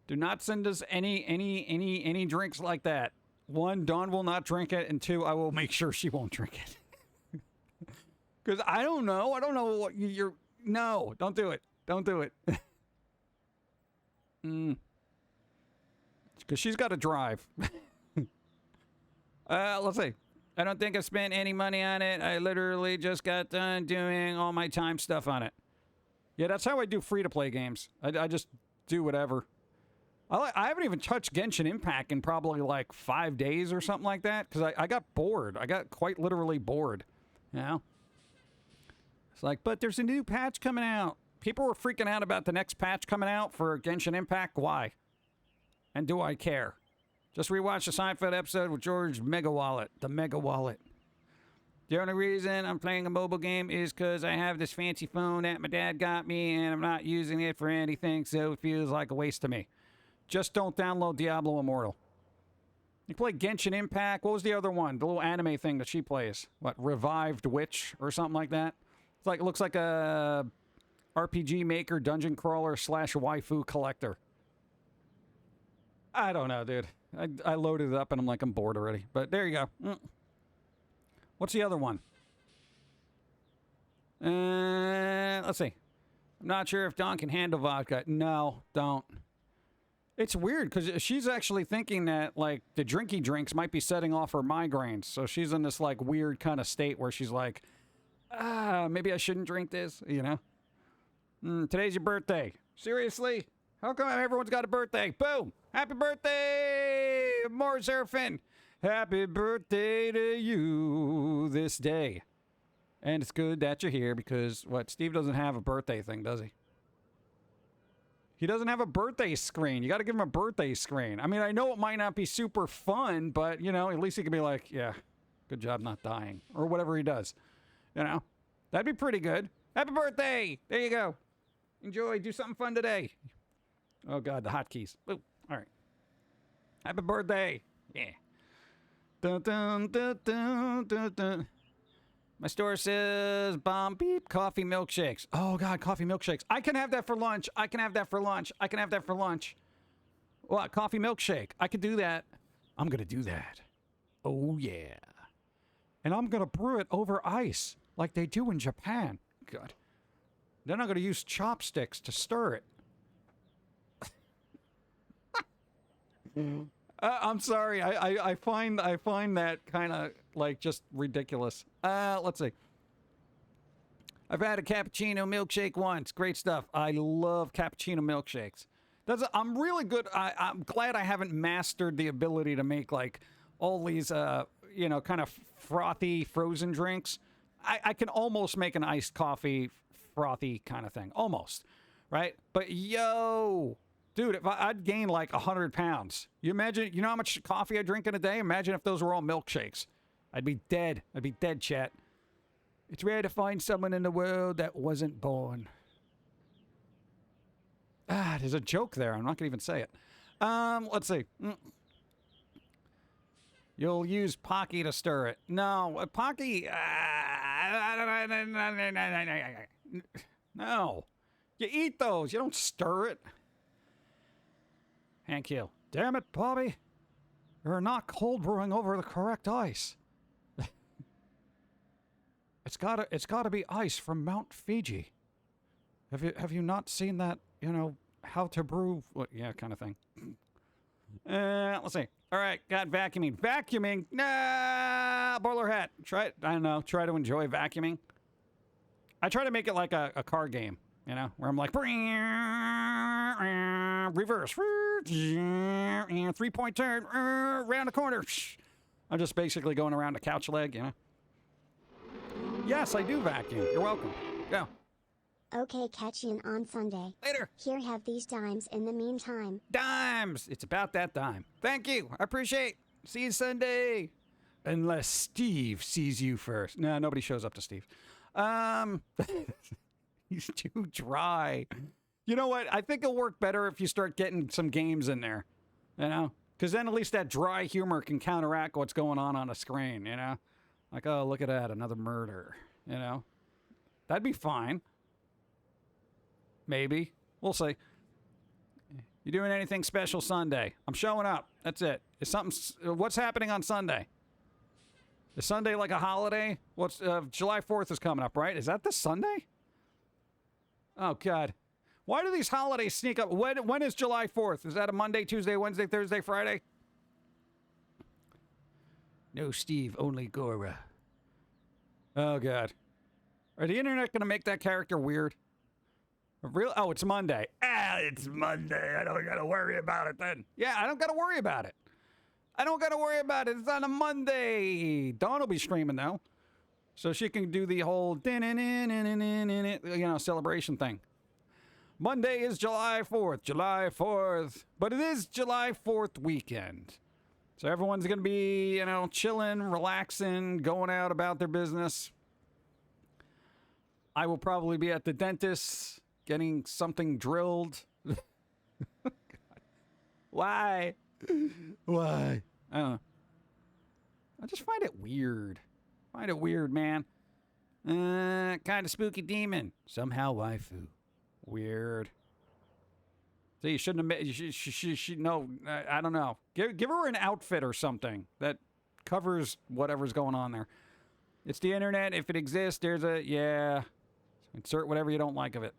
Speaker 2: Do not send us any drinks like that. One, Dawn will not drink it, and two, I will make sure she won't drink it. Because I don't know. I don't know what you're. No, don't do it. Don't do it. Because she's got to drive. Let's see. I don't think I spent any money on it. I literally just got done doing all my time stuff on it. Yeah, that's how I do free-to-play games. I just do whatever. I haven't even touched Genshin Impact in probably like 5 days or something like that, because I got bored. I got quite literally bored. You know? It's like, but there's a new patch coming out. People were freaking out about the next patch coming out for Genshin Impact. Why? And do I care? Just rewatched the Seinfeld episode with George Mega Wallet. The Mega Wallet. The only reason I'm playing a mobile game is because I have this fancy phone that my dad got me, and I'm not using it for anything, so it feels like a waste to me. Just don't download Diablo Immortal. You play Genshin Impact. What was the other one? The little anime thing that she plays. What, Revived Witch or something like that? It's like, it looks like a RPG maker, dungeon crawler / waifu collector. I don't know, dude. I loaded it up and I'm like, I'm bored already. But there you go. What's the other one? Let's see. I'm not sure if Dawn can handle vodka. No, don't. It's weird because she's actually thinking that, like, the drinky drinks might be setting off her migraines. So she's in this, like, weird kind of state where she's like, maybe I shouldn't drink this, you know? Today's your birthday. Seriously? How come everyone's got a birthday? Boom! Happy birthday, more surfing. Happy birthday to you this day. And it's good that you're here because, what, Steve doesn't have a birthday thing, does he? He doesn't have a birthday screen. You got to give him a birthday screen. I mean, I know it might not be super fun, but, you know, at least he can be like, yeah, Good job not dying. Or whatever he does. You know? That'd be pretty good. Happy birthday! There you go. Enjoy. Do something fun today. Oh, God, the hotkeys. Ooh, all right. Happy birthday. Yeah. Dun, dun, dun, dun, dun, dun. My store says bomb beep coffee milkshakes. Oh, God, coffee milkshakes. I can have that for lunch. I can have that for lunch. I can have that for lunch. What? Coffee milkshake. I could do that. I'm going to do that. Oh, yeah. And I'm going to brew it over ice like they do in Japan. God. Then I'm going to use chopsticks to stir it. I'm sorry. I find that kind of like just ridiculous. Let's see. I've had a cappuccino milkshake once. Great stuff. I love cappuccino milkshakes. I'm really good. I'm glad I haven't mastered the ability to make like all these, kind of frothy frozen drinks. I can almost make an iced coffee frothy kind of thing. Almost. Right? But yo, dude, if I'd gain like 100 pounds. You imagine, you know how much coffee I drink in a day? Imagine if those were all milkshakes. I'd be dead. I'd be dead, chat. It's rare to find someone in the world that wasn't born. There's a joke there. I'm not going to even say it. Let's see. You'll use Pocky to stir it. No, Pocky... No. You eat those. You don't stir it. Hand kill. Damn it, Bobby. You're not cold brewing over the correct ice. It's gotta be ice from Mount Fiji. Have you not seen that, how to brew? Well, yeah, kind of thing. Let's see. All right, got vacuuming. Vacuuming? Nah, bowler hat. Try it. I don't know. Try to enjoy vacuuming. I try to make it like a car game, where I'm like, reverse, 3-point turn, round the corner. I'm just basically going around a couch leg, Yes, I do vacuum. You're welcome. Go.
Speaker 3: Okay, catch you on Sunday.
Speaker 2: Later.
Speaker 3: Here, have these dimes in the meantime.
Speaker 2: Dimes! It's about that dime. Thank you. I appreciate. See you Sunday. Unless Steve sees you first. No, nobody shows up to Steve. He's too dry. You know what? I think it'll work better if you start getting some games in there. Because then at least that dry humor can counteract what's going on the screen, Like, oh, look at that. Another murder, That'd be fine. Maybe. We'll see. You doing anything special Sunday? I'm showing up. That's it. What's happening on Sunday? Is Sunday like a holiday? July 4th is coming up, right? Is that this Sunday? Oh, God. Why do these holidays sneak up? When is July 4th? Is that a Monday, Tuesday, Wednesday, Thursday, Friday? No, Steve, only Gora. Oh, God. Are the internet going to make that character weird? Oh, it's Monday. It's Monday. I don't got to worry about it then. Yeah, I don't got to worry about it. It's on a Monday. Dawn will be streaming now. So she can do the whole celebration thing. Monday is July 4th. But it is July 4th weekend. So everyone's going to be, chilling, relaxing, going out about their business. I will probably be at the dentist getting something drilled. Why? I don't know. I just find it weird. Man. Kind of spooky demon. Somehow waifu. Weird. So you shouldn't have. She no. I don't know. Give her an outfit or something that covers whatever's going on there. It's the internet. If it exists, there's a Insert whatever you don't like of it.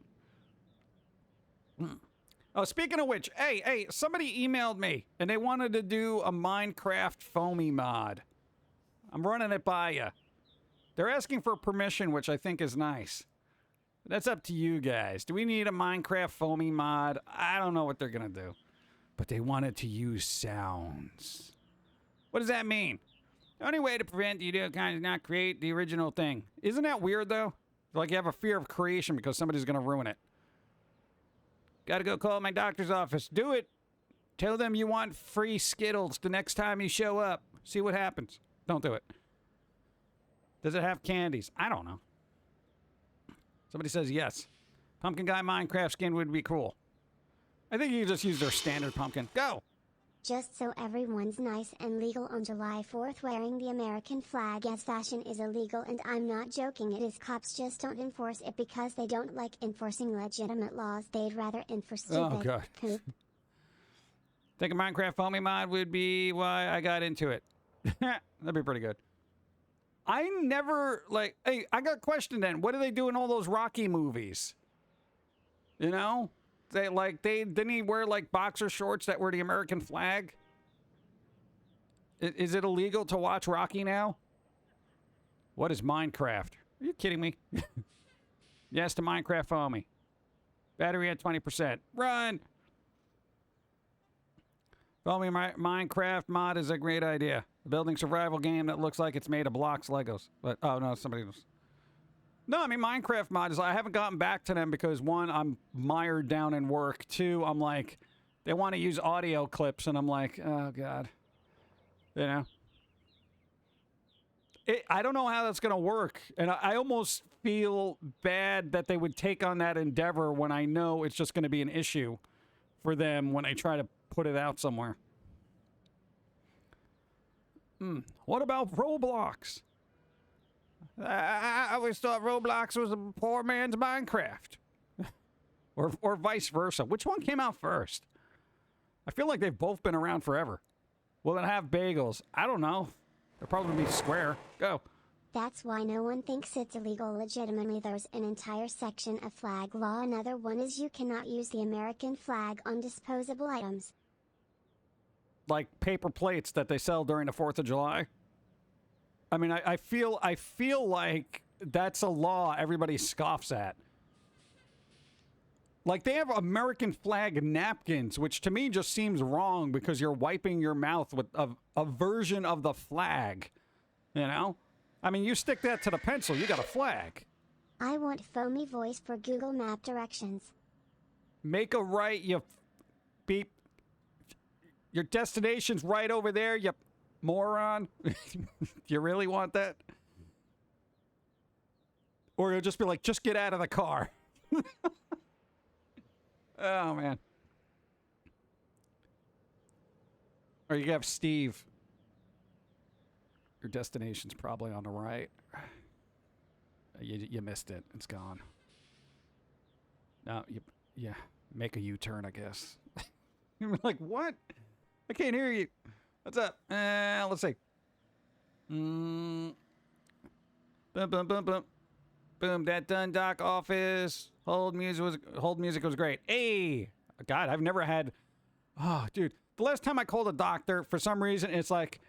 Speaker 2: Oh, speaking of which, hey, somebody emailed me and they wanted to do a Minecraft Foamy mod. I'm running it by you. They're asking for permission, which I think is nice. That's up to you guys. Do we need a Minecraft Foamy mod? I don't know what they're going to do. But they wanted to use sounds. What does that mean? The only way to prevent you to kind of not create the original thing. Isn't that weird, though? Like you have a fear of creation because somebody's going to ruin it. Got to go call my doctor's office. Do it. Tell them you want free Skittles the next time you show up. See what happens. Don't do it. Does it have candies? I don't know. Somebody says yes. Pumpkin Guy Minecraft skin would be cool. I think you can just use their standard pumpkin. Go!
Speaker 3: Just so everyone's nice and legal, on July 4th wearing the American flag as fashion is illegal, and I'm not joking, it is. Cops just don't enforce it because they don't like enforcing legitimate laws. They'd rather enforce stupid.
Speaker 2: Oh, God.
Speaker 3: Poop.
Speaker 2: Think a Minecraft Foamy mod would be why I got into it. That'd be pretty good. I never, like, hey, I got a question then. What do they do in all those Rocky movies? You know? Didn't he wear, like, boxer shorts that were the American flag? Is it illegal to watch Rocky now? What is Minecraft? Are you kidding me? Yes to Minecraft Foamy. Battery at 20%. Run! Foamy Minecraft mod is a great idea. A building survival game that looks like it's made of blocks, Legos. But, oh, no, somebody was... No, I mean, Minecraft mod is... I haven't gotten back to them because, one, I'm mired down in work. Two, I'm like... They want to use audio clips, and I'm like, oh, God. You know? I don't know how that's going to work. And I almost feel bad that they would take on that endeavor when I know it's just going to be an issue for them when they try to put it out somewhere. What about Roblox? I always thought Roblox was a poor man's Minecraft. or vice versa. Which one came out first? I feel like they've both been around forever. Will it have bagels? I don't know. They'll probably be square. Go.
Speaker 3: That's why no one thinks it's illegal legitimately. There's an entire section of flag law. Another one is you cannot use the American flag on disposable items.
Speaker 2: Like paper plates that they sell during the 4th of July? I mean, I feel like that's a law everybody scoffs at. Like, they have American flag napkins, which to me just seems wrong because you're wiping your mouth with a version of the flag. You know? I mean, you stick that to the pencil, you got a flag.
Speaker 3: I want Foamy voice for Google Map directions.
Speaker 2: Make a right, you beep. Your destination's right over there, you moron. You really want that? Or you'll just be like, just get out of the car. Oh, man. Or you have Steve. Your destination's probably on the right. You missed it. It's gone. No, yeah. Make a U-turn, I guess. You're like, what? I can't hear you. What's up? Let's see. Boom, boom, boom, boom. Boom, that Dundalk office. Hold music was great. Hey! God, I've never had... Oh, dude. The last time I called a doctor, for some reason, it's like,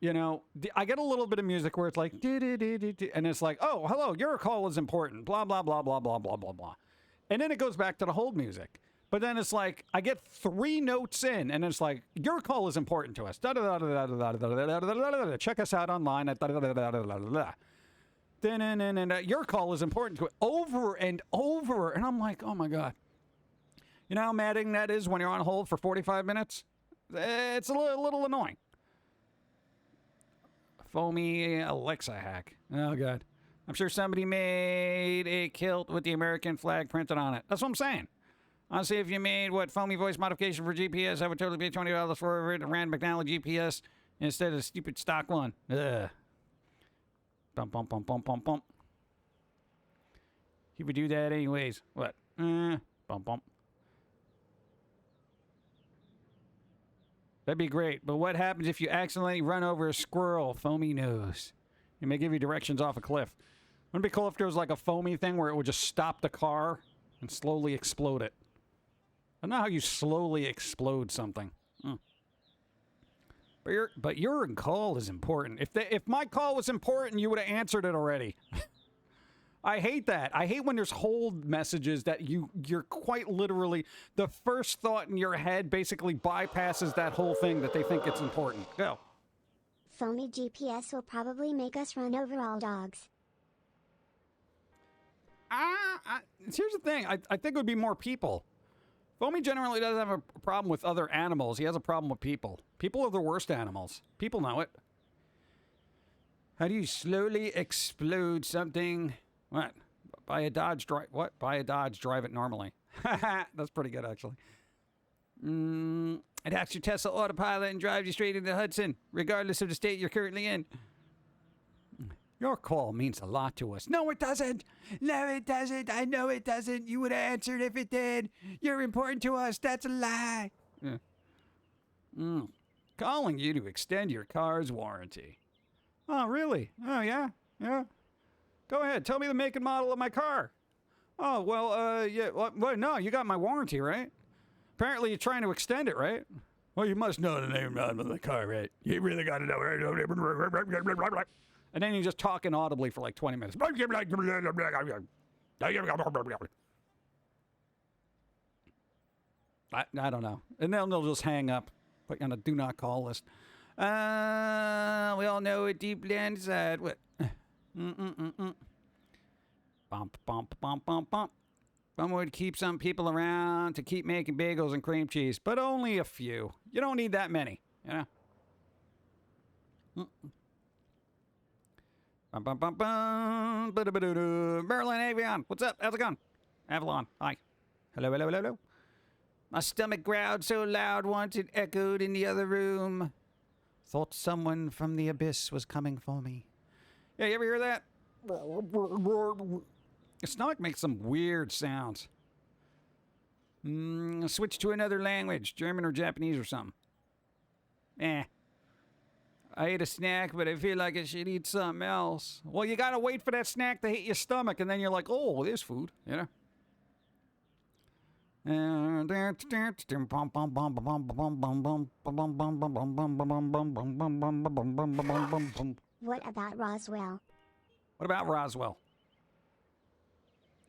Speaker 2: you know, I get a little bit of music where it's like, and it's like, oh, hello, your call is important. Blah, blah, blah, blah, blah, blah, blah, blah. And then it goes back to the hold music. But then it's like, I get 3 notes in, and it's like, your call is important to us. Check us out online at your call is important to it. Over and over. And I'm like, oh, my God. You know how maddening that is when you're on hold for 45 minutes? It's a little annoying. Foamy Alexa hack. Oh, God. I'm sure somebody made a kilt with the American flag printed on it. That's what I'm saying. Honestly, if you made Foamy voice modification for GPS, I would totally pay $20 for it. A random McNally GPS instead of stupid stock one. Ugh. Bump, bump, bump, bump, bump, bump. He would do that anyways. What? Bump, bump. That'd be great. But what happens if you accidentally run over a squirrel? Foamy knows. He may give you directions off a cliff. Wouldn't it be cool if there was like a Foamy thing where it would just stop the car and slowly explode it? I don't know how you slowly explode something. But your call is important. If my call was important, you would have answered it already. I hate that. I hate when there's hold messages that you're quite literally, the first thought in your head basically bypasses that whole thing that they think it's important. Go.
Speaker 3: Foamy GPS will probably make us run over all dogs.
Speaker 2: Here's the thing. I think it would be more people. Foamy generally doesn't have a problem with other animals. He has a problem with people. People are the worst animals. People know it. How do you slowly explode something? What? Buy a Dodge, drive it normally. That's pretty good, actually. It hacks your Tesla autopilot and drives you straight into Hudson, regardless of the state you're currently in. Your call means a lot to us. No, it doesn't. No, it doesn't. I know it doesn't. You would have answered if it did. You're important to us. That's a lie. Yeah. Calling you to extend your car's warranty. Oh, really? Oh, yeah? Yeah. Go ahead. Tell me the make and model of my car. Oh, well, yeah. Well, no, you got my warranty, right? Apparently you're trying to extend it, right? Well, you must know the name and model of the car, right? You really got to know it. And then you just talk inaudibly for like 20 minutes. I don't know. And then they'll just hang up. Put you on a do not call list. We all know it deeply inside. What? Bump, bump, bump, bump, bump. One would keep some people around to keep making bagels and cream cheese, but only a few. You don't need that many, you know? Bum, bum, bum, bum. Merlin Avion, what's up? How's it going? Avalon, hi. Hello, hello, hello, hello. My stomach growled so loud once it echoed in the other room. Thought someone from the abyss was coming for me. Yeah, you ever hear that? Your stomach makes some weird sounds. Switch to another language, German or Japanese or something. I ate a snack, but I feel like I should eat something else. Well, you gotta wait for that snack to hit your stomach, and then you're like, oh, there's food, you know?
Speaker 3: What about Roswell?
Speaker 2: What about Roswell?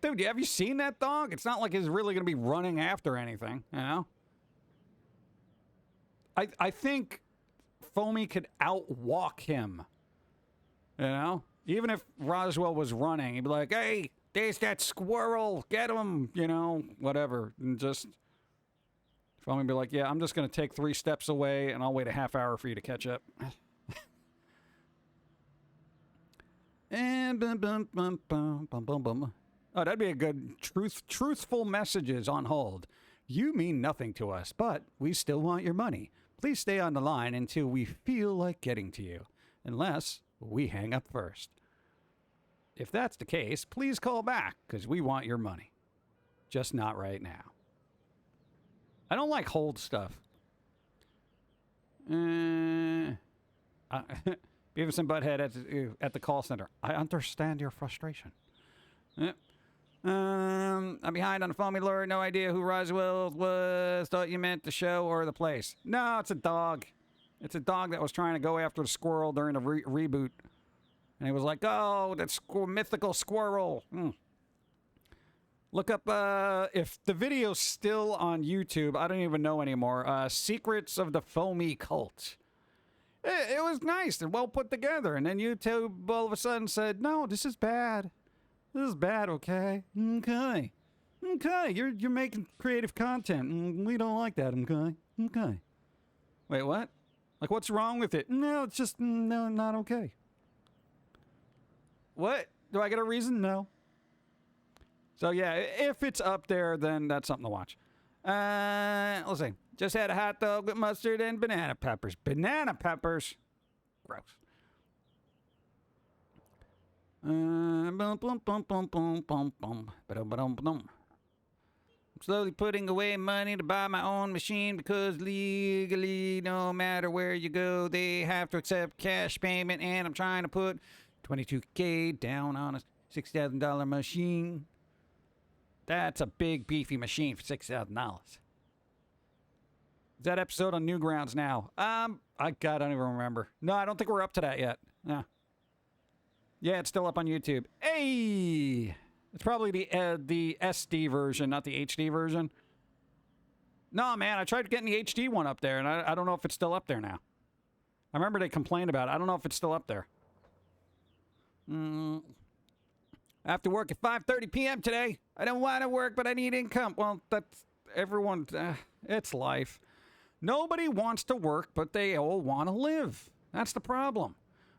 Speaker 2: Dude, have you seen that dog? It's not like he's really going to be running after anything, you know? I think Foamy could outwalk him, you know? Even if Roswell was running, he'd be like, hey, there's that squirrel, get him, you know, whatever. And just, Foamy would be like, yeah, I'm just going to take 3 steps away, and I'll wait a half hour for you to catch up. And bum, bum, bum, bum, bum, bum, bum. Oh, that'd be a good truthful messages on hold. You mean nothing to us, but we still want your money. Please stay on the line until we feel like getting to you, unless we hang up first. If that's the case, please call back, because we want your money. Just not right now. I don't like hold stuff. Beavis and Butthead at the call center. I understand your frustration. I'm behind on the Foamy lure. No idea who Roswell was. Thought you meant the show or the place. No, it's a dog. It's a dog that was trying to go after the squirrel during the reboot. And he was like, oh, that mythical squirrel. Look up, if the video's still on YouTube, I don't even know anymore. Secrets of the Foamy Cult. It was nice and well put together. And then YouTube all of a sudden said, no, this is bad. This is bad, okay? Okay. Okay, you're making creative content. We don't like that, okay? Okay. Wait, what? Like, what's wrong with it? No, it's just, no, not okay. What? Do I get a reason? No. So, yeah, if it's up there, then that's something to watch. Let's see. Just had a hot dog with mustard and banana peppers. Banana peppers? Gross. I'm slowly putting away money to buy my own machine because legally, no matter where you go, they have to accept cash payment, and I'm trying to put $22K down on a $6,000 machine. That's a big, beefy machine for $6,000. Is that episode on Newgrounds now? I don't even remember. No, I don't think we're up to that yet. No. Yeah, it's still up on YouTube. Hey! It's probably the SD version, not the HD version. No, man, I tried getting the HD one up there, and I don't know if it's still up there now. I remember they complained about it. I don't know if it's still up there. I have to work at 5:30 p.m. today. I don't want to work, but I need income. Well, that's everyone. It's life. Nobody wants to work, but they all want to live. That's the problem.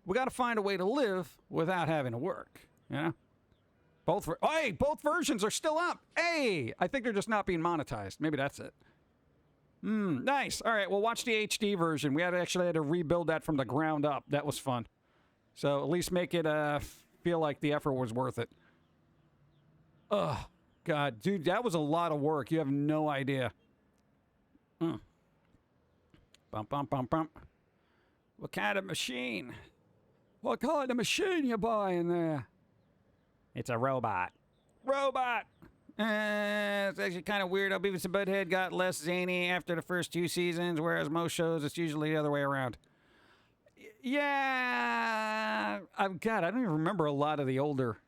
Speaker 2: we got to find a way to live without having to work. You know, both versions are still up. Hey, I think they're just not being monetized. Maybe that's it. Nice. All right, well, watch the HD version. We actually had to rebuild that from the ground up. That was fun. So at least make it feel like the effort was worth it. Ugh, God, dude, that was a lot of work. You have no idea. Bump, bump, bump, bump. What kind of machine? What kind of machine you buying there? It's a robot. Robot! It's actually kind of weird how Beavis and Butthead got less zany after the first 2 seasons, whereas most shows it's usually the other way around. Yeah, God, I don't even remember a lot of the older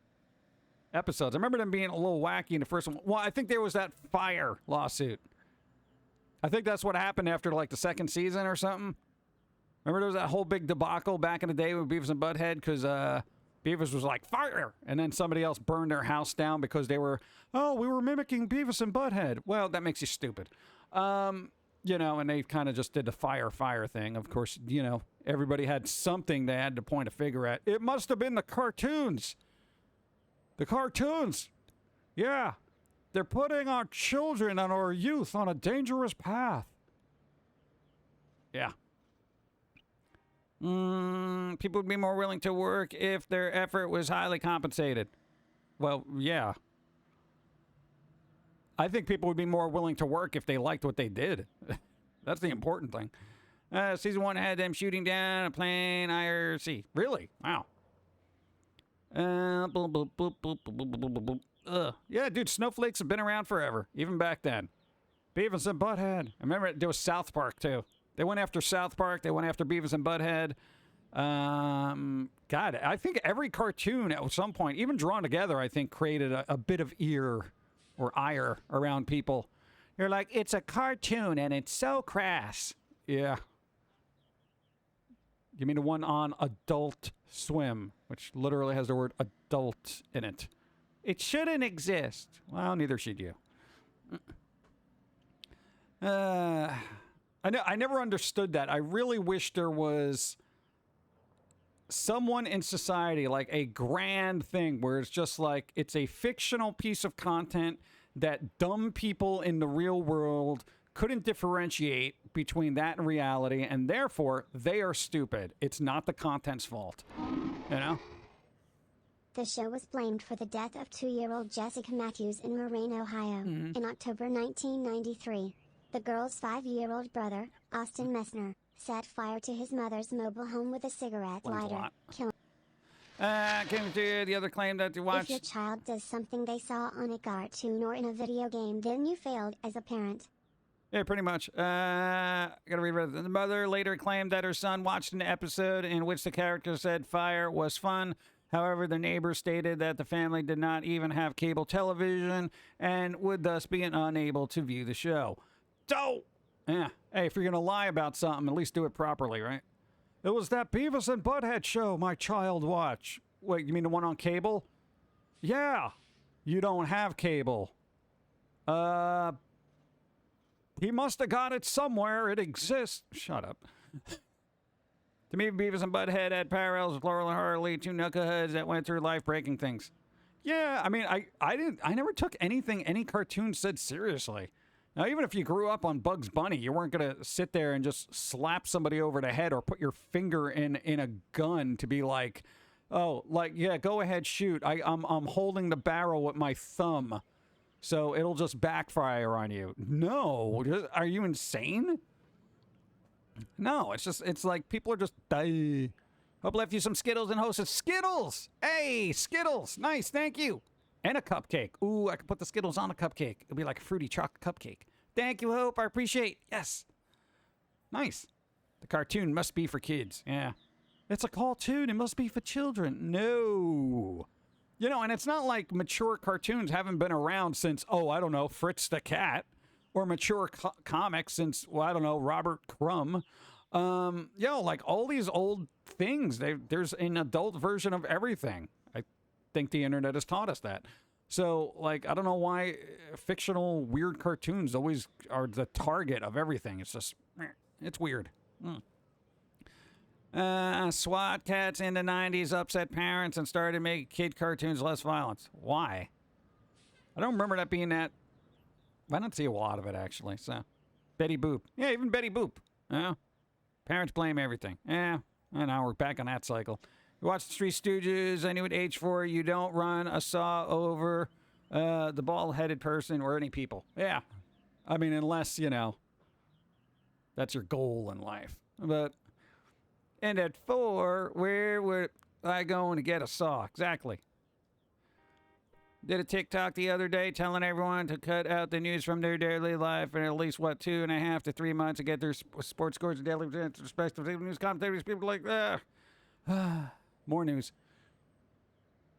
Speaker 2: episodes. I remember them being a little wacky in the first one. Well, I think there was that fire lawsuit. I think that's what happened after like the 2nd season or something. Remember there was that whole big debacle back in the day with Beavis and Butthead because Beavis was like, fire! And then somebody else burned their house down because we were mimicking Beavis and Butthead. Well, that makes you stupid. You know, and they kind of just did the fire thing. Of course, you know, everybody had something they had to point a finger at. It must have been the cartoons. The cartoons. Yeah. They're putting our children and our youth on a dangerous path. Yeah. People would be more willing to work if their effort was highly compensated. Well, yeah. I think people would be more willing to work if they liked what they did. That's the important thing. Season 1 had them shooting down a plane IRC. Really? Wow. Yeah, dude, snowflakes have been around forever, even back then. Beavis and Butthead. I remember there was South Park, too. They went after South Park. They went after Beavis and Butthead. God, I think every cartoon at some point, even drawn together, I think created a bit of ire around people. You're like, it's a cartoon and it's so crass. Yeah. You mean the one on Adult Swim, which literally has the word adult in it. It shouldn't exist. Well, neither should you. I never understood that. I really wish there was someone in society, like a grand thing where it's just like, it's a fictional piece of content that dumb people in the real world couldn't differentiate between that and reality, and therefore they are stupid. It's not the content's fault. You know?
Speaker 3: The show was blamed for the death of 2-year-old Jessica Matthews in Moraine, Ohio, in October 1993. The girl's 5-year-old brother, Austin Messner, set fire to his mother's mobile home with a cigarette lighter, killing.
Speaker 2: Came to the other claim that you watched.
Speaker 3: If your child does something they saw on a cartoon or in a video game, then you failed as a parent.
Speaker 2: Yeah, pretty much. Gotta read it. The mother later claimed that her son watched an episode in which the character said fire was fun. However, the neighbor stated that the family did not even have cable television and would thus be unable to view the show. So, yeah. Hey, if you're gonna lie about something, at least do it properly, right? It was that Beavis and Butthead show my child watched. Wait, you mean the one on cable? Yeah. You don't have cable. He must have got it somewhere. It exists. Shut up. To me, Beavis and Butthead had parallels with Laurel and Harley, 2 knuckleheads that went through life-breaking things. Yeah, I mean, I never took anything any cartoon said seriously. Now, even if you grew up on Bugs Bunny, you weren't going to sit there and just slap somebody over the head or put your finger in a gun to be like, oh, like, yeah, go ahead, shoot. I'm holding the barrel with my thumb, so it'll just backfire on you. No, are you insane? No, it's like people are just, hope left you some Skittles and hosted Skittles. Hey, Skittles. Nice, thank you. And a cupcake. Ooh, I can put the Skittles on a cupcake. It'll be like a fruity chocolate cupcake. Thank you, Hope. I appreciate. Yes. Nice. The cartoon must be for kids. Yeah. It's a cartoon. It must be for children. No. You know, and it's not like mature cartoons haven't been around since, oh, I don't know, Fritz the Cat. Or mature comics since, well, I don't know, Robert Crumb. Like all these old things, there's an adult version of everything. I think the internet has taught us that. So, like, I don't know why fictional weird cartoons always are the target of everything. It's just, it's weird. SWAT cats in the 90s upset parents and started making kid cartoons less violence. Why? I don't remember that being that. I don't see a lot of it, actually. So, Betty Boop. Yeah, even Betty Boop. Yeah. Parents blame everything. Yeah. And now we're back on that cycle. You watch the Three Stooges. I knew at age 4 you don't run a saw over the bald-headed person or any people. Yeah. I mean, unless, that's your goal in life. But, and at 4, where would I go to get a saw? Exactly. Did a TikTok the other day telling everyone to cut out the news from their daily life in at least, 2.5 to 3 months to get their sports scores and daily respective news commentators. People like, more news.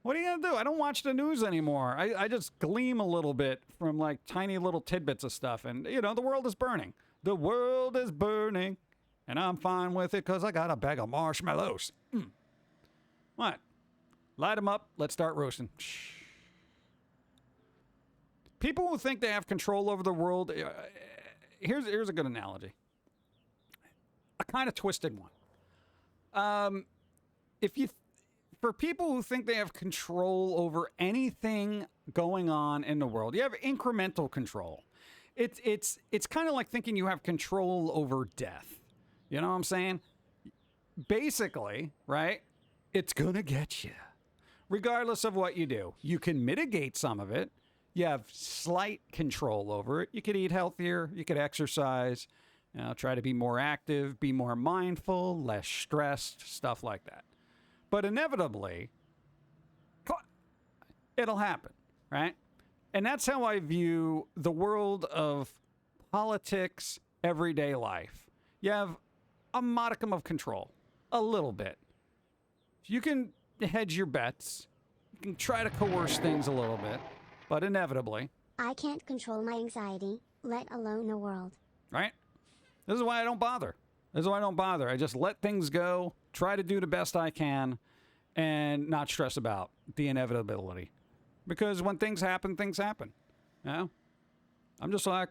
Speaker 2: What are you going to do? I don't watch the news anymore. I just gleam a little bit from, tiny little tidbits of stuff. And, the world is burning. The world is burning. And I'm fine with it because I got a bag of marshmallows. What? Light them up. Let's start roasting. People who think they have control over the world, here's a good analogy. A kind of twisted one. For people who think they have control over anything going on in the world, you have incremental control. It's kind of like thinking you have control over death. You know what I'm saying? Basically, right? It's gonna get you. Regardless of what you do. You can mitigate some of it. You have slight control over it. You could eat healthier. You could exercise. Try to be more active, be more mindful, less stressed, stuff like that. But inevitably, it'll happen, right? And that's how I view the world of politics, everyday life. You have a modicum of control, a little bit. You can hedge your bets. You can try to coerce things a little bit. But inevitably.
Speaker 3: I can't control my anxiety, let alone the world.
Speaker 2: Right? This is why I don't bother. I just let things go, try to do the best I can, and not stress about the inevitability. Because when things happen, things happen. I'm just like,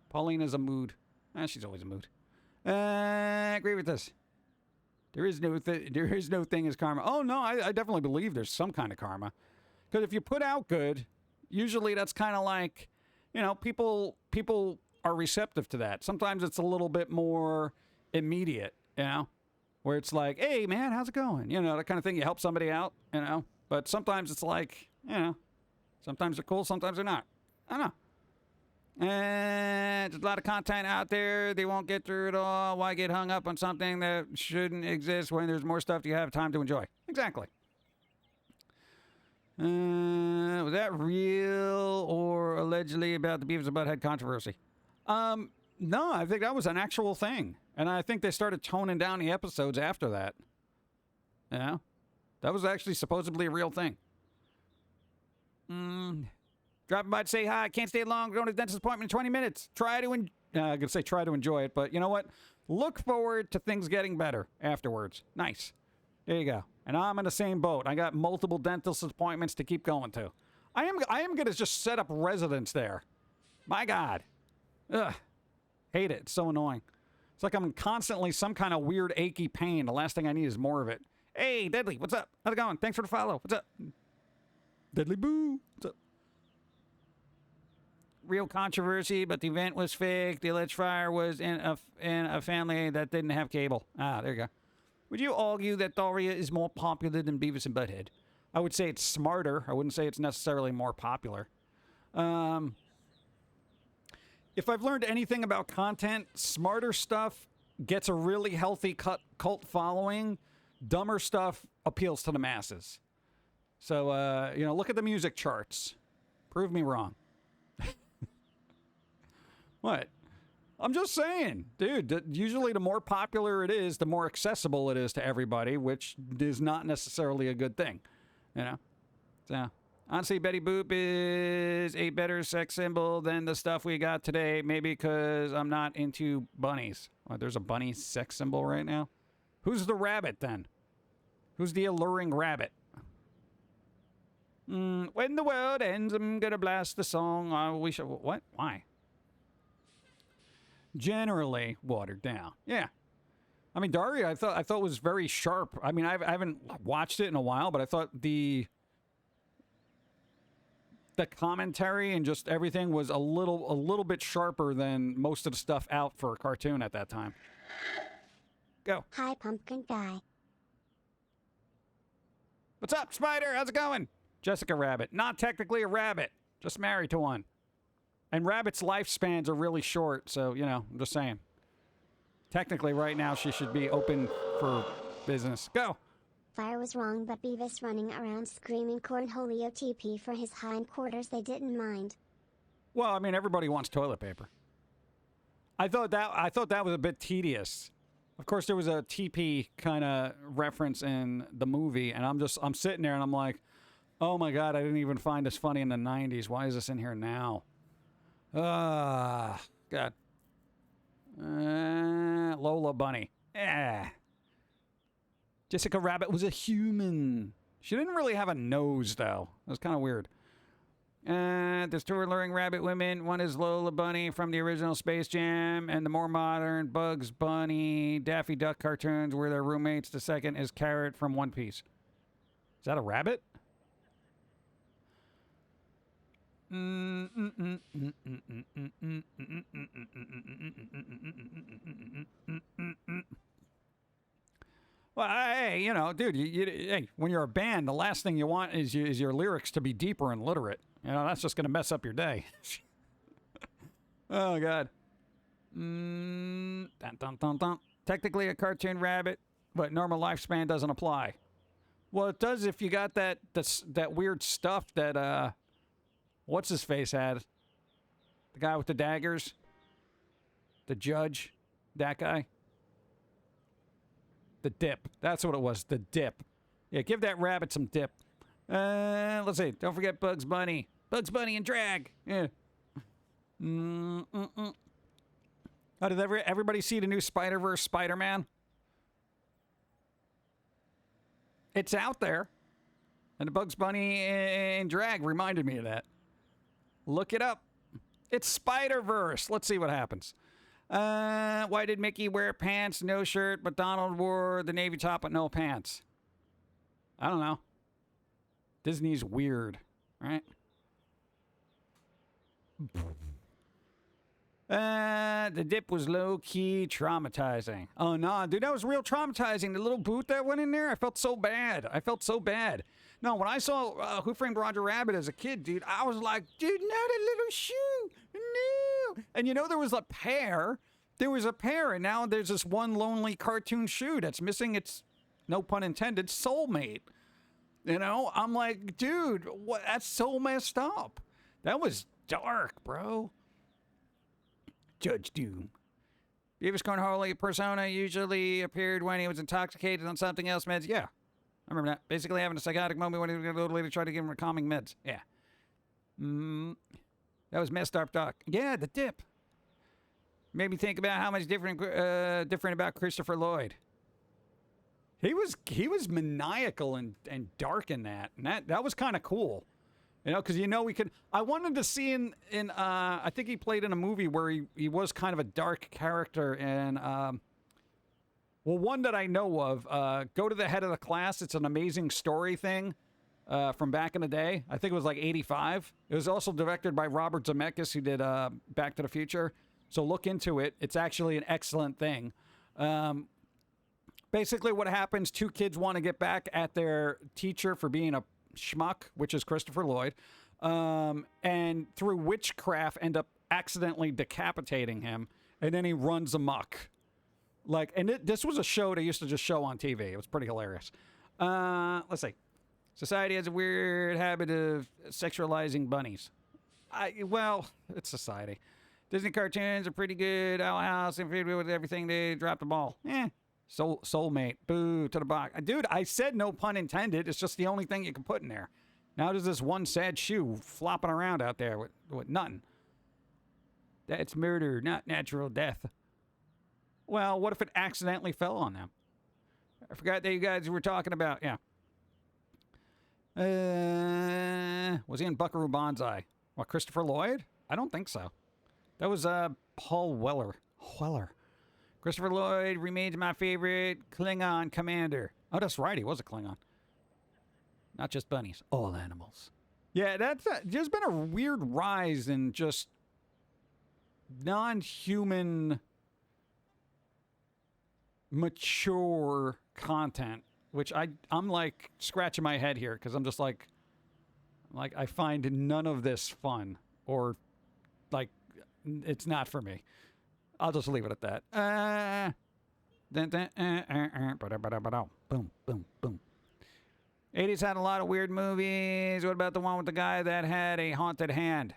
Speaker 2: Pauline is a mood. She's always a mood. I agree with this. There is no thing as karma. Oh, no, I definitely believe there's some kind of karma. Because if you put out good, usually that's kind of like, people are receptive to that. Sometimes it's a little bit more immediate, where it's like, hey, man, how's it going? That kind of thing. You help somebody out, But sometimes it's like, sometimes they're cool, sometimes they're not. I don't know. And there's a lot of content out there. They won't get through it all. Why get hung up on something that shouldn't exist when there's more stuff you have time to enjoy? Exactly. Was that real or allegedly about the Beavis Butthead controversy? No, I think that was an actual thing. And I think they started toning down the episodes after that. That was actually supposedly a real thing. Dropping by to say hi. Can't stay long. Going to the dentist appointment in 20 minutes. I'm going to say try to enjoy it, but you know what? Look forward to things getting better afterwards. Nice. There you go. And I'm in the same boat. I got multiple dentist appointments to keep going to. I am going to just set up residence there. My God. Ugh. Hate it. It's so annoying. It's like I'm constantly some kind of weird achy pain. The last thing I need is more of it. Hey, Deadly, what's up? How's it going? Thanks for the follow. What's up? Deadly Boo. What's up? Real controversy, but the event was fake. The alleged fire was in a family that didn't have cable. Ah, there you go. Would you argue that Daria is more popular than Beavis and Butthead? I would say it's smarter. I wouldn't say it's necessarily more popular. If I've learned anything about content, smarter stuff gets a really healthy cult following. Dumber stuff appeals to the masses. So, look at the music charts. Prove me wrong. What? I'm just saying, dude, usually the more popular it is, the more accessible it is to everybody, which is not necessarily a good thing, So, honestly, Betty Boop is a better sex symbol than the stuff we got today, maybe because I'm not into bunnies. Oh, there's a bunny sex symbol right now? Who's the rabbit, then? Who's the alluring rabbit? When the world ends, I'm gonna blast the song. What? Why? Generally watered down. Yeah. I mean, Daria, I thought was very sharp. I mean, I haven't watched it in a while, but I thought the commentary and just everything was a little bit sharper than most of the stuff out for a cartoon at that time. Go.
Speaker 3: Hi, Pumpkin Guy.
Speaker 2: What's up, Spider? How's it going? Jessica Rabbit. Not technically a rabbit. Just married to one. And rabbits' lifespans are really short, so, you know, I'm just saying. Technically, right now, she should be open for business. Go.
Speaker 3: Fire was wrong, but Beavis running around screaming cornholio TP for his hindquarters they didn't mind.
Speaker 2: Well, I mean, everybody wants toilet paper. I thought that was a bit tedious. Of course, there was a TP kind of reference in the movie, and I'm sitting there and I'm like, oh my God, I didn't even find this funny in the 90s. Why is this in here now? God. Lola Bunny. Jessica Rabbit was a human. She didn't really have a nose, though. It was kind of weird. There's two alluring rabbit women. One is Lola Bunny from the original Space Jam, and the more modern Bugs Bunny, Daffy Duck cartoons where they're roommates. The second is Carrot from One Piece. Is that a rabbit? Well, hey, you know, dude, hey, when you're a band, the last thing you want is your lyrics to be deeper and literate. You know, that's just going to mess up your day. Oh, God. Dun, dun, dun, dun. Technically a cartoon rabbit, but normal lifespan doesn't apply. Well, it does if you got that weird stuff that, what's-his-face had. The guy with the daggers. The judge. That guy. The dip. That's what it was. The dip. Yeah, give that rabbit some dip. Let's see. Don't forget Bugs Bunny. Bugs Bunny and drag. Yeah. Oh, did everybody see the new Spider-Verse Spider-Man? It's out there. And the Bugs Bunny and drag reminded me of that. Look it up. It's Spider-Verse. Let's see what happens. Why did Mickey wear pants, no shirt, but Donald wore the navy top with no pants? I don't know. Disney's weird, right? The dip was low-key traumatizing. Oh, no, dude, that was real traumatizing. The little boot that went in there, I felt so bad. No, when I saw Who Framed Roger Rabbit as a kid, dude, I was like, dude, not a little shoe. No. And you know, there was a pair, and now there's this one lonely cartoon shoe that's missing its, no pun intended, soulmate. You know, I'm like, dude, what? That's so messed up. That was dark, bro. Judge Doom. Beavis Cornholio persona usually appeared when he was intoxicated on something else meds. Yeah, I remember that. Basically having a psychotic moment when he was going to go to later try to give him calming meds. Yeah. That was messed up, Doc. Yeah, the dip. Made me think about how much different about Christopher Lloyd. He was maniacal and dark in that. And that was kind of cool. You know, because, you know, I wanted to see in I think he played in a movie where he was kind of a dark character. And, well, one that I know of, Go to the Head of the Class. It's an amazing story thing from back in the day. I think it was like 85. It was also directed by Robert Zemeckis, who did Back to the Future. So look into it. It's actually an excellent thing. Basically what happens, two kids want to get back at their teacher for being a schmuck, which is Christopher Lloyd, and through witchcraft end up accidentally decapitating him, and then he runs amok. Like, and this was a show they used to just show on TV. It was pretty hilarious. Let's see. Society has a weird habit of sexualizing bunnies. Well, it's society. Disney cartoons are pretty good. Owl House, inferior with everything, they dropped the ball. Soulmate. Boo to the box. Dude, I said no pun intended. It's just the only thing you can put in there. Now there's this one sad shoe flopping around out there with nothing. That's murder, not natural death. Well, what if it accidentally fell on them? I forgot that you guys were talking about, yeah. Was he in Buckaroo Banzai? What, Christopher Lloyd? I don't think so. That was Paul Weller. Christopher Lloyd remains my favorite Klingon commander. Oh, that's right. He was a Klingon. Not just bunnies, all animals. Yeah, there's been a weird rise in just non-human mature content, which I'm like scratching my head here because I'm just like I find none of this fun or like it's not for me. I'll just leave it at that. Boom, boom, boom. 80s had a lot of weird movies. What about the one with the guy that had a haunted hand?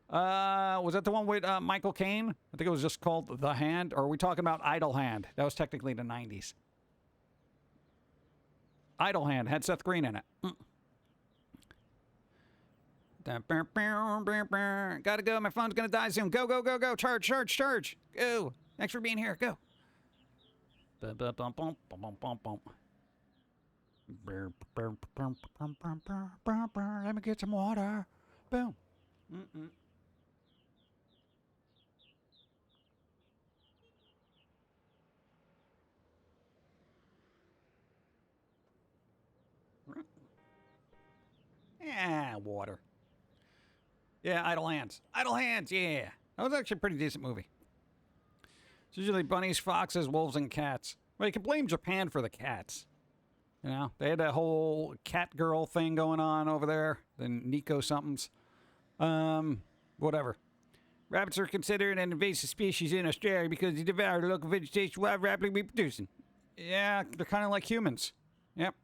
Speaker 2: Was that the one with Michael Caine? I think it was just called The Hand. Or are we talking about Idle Hand? That was technically the 90s. Idle Hand had Seth Green in it. Gotta go. My phone's gonna die soon. Go, go, go, go. Charge, charge, charge. Go. Thanks for being here. Go. Let me get some water. Boom. Yeah, water. Yeah, Idle Hands. Idle Hands, yeah. That was actually a pretty decent movie. It's usually bunnies, foxes, wolves, and cats. Well, you can blame Japan for the cats. You know, they had that whole cat girl thing going on over there. The Nico somethings. Whatever. Rabbits are considered an invasive species in Australia because they devour the local vegetation while rapidly reproducing. Yeah, they're kind of like humans. Yep.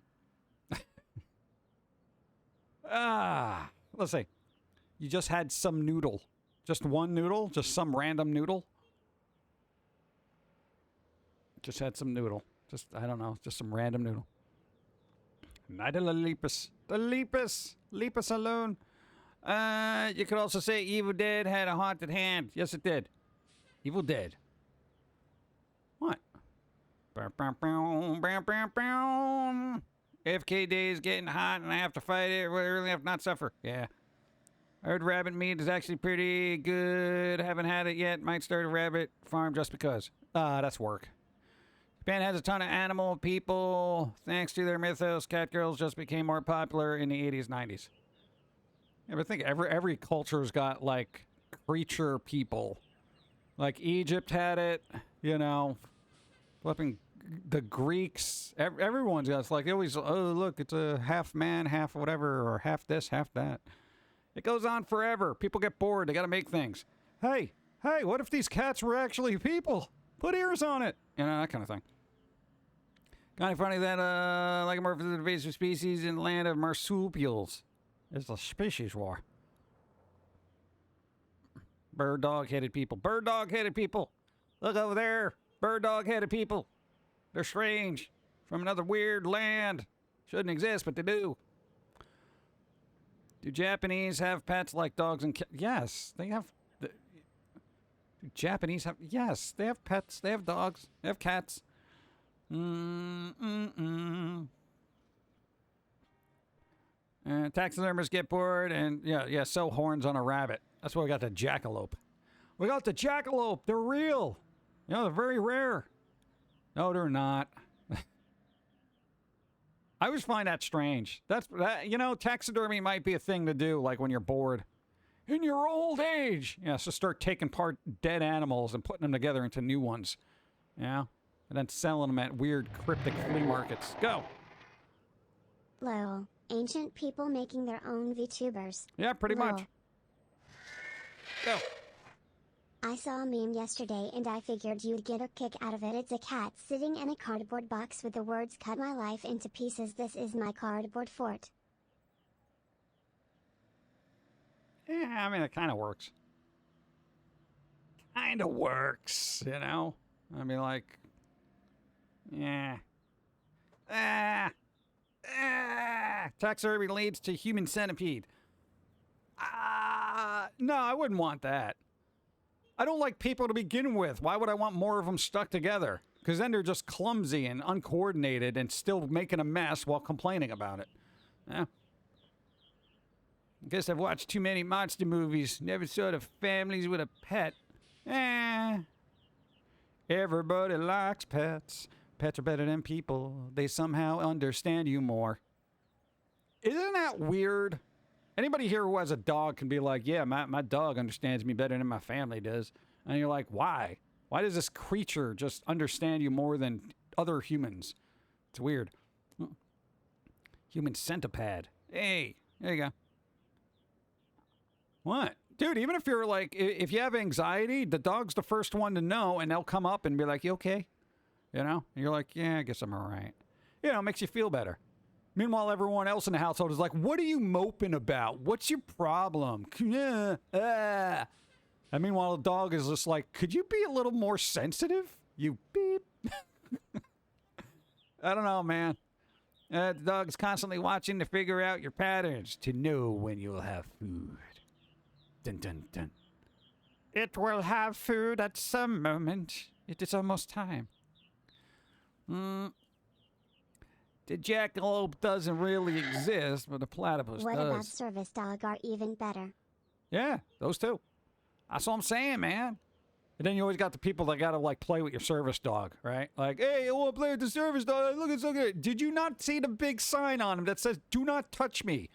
Speaker 2: Let's see. You just had some noodle. Just one noodle? Just some random noodle? Just had some noodle. Just, I don't know, just some random noodle. Night of the Lepus. The Lepus. Lepus alone. You could also say Evil Dead had a haunted hand. Yes, it did. Evil Dead. What? FK Day is getting hot and I have to fight it. Really have not suffer. Yeah. I heard rabbit meat is actually pretty good. Haven't had it yet. Might start a rabbit farm just because. That's work. Japan has a ton of animal people. Thanks to their mythos, cat girls just became more popular in the 80s, 90s. Yeah, but I think every culture's got, like, creature people. Like, Egypt had it, you know. Flipping the Greeks. Everyone's got, it's like, they always, oh, look, it's a half man, half whatever, or half this, half that. It goes on forever. People get bored. They got to make things. Hey, what if these cats were actually people? Put ears on it. You know, that kind of thing. Kind of funny that, Lycomorphus is an invasive species in the land of marsupials. It's a species war. Bird dog-headed people. Bird dog-headed people. Look over there. Bird dog-headed people. They're strange. From another weird land. Shouldn't exist, but they do. Do Japanese have pets like dogs and cats? Yes, they have. Do Japanese have? Yes, they have pets. They have dogs. They have cats. Taxidermists get bored and sew horns on a rabbit. That's why we got the jackalope. We got the jackalope. They're real. You know, they're very rare. No, they're not. I always find that strange. Taxidermy might be a thing to do, like when you're bored. In your old age. Yeah, so start taking apart dead animals and putting them together into new ones. Yeah? And then selling them at weird cryptic flea markets. Go!
Speaker 3: Lol. Ancient people making their own VTubers.
Speaker 2: Yeah, pretty much. Go.
Speaker 3: I saw a meme yesterday and I figured you'd get a kick out of it. It's a cat sitting in a cardboard box with the words "Cut my life into pieces. This is my cardboard fort."
Speaker 2: Yeah, I mean, it kind of works. Kind of works, you know? I mean, like... Yeah. Taxidermy leads to human centipede. No, I wouldn't want that. I don't like people to begin with. Why would I want more of them stuck together? Because then they're just clumsy and uncoordinated and still making a mess while complaining about it. Yeah. I guess I've watched too many monster movies. Never saw the families with a pet. Everybody likes pets. Pets are better than people. They somehow understand you more. Isn't that weird? Anybody here who has a dog can be like, yeah, my dog understands me better than my family does. And you're like, why? Why does this creature just understand you more than other humans? It's weird. Human centipede. Hey, there you go. What? Dude, even if you're like, if you have anxiety, the dog's the first one to know, and they'll come up and be like, you okay? You know? And you're like, yeah, I guess I'm all right. You know, it makes you feel better. Meanwhile, everyone else in the household is like, what are you moping about? What's your problem? And meanwhile, the dog is just like, could you be a little more sensitive? You beep. I don't know, man. The dog is constantly watching to figure out your patterns to know when you'll have food. Dun, dun, dun. It will have food at some moment. It is almost time. The jackalope doesn't really exist, but the platypus
Speaker 3: What
Speaker 2: does.
Speaker 3: about service dog are even better?
Speaker 2: Yeah, those two. That's what I'm saying, man. And then you always got the people that got to, like, play with your service dog, right? Like, hey, I want to play with the service dog. Look, it's so good. Did you not see the big sign on him that says, do not touch me?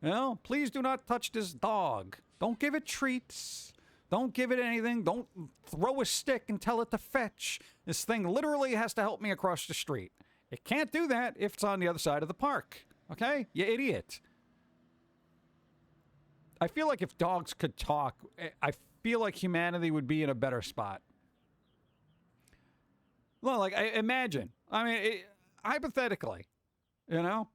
Speaker 2: You know, please do not touch this dog. Don't give it treats. Don't give it anything. Don't throw a stick and tell it to fetch. This thing literally has to help me across the street. It can't do that if it's on the other side of the park. Okay? You idiot. I feel like if dogs could talk, I feel like humanity would be in a better spot. Well, like, imagine. I mean, hypothetically, you know?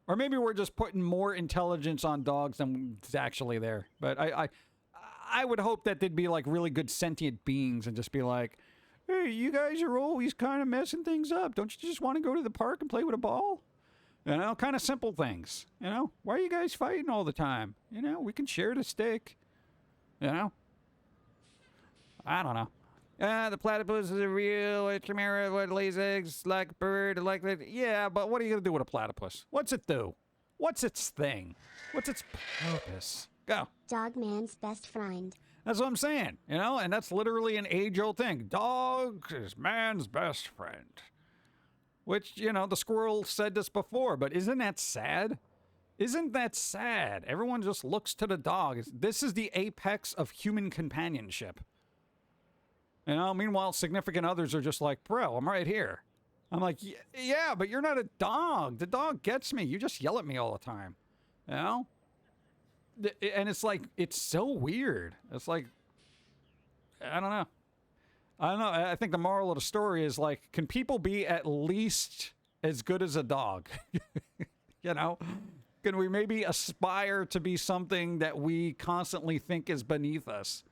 Speaker 2: Or maybe we're just putting more intelligence on dogs than is actually there. But I would hope that they'd be like really good sentient beings and just be like, hey, you guys are always kind of messing things up. Don't you just want to go to the park and play with a ball? You know, kind of simple things. You know, why are you guys fighting all the time? You know, we can share the stick. You know? I don't know. The platypus is a real chimera that lays eggs like a bird, like that. Yeah, but what are you going to do with a platypus? What's it do? What's its thing? What's its purpose? Go.
Speaker 3: Dog man's best friend.
Speaker 2: That's what I'm saying, you know? And that's literally an age-old thing. Dog is man's best friend. Which, you know, the squirrel said this before, but isn't that sad? Isn't that sad? Everyone just looks to the dog. This is the apex of human companionship. You know, meanwhile, significant others are just like, bro, I'm right here. I'm like, yeah, but you're not a dog. The dog gets me. You just yell at me all the time. You know? And it's like, it's so weird. It's like, I don't know. I think the moral of the story is like, can people be at least as good as a dog? You know? Can we maybe aspire to be something that we constantly think is beneath us?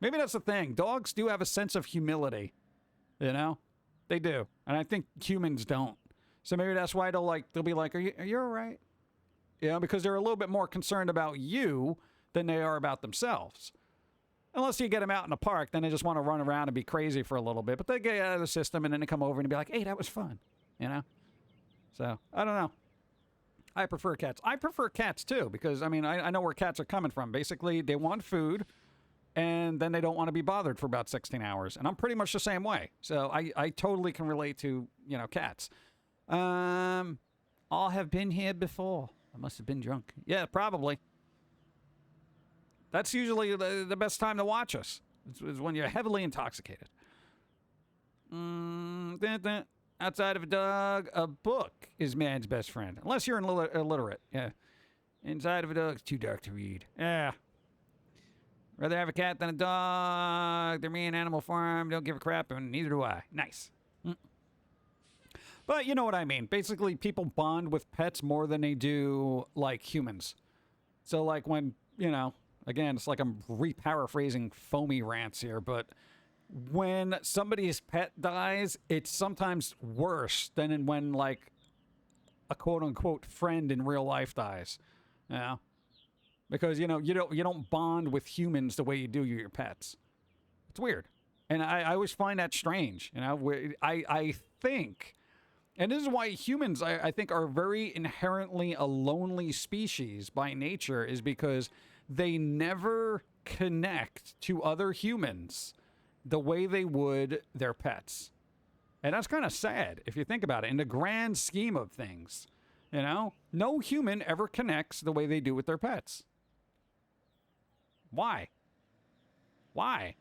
Speaker 2: Maybe that's the thing. Dogs do have a sense of humility. You know? They do. And I think humans don't. So maybe that's why they'll be like, are you all right? You know, because they're a little bit more concerned about you than they are about themselves. Unless you get them out in the park, then they just want to run around and be crazy for a little bit. But they get out of the system and then they come over and be like, hey, that was fun. You know? So, I don't know. I prefer cats. I prefer cats too, because, I mean, I know where cats are coming from. Basically, they want food, and then they don't want to be bothered for about 16 hours. And I'm pretty much the same way. So, I totally can relate to, you know, cats. All have been here before. I must have been drunk. Yeah, probably. That's usually the best time to watch us. Is when you're heavily intoxicated. Outside of a dog, a book is man's best friend. Unless you're illiterate. Yeah. Inside of a dog, it's too dark to read. Yeah. Rather have a cat than a dog. They're me and Animal Farm. Don't give a crap, and neither do I. Nice. But you know what I mean. Basically, people bond with pets more than they do, like, humans. So, like, when, you know, again, it's like I'm re-paraphrasing Foamy rants here, but when somebody's pet dies, it's sometimes worse than when, like, a quote-unquote friend in real life dies. You know? Because, you know, you don't bond with humans the way you do your pets. It's weird. And I always find that strange. You know, I think... And this is why humans, I think, are very inherently a lonely species by nature, is because they never connect to other humans. the way they would their pets. And that's kind of sad if you think about it in the grand scheme of things. You know, no human ever connects the way they do with their pets. Why? Why?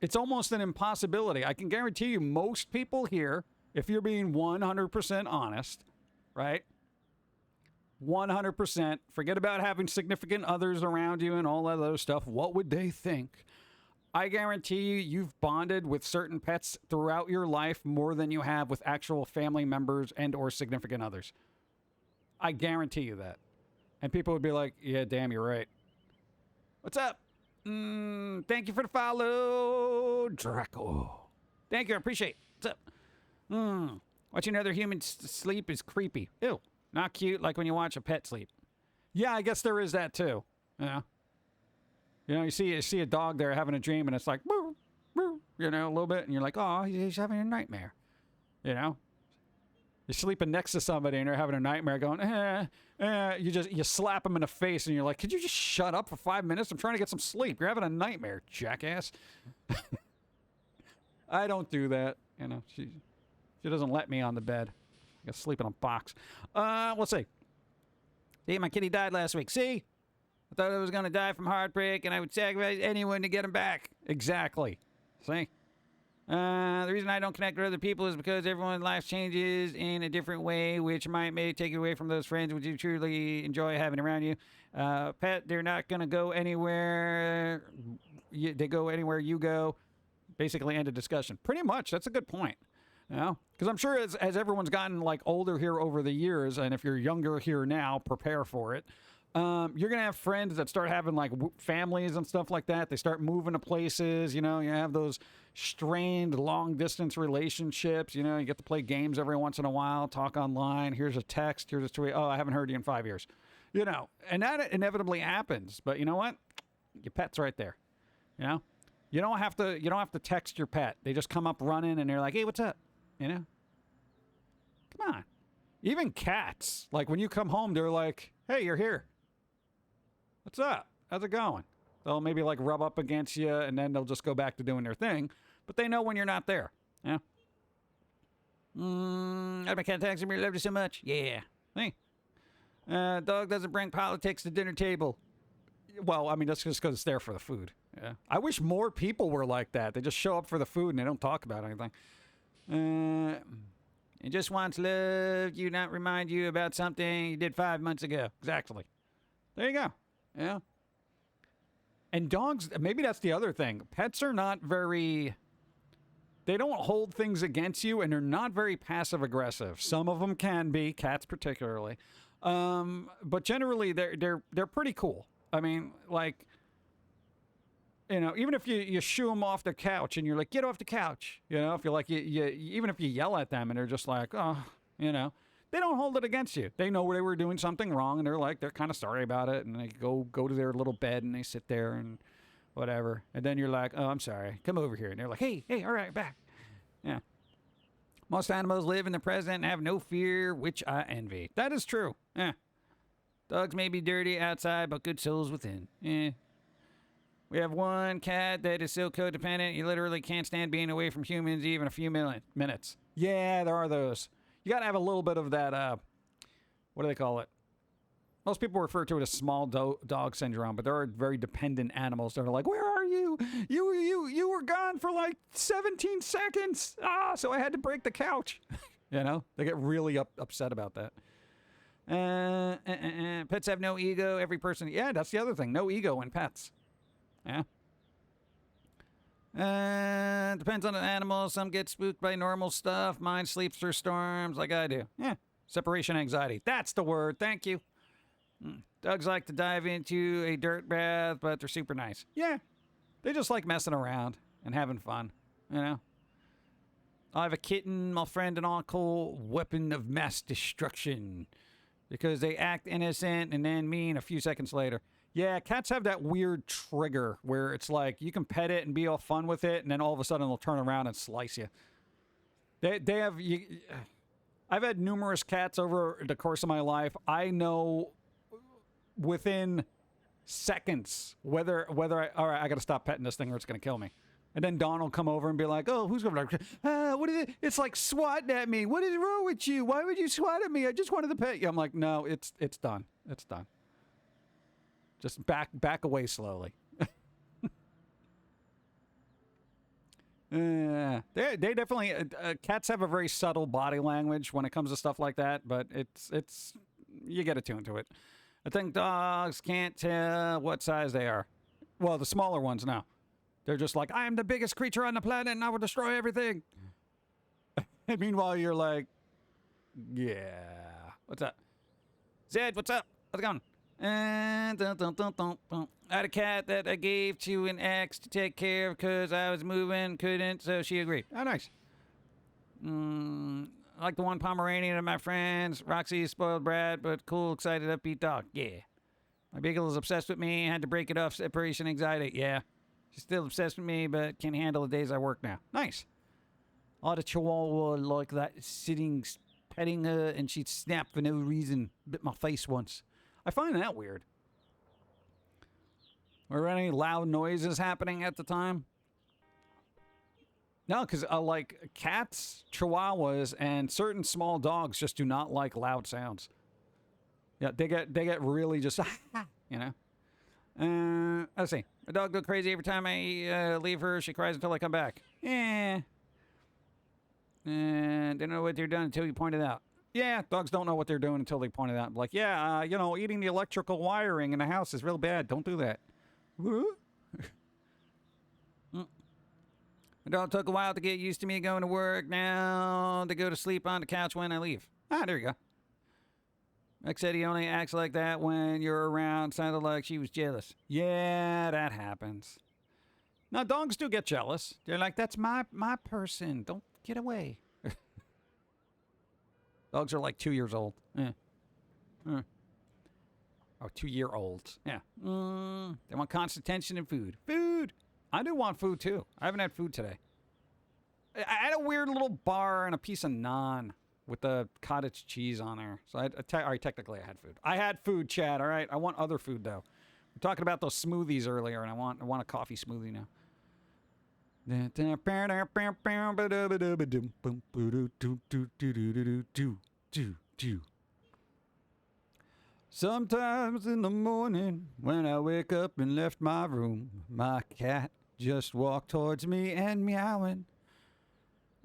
Speaker 2: It's almost an impossibility. I can guarantee you most people here, if you're being 100% honest, right? 100%, forget about having significant others around you and all that other stuff. What would they think? I guarantee you, you've bonded with certain pets throughout your life more than you have with actual family members and or significant others. I guarantee you that. And people would be like, yeah, damn, you're right. What's up? Thank you for the follow, Draco. Thank you, I appreciate it. What's up? Watching other humans sleep is creepy. Ew, not cute like when you watch a pet sleep. Yeah, I guess there is that too. Yeah. You know, you see a dog there having a dream, and it's like, boo, boo, you know, a little bit, and you're like, oh, he's having a nightmare. You know, you're sleeping next to somebody, and they're having a nightmare, going, you slap them in the face, and you're like, could you just shut up for 5 minutes? I'm trying to get some sleep. You're having a nightmare, jackass. I don't do that. You know, she doesn't let me on the bed. I got sleep in a box. Let's see. Hey, my kitty died last week. See? I thought I was going to die from heartbreak, and I would sacrifice anyone to get him back. Exactly. See? The reason I don't connect with other people is because everyone's life changes in a different way, which may take you away from those friends which you truly enjoy having around you. Pet, they're not going to go anywhere. They go anywhere you go. Basically, end of discussion. Pretty much. That's a good point. You know? Because I'm sure as everyone's gotten like older here over the years, and if you're younger here now, prepare for it. You're going to have friends that start having like families and stuff like that. They start moving to places, you know, you have those strained long distance relationships, you know, you get to play games every once in a while, talk online. Here's a text, here's a tweet. Oh, I haven't heard you in 5 years, you know, and that inevitably happens. But you know what? Your pet's right there. You know, you don't have to text your pet. They just come up running and they're like, hey, what's up? You know, come on. Even cats, like when you come home, they're like, hey, you're here. What's up? How's it going? They'll maybe like rub up against you and then they'll just go back to doing their thing. But they know when you're not there. Yeah. My cat texted me, loved you so much. Yeah. Hey. Dog doesn't bring politics to dinner table. Well, I mean, that's just because it's there for the food. Yeah. I wish more people were like that. They just show up for the food and they don't talk about anything. It just wants love, you not remind you about something you did 5 months ago. Exactly. There you go. Yeah. And dogs, maybe that's the other thing. Pets are not very, they don't hold things against you, and they're not very passive aggressive. Some of them can be, cats particularly. But generally they're pretty cool. I mean, like, you know, even if you shoo them off the couch and you're like, get off the couch, you know, if you're like, even if you yell at them and they're just like, oh, you know, they don't hold it against you. They know they were doing something wrong, and they're kind of sorry about it, and they go to their little bed and they sit there and whatever. And then you're like, oh, I'm sorry, come over here. And they're like, hey, all right, back. Yeah. Most animals live in the present and have no fear, which I envy. That is true. Yeah. Dogs may be dirty outside, but good souls within. Yeah. We have one cat that is so codependent, you literally can't stand being away from humans even a few minutes. Yeah, there are those. You got to have a little bit of that, what do they call it? Most people refer to it as small dog syndrome, but there are very dependent animals that are like, where are you? You were gone for like 17 seconds. So I had to break the couch. You know, they get really upset about that. Pets have no ego. Every person, yeah, that's the other thing. No ego in pets. Yeah. Depends on the animal. Some get spooked by normal stuff. Mine sleeps through storms like I do. Yeah. Separation anxiety. That's the word. Thank you. Dogs like to dive into a dirt bath, but they're super nice. Yeah. They just like messing around and having fun. You know? I have a kitten, my friend, and uncle, weapon of mass destruction. Because they act innocent and then mean a few seconds later. Yeah, cats have that weird trigger where it's like you can pet it and be all fun with it, and then all of a sudden they'll turn around and slice you. They have. I've had numerous cats over the course of my life. I know within seconds whether I got to stop petting this thing or it's going to kill me. And then Dawn will come over and be like, oh, who's going to... what is it? It's like swatting at me. What is wrong with you? Why would you swat at me? I just wanted to pet you. I'm like, no, it's done. It's done. Just back away slowly. They definitely... cats have a very subtle body language when it comes to stuff like that, but it's you get attuned to it. I think dogs can't tell what size they are. Well, the smaller ones now. They're just like, I am the biggest creature on the planet and I will destroy everything. And meanwhile, you're like, yeah. What's up? Zed, what's up? How's it going? And I had a cat that I gave to an ex to take care of because I was moving, couldn't, so she agreed. Oh, nice. I like the one Pomeranian of my friends. Roxy, spoiled brat, but cool, excited, upbeat dog. Yeah. My beagle is obsessed with me. Had to break it off. Separation anxiety. Yeah. She's still obsessed with me, but can handle the days I work now. Nice. I had a chihuahua like that, sitting, petting her, and she'd snap for no reason. Bit my face once. I find that weird. Were any loud noises happening at the time? No, because like cats, chihuahuas, and certain small dogs just do not like loud sounds. Yeah, they get really just, you know. Let's see. My dog goes crazy every time I leave her. She cries until I come back. Yeah. And they don't know what they're doing until you point it out. Yeah, dogs don't know what they're doing until they point it out. Like, yeah, you know, eating the electrical wiring in the house is real bad. Don't do that. My dog took a while to get used to me going to work. Now they go to sleep on the couch when I leave. Ah, there you go. Like said, he only acts like that when you're around. Sounded like she was jealous. Yeah, that happens. Now, dogs do get jealous. They're like, that's my person. Don't get away. Dogs are like 2 years old. Yeah. Oh, 2-year-olds. Yeah. They want constant attention and food. Food! I do want food, too. I haven't had food today. I had a weird little bar and a piece of naan with the cottage cheese on there. So, all right, technically I had food. I had food, Chad, all right? I want other food, though. We're talking about those smoothies earlier, and I want a coffee smoothie now. Sometimes in the morning when I wake up and left my room, my cat just walked towards me and meowing.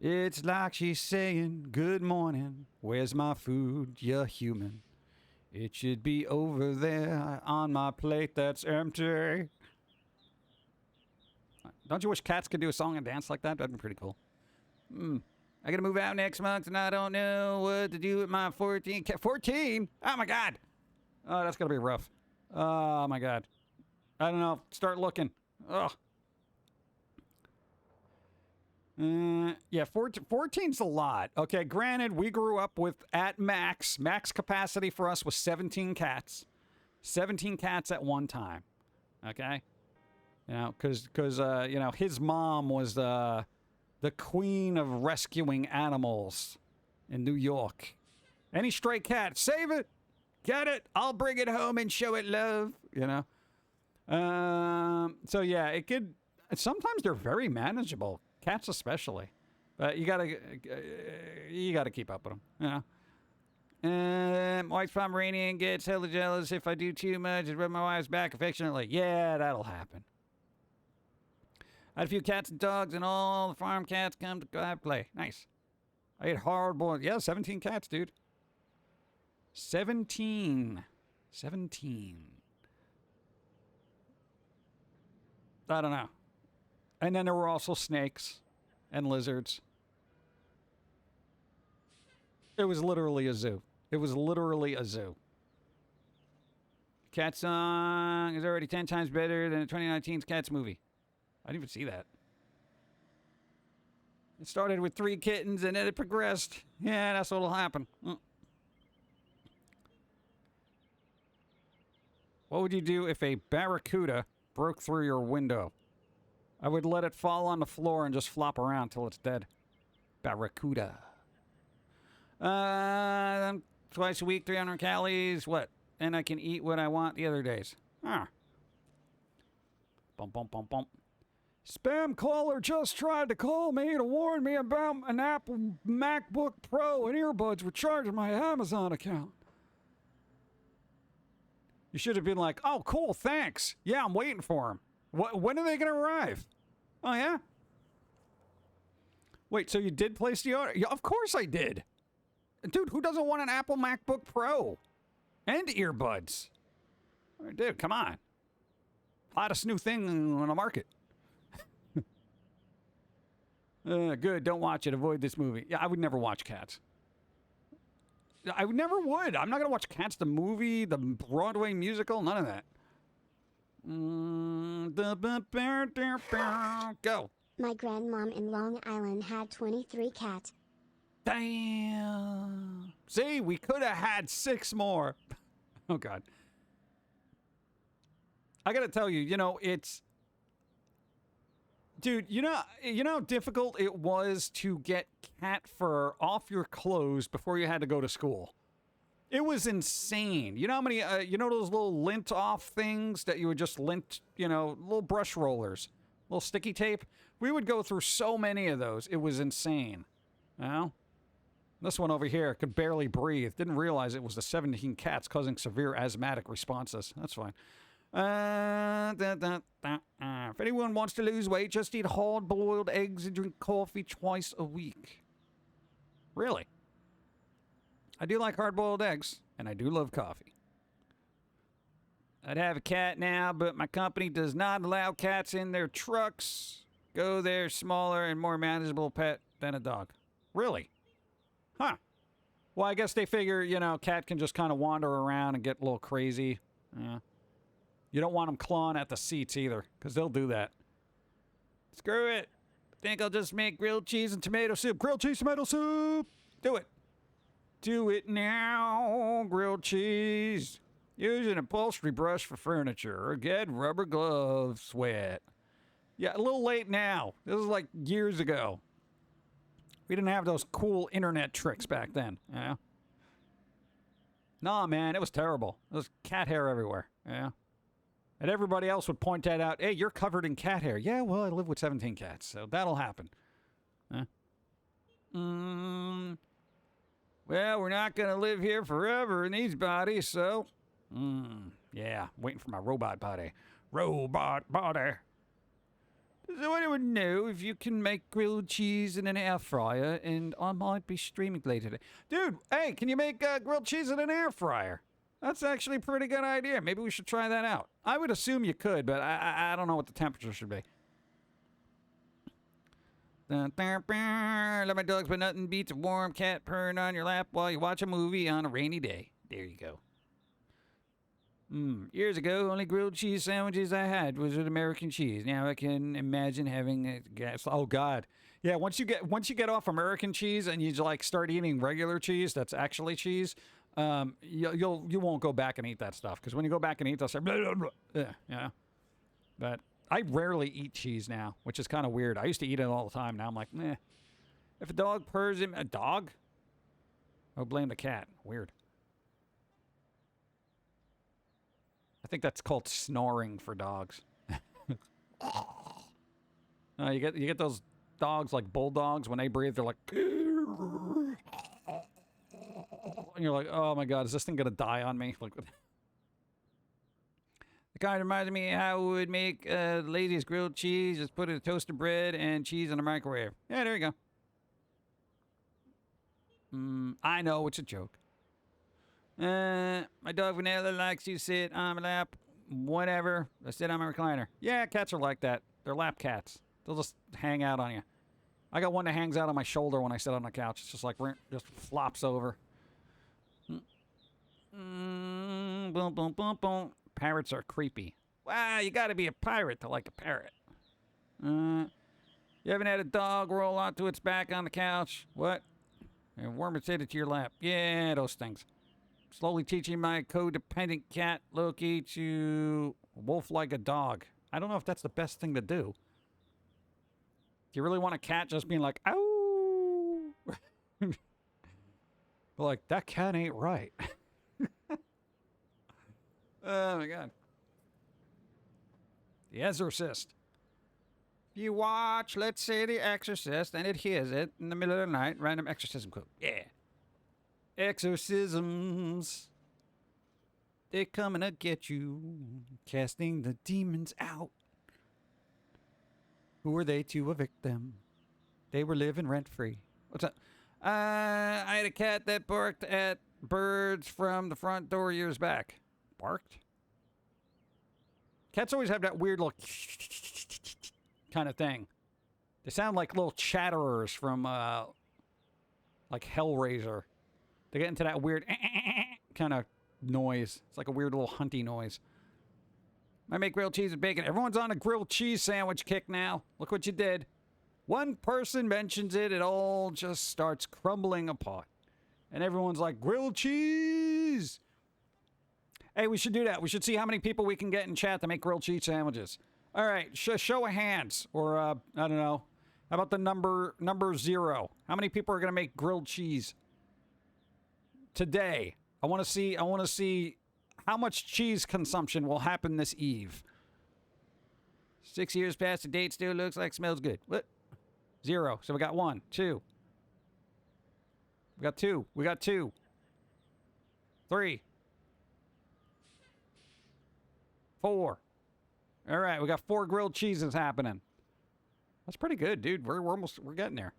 Speaker 2: It's like she's saying, good morning, where's my food, you human? It should be over there on my plate that's empty. Don't you wish cats could do a song and dance like that? That'd be pretty cool. I gotta move out next month and I don't know what to do with my 14 cat. 14? Oh my God. Oh, that's gonna be rough. Oh my God. I don't know. Start looking. Ugh. Yeah, 14's a lot. Okay, granted, we grew up with, at max capacity for us was 17 cats. 17 cats at one time. Okay? You know, because you know, his mom was the queen of rescuing animals in New York. Any stray cat, save it, get it, I'll bring it home and show it love, you know? So yeah, it could, sometimes they're very manageable. Cats especially, but you gotta keep up with them, you know. My wife's Pomeranian gets hella jealous if I do too much and rub my wife's back affectionately. Yeah, that'll happen. I had a few cats and dogs, and all the farm cats come to have play. Nice. I ate hard boiled. Yeah, 17 cats, dude. 17. I don't know. And then there were also snakes and lizards. It was literally a zoo. Cat song is already 10 times better than the 2019's Cats movie. I didn't even see that. It started with 3 kittens and then it progressed. Yeah, that's what'll happen. What would you do if a barracuda broke through your window? I would let it fall on the floor and just flop around till it's dead. Barracuda. Twice a week, 300 calories. What? And I can eat what I want the other days. Ah. Bum, bum, bum, bum. Spam caller just tried to call me to warn me about an Apple MacBook Pro and earbuds were charging my Amazon account. You should have been like, oh, cool, thanks. Yeah, I'm waiting for them. When are they going to arrive? Oh, yeah? Wait, so you did place the order? Yeah, of course I did. Dude, who doesn't want an Apple MacBook Pro? And earbuds? Dude, come on. Hottest new thing on the market. Good, don't watch it. Avoid this movie. Yeah, I would never watch Cats. I never would. I'm not going to watch Cats, the movie, the Broadway musical, none of that. Go.
Speaker 3: My grandmom in Long Island had 23 cats.
Speaker 2: Damn. See, we could have had 6 more. Oh, God. I got to tell you, you know, it's... Dude, you know how difficult it was to get cat fur off your clothes before you had to go to school? It was insane. You know how many, you know those little lint off things that you would just lint, you know, little brush rollers, little sticky tape? We would go through so many of those. It was insane. You know? This one over here could barely breathe. Didn't realize it was the 17 cats causing severe asthmatic responses. That's fine. If anyone wants to lose weight, just eat hard-boiled eggs and drink coffee twice a week. Really? I do like hard-boiled eggs, and I do love coffee. I'd have a cat now, but my company does not allow cats in their trucks. Go there, smaller and more manageable pet than a dog. Really? Huh. Well, I guess they figure, you know, cat can just kind of wander around and get a little crazy. Yeah. You don't want them clawing at the seats either, because they'll do that. Screw it. I think I'll just make grilled cheese and tomato soup. Grilled cheese, tomato soup. Do it. Do it now. Grilled cheese. Use an upholstery brush for furniture or get rubber gloves wet. Yeah, a little late now. This is like years ago. We didn't have those cool internet tricks back then. Yeah. Nah, man, it was terrible. There was cat hair everywhere. Yeah. And everybody else would point that out. Hey, you're covered in cat hair. Yeah, well, I live with 17 cats, so that'll happen. Huh? Well, we're not going to live here forever in these bodies, so... yeah, waiting for my robot body. Robot body. Does anyone know if you can make grilled cheese in an air fryer? And I might be streaming later today. Dude, hey, can you make grilled cheese in an air fryer? That's actually a pretty good idea. Maybe we should try that out. I would assume you could, but I don't know what the temperature should be. Love my dogs, but nothing beats a warm cat purring on your lap while you watch a movie on a rainy day. There you go. Years ago, only grilled cheese sandwiches I had was with American cheese. Now I can imagine having a gas. Oh God, yeah. Once you get off American cheese and you like start eating regular cheese, that's actually cheese. You won't go back and eat that stuff because when you go back and eat that stuff, blah, blah, blah, yeah. But I rarely eat cheese now, which is kind of weird. I used to eat it all the time. Now I'm like, meh. If a dog purrs him, a dog? Oh, blame the cat. Weird. I think that's called snoring for dogs. You get those dogs like bulldogs when they breathe, they're like. And you're like, oh my God, is this thing gonna die on me? Like, the kind of reminds me how we would make laziest grilled cheese. Just put in a toasted bread and cheese in a microwave. Yeah, there you go. I know, it's a joke. My dog Vanilla likes you sit on my lap. Whatever. I sit on my recliner. Yeah, cats are like that. They're lap cats. They'll just hang out on you. I got one that hangs out on my shoulder when I sit on the couch. It's just like, just flops over. Boom, boom, boom, boom. Parrots are creepy. Wow, you gotta be a pirate to like a parrot. You haven't had a dog roll onto its back on the couch? What? And warm its head to your lap. Yeah, those things. Slowly teaching my codependent cat, Loki, to wolf like a dog. I don't know if that's the best thing to do. Do you really want a cat just being like, ow? Like, that cat ain't right. Oh, my God. The Exorcist. You watch, let's say, The Exorcist, and it hears it in the middle of the night. Random exorcism quote. Yeah. Exorcisms. They're coming to get you. Casting the demons out. Who were they to evict them? They were living rent-free. What's up? I had a cat that barked at birds from the front door years back. Barked? Cats always have that weird little kind of thing. They sound like little chatterers from, like Hellraiser. They get into that weird kind of noise. It's like a weird little hunty noise. I make grilled cheese and bacon. Everyone's on a grilled cheese sandwich kick now. Look what you did. One person mentions it, it all just starts crumbling apart. And everyone's like, grilled cheese! Hey, we should do that. We should see how many people we can get in chat to make grilled cheese sandwiches. All right, show of hands. Or, I don't know. How about the number 0? How many people are going to make grilled cheese today? I want to see how much cheese consumption will happen this eve. 6 years past the date, still looks like smells good. What? 0. So we got 1, 2. We got 2. We got 2. 3. 4. All right, we got 4 grilled cheeses happening. That's pretty good, dude. We're getting there.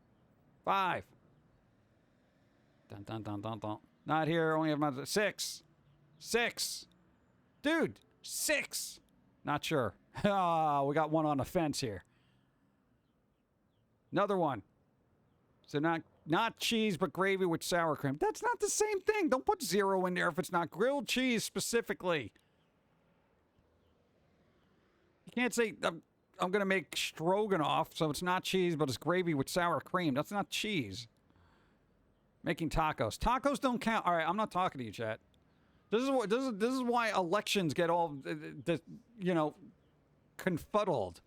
Speaker 2: 5. Dun dun dun dun dun. Not here. Only have my 6. 6. Dude, 6. Not sure. Oh, we got one on the fence here. Another one. So not cheese, but gravy with sour cream. That's not the same thing. Don't put 0 in there if it's not grilled cheese specifically. You can't say, I'm going to make stroganoff, so it's not cheese, but it's gravy with sour cream. That's not cheese. Making tacos. Tacos don't count. All right, I'm not talking to you, chat. This is why elections get all, confuddled.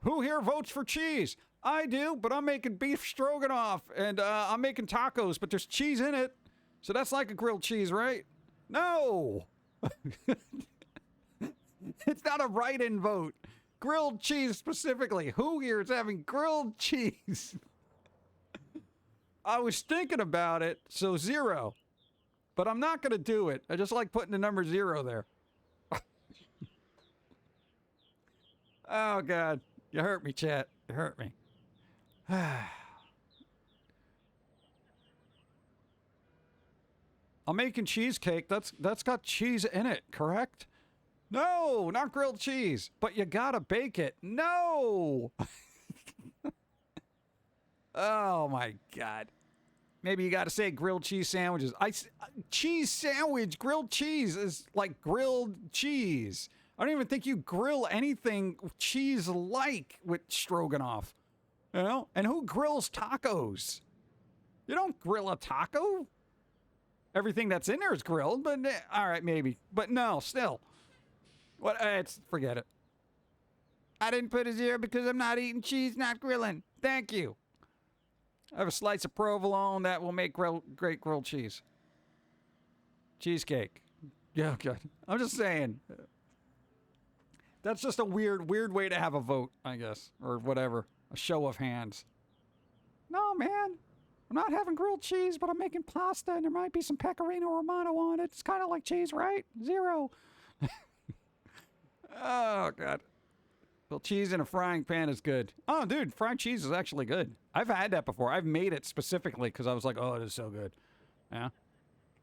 Speaker 2: Who here votes for cheese? I do, but I'm making beef stroganoff, and I'm making tacos, but there's cheese in it. So that's like a grilled cheese, right? No! It's not a write-in vote. Grilled cheese specifically. Who here is having grilled cheese? I was thinking about it, so 0. But I'm not going to do it. I just like putting the number 0 there. Oh, God. You hurt me, chat. You hurt me. I'm making cheesecake. That's got cheese in it, correct? No, not grilled cheese. But you gotta bake it. No! Oh, my God. Maybe you gotta say grilled cheese sandwiches. Cheese sandwich, grilled cheese is like grilled cheese. I don't even think you grill anything cheese-like with stroganoff. You know? And who grills tacos? You don't grill a taco. Everything that's in there is grilled, but all right, maybe. But no, still. What? Forget it. I didn't put a 0 because I'm not eating cheese, not grilling. Thank you. I have a slice of provolone that will make great grilled cheese. Cheesecake. Yeah, good. I'm just saying. That's just a weird way to have a vote, I guess, or whatever. A show of hands. No, man. I'm not having grilled cheese, but I'm making pasta, and there might be some pecorino romano on it. It's kind of like cheese, right? 0. Oh, God. Well, cheese in a frying pan is good. Oh, dude, fried cheese is actually good. I've had that before. I've made it specifically because I was like, oh, it is so good. Yeah.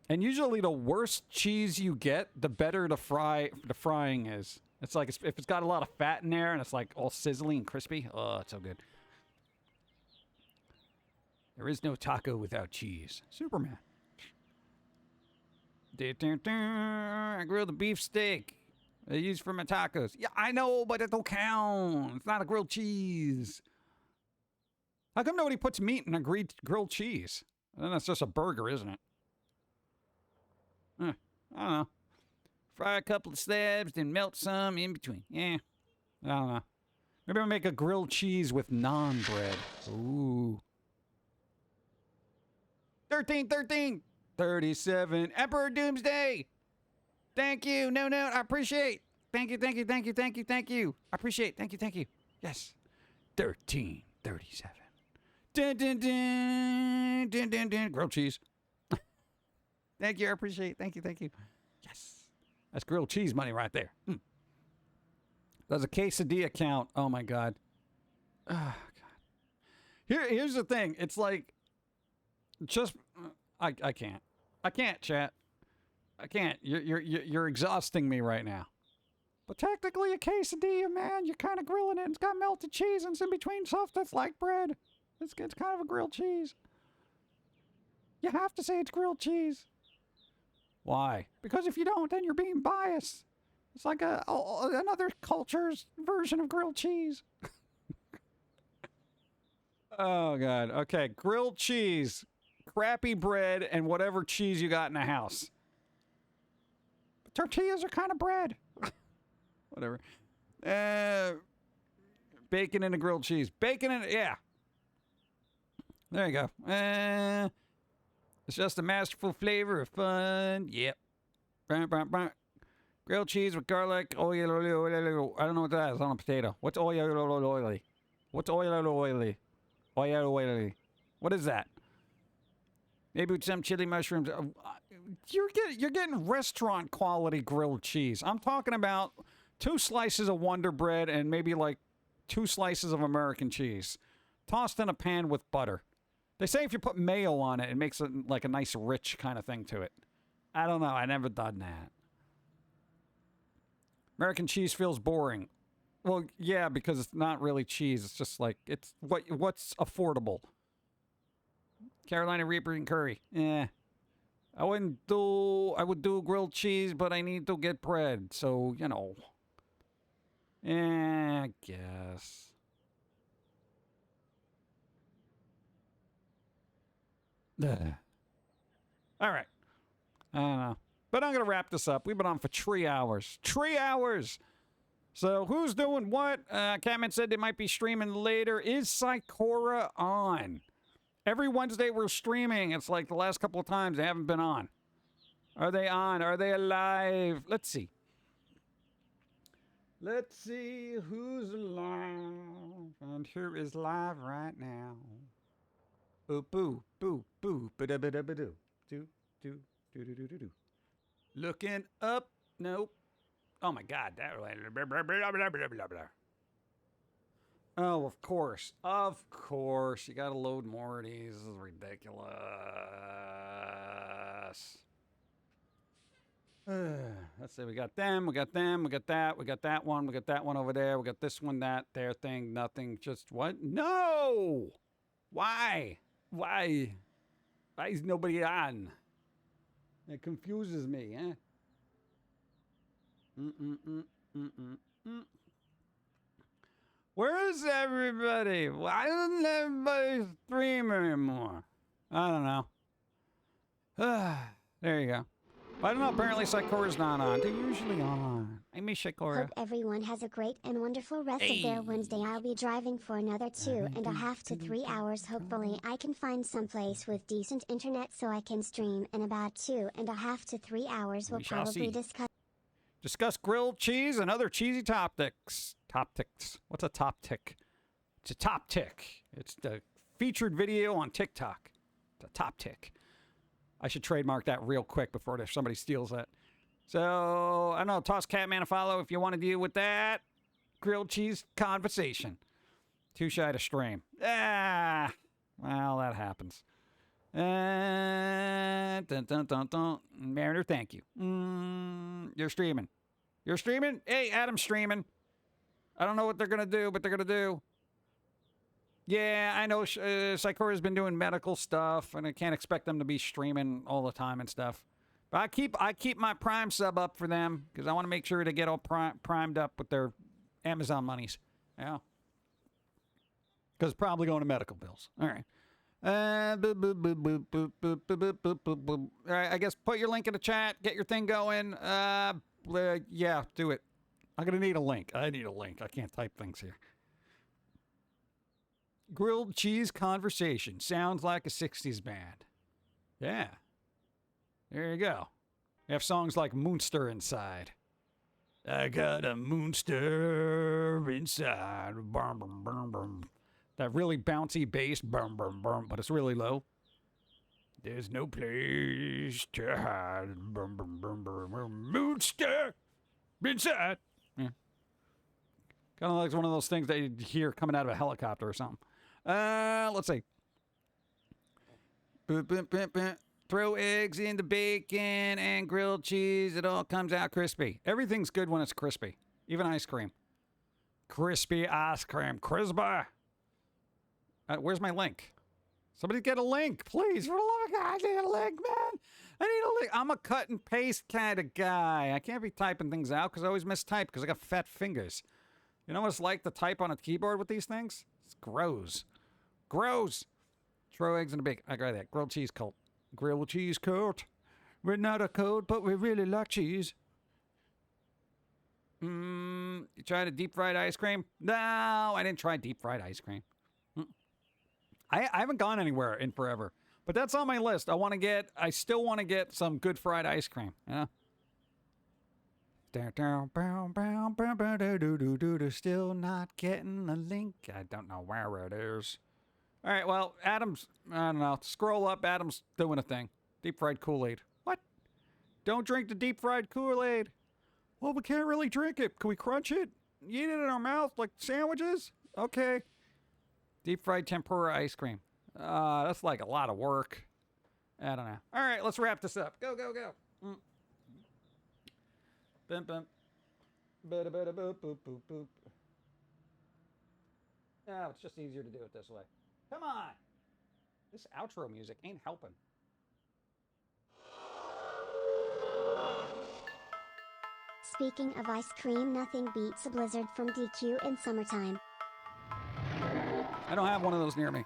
Speaker 2: And usually the worse cheese you get, the better the frying is. It's like if it's got a lot of fat in there and it's like all sizzly and crispy. Oh, it's so good. There is no taco without cheese. Superman. I grilled the beef steak. I use for my tacos. Yeah, I know, but it don't count. It's not a grilled cheese. How come nobody puts meat in a grilled cheese? Then that's just a burger, isn't it? I don't know. Fry a couple of slabs, then melt some in between. Yeah. I don't know. Maybe I'll make a grilled cheese with naan bread. Ooh. 13. 37. Emperor Doomsday. Thank you. No, I appreciate. Thank you. I appreciate. Thank you. Yes. 1337. Dun, dun, dun, dun, dun, dun. Grilled cheese. Thank you. I appreciate it. Thank you. Yes. That's grilled cheese money right there. Does a quesadilla count? Oh, my God. Oh, God. Here's the thing. It's like, just, I can't. I can't, chat. I can't. You're exhausting me right now. But technically a quesadilla, man, you're kind of grilling it. It's got melted cheese and it's in between stuff that's like bread. It's kind of a grilled cheese. You have to say it's grilled cheese. Why? Because if you don't, then you're being biased. It's like another culture's version of grilled cheese. Oh, God. Okay, grilled cheese, crappy bread, and whatever cheese you got in the house. But tortillas are kind of bread. Whatever. Bacon and a grilled cheese. Bacon and, yeah. There you go. It's just a masterful flavor of fun. Yep. Grilled cheese with garlic. Oil. I don't know what that is on a potato. What's oily? What's oily? Oily. What is that? Maybe with some chili mushrooms. You're getting restaurant quality grilled cheese. I'm talking about 2 slices of Wonder Bread and maybe like 2 slices of American cheese, tossed in a pan with butter. They say if you put mayo on it, it makes it like a nice rich kind of thing to it. I don't know. I never done that. American cheese feels boring. Well, yeah, because it's not really cheese. It's just like, it's what's affordable. Carolina Reaper and curry. I would do grilled cheese, but I need to get bread. So, you know. I guess. All right. I don't know. But I'm going to wrap this up. We've been on for 3 hours. 3 hours! So who's doing what? Catman said they might be streaming later. Is Psychora on? Every Wednesday we're streaming. It's like the last couple of times they haven't been on. Are they on? Are they alive? Let's see. Let's see who's alive. And who is live right now. Boo, boo, boo, boo, ba-da-ba-da-ba-doo. Do, do, do, do, do, do, do. Looking up. Nope. Oh, my God. Oh, of course. Of course. You got to load more of these. This is ridiculous. Let's see. We got them. We got them. We got that. We got that one. We got that one over there. We got this one, that, there thing, nothing. Just what? No! Why? Why? Why is nobody on? It confuses me, eh? Where is everybody? Why doesn't everybody stream anymore? I don't know. There you go. I don't know. Apparently, Psychora's not on. They're usually on. I miss Psychora.
Speaker 3: Hope everyone has a great and wonderful rest of their Wednesday. I'll be driving for another 2.5 to 3 hours. Hopefully, I can find someplace with decent internet so I can stream in about 2.5 to 3 hours. We'll probably
Speaker 2: discuss grilled cheese and other cheesy topics. What's a top tick? It's a top tick. It's the featured video on TikTok. It's a top tick. I should trademark that real quick before somebody steals that. So, I don't know, toss Catman a follow if you want to deal with that grilled cheese conversation. Too shy to stream. Well, that happens. Mariner, thank you. You're streaming. You're streaming? Hey, Adam's streaming. I don't know what they're going to do, but they're going to do. Yeah, I know Psychora's been doing medical stuff, and I can't expect them to be streaming all the time and stuff. But I keep my Prime sub up for them, because I want to make sure they get all primed up with their Amazon monies. Yeah. Because it's probably going to medical bills. All right. All right, I guess put your link in the chat. Get your thing going. Yeah, do it. I'm going to need a link. I need a link. I can't type things here. Grilled cheese conversation. Sounds like a 60s band. Yeah. There you go. You have songs like Moonster inside. I got a moonster inside. Bum, bum, bum, bum. That really bouncy bass, bum, bum, bum, but it's really low. There's no place to hide. Bum, bum, bum, bum, bum. Moonster inside. Yeah. Kind of like one of those things that you hear coming out of a helicopter or something. Let's see. Boop, boop, boop, boop. Throw eggs into bacon and grilled cheese. It all comes out crispy. Everything's good when it's crispy. Even ice cream. Crispy ice cream. Crispy. Where's my link? Somebody get a link, please. For the love of God, I need a link, man. I need a link. I'm a cut and paste kind of guy. I can't be typing things out because I always mistype because I got fat fingers. You know what it's like to type on a keyboard with these things? It's gross. Gross. Throw eggs in the bacon. I got that. Grilled cheese cult. Grilled cheese cult. We're not a cult, but we really like cheese. You tried a deep fried ice cream? No, I didn't try deep fried ice cream. I haven't gone anywhere in forever, but that's on my list. I still want to get some good fried ice cream. Yeah. Still not getting a link. I don't know where it is. All right, well, Adam's, I don't know. Scroll up. Adam's doing a thing. Deep fried Kool-Aid. What? Don't drink the deep fried Kool-Aid. Well, we can't really drink it. Can we crunch it? Eat it in our mouth like sandwiches? Okay. Deep fried tempura ice cream. That's like a lot of work. I don't know. All right, let's wrap this up. Go, go, go. Bum, bum. Bada, bada, boop, boop, boop, boop. Oh, it's just easier to do it this way. Come on. This outro music ain't helping.
Speaker 3: Speaking of ice cream, nothing beats a blizzard from DQ in summertime.
Speaker 2: I don't have one of those near me.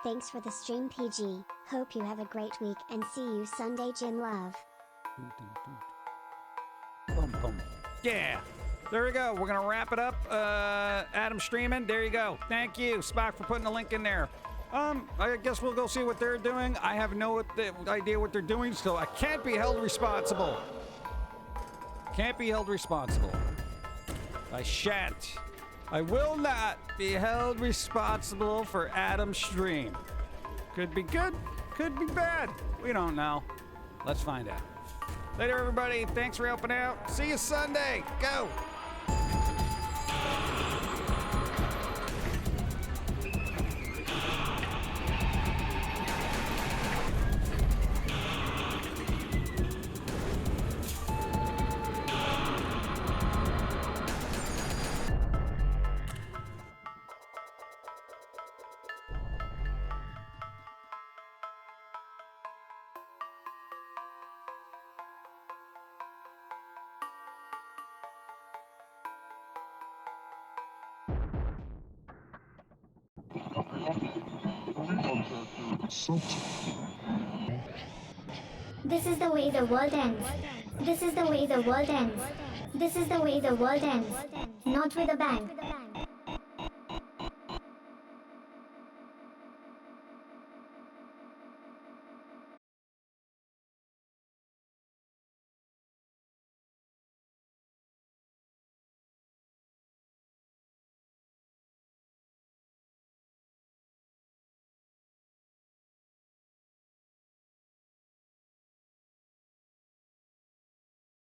Speaker 3: Thanks for the stream, PG. Hope you have a great week and see you Sunday, Jim Love.
Speaker 2: Boom, boom. Yeah. There we go. We're going to wrap it up. Adam streaming. There you go. Thank you, Spock, for putting the link in there. I guess we'll go see what they're doing. I have no idea what they're doing, so I can't be held responsible. Can't be held responsible. I shan't. I will not be held responsible for Adam's stream. Could be good, could be bad. We don't know. Let's find out. Later, everybody. Thanks for helping out. See you Sunday. Go.
Speaker 1: This is the way the world ends. This is the way the world ends. This is the way the world ends. Not with a bang.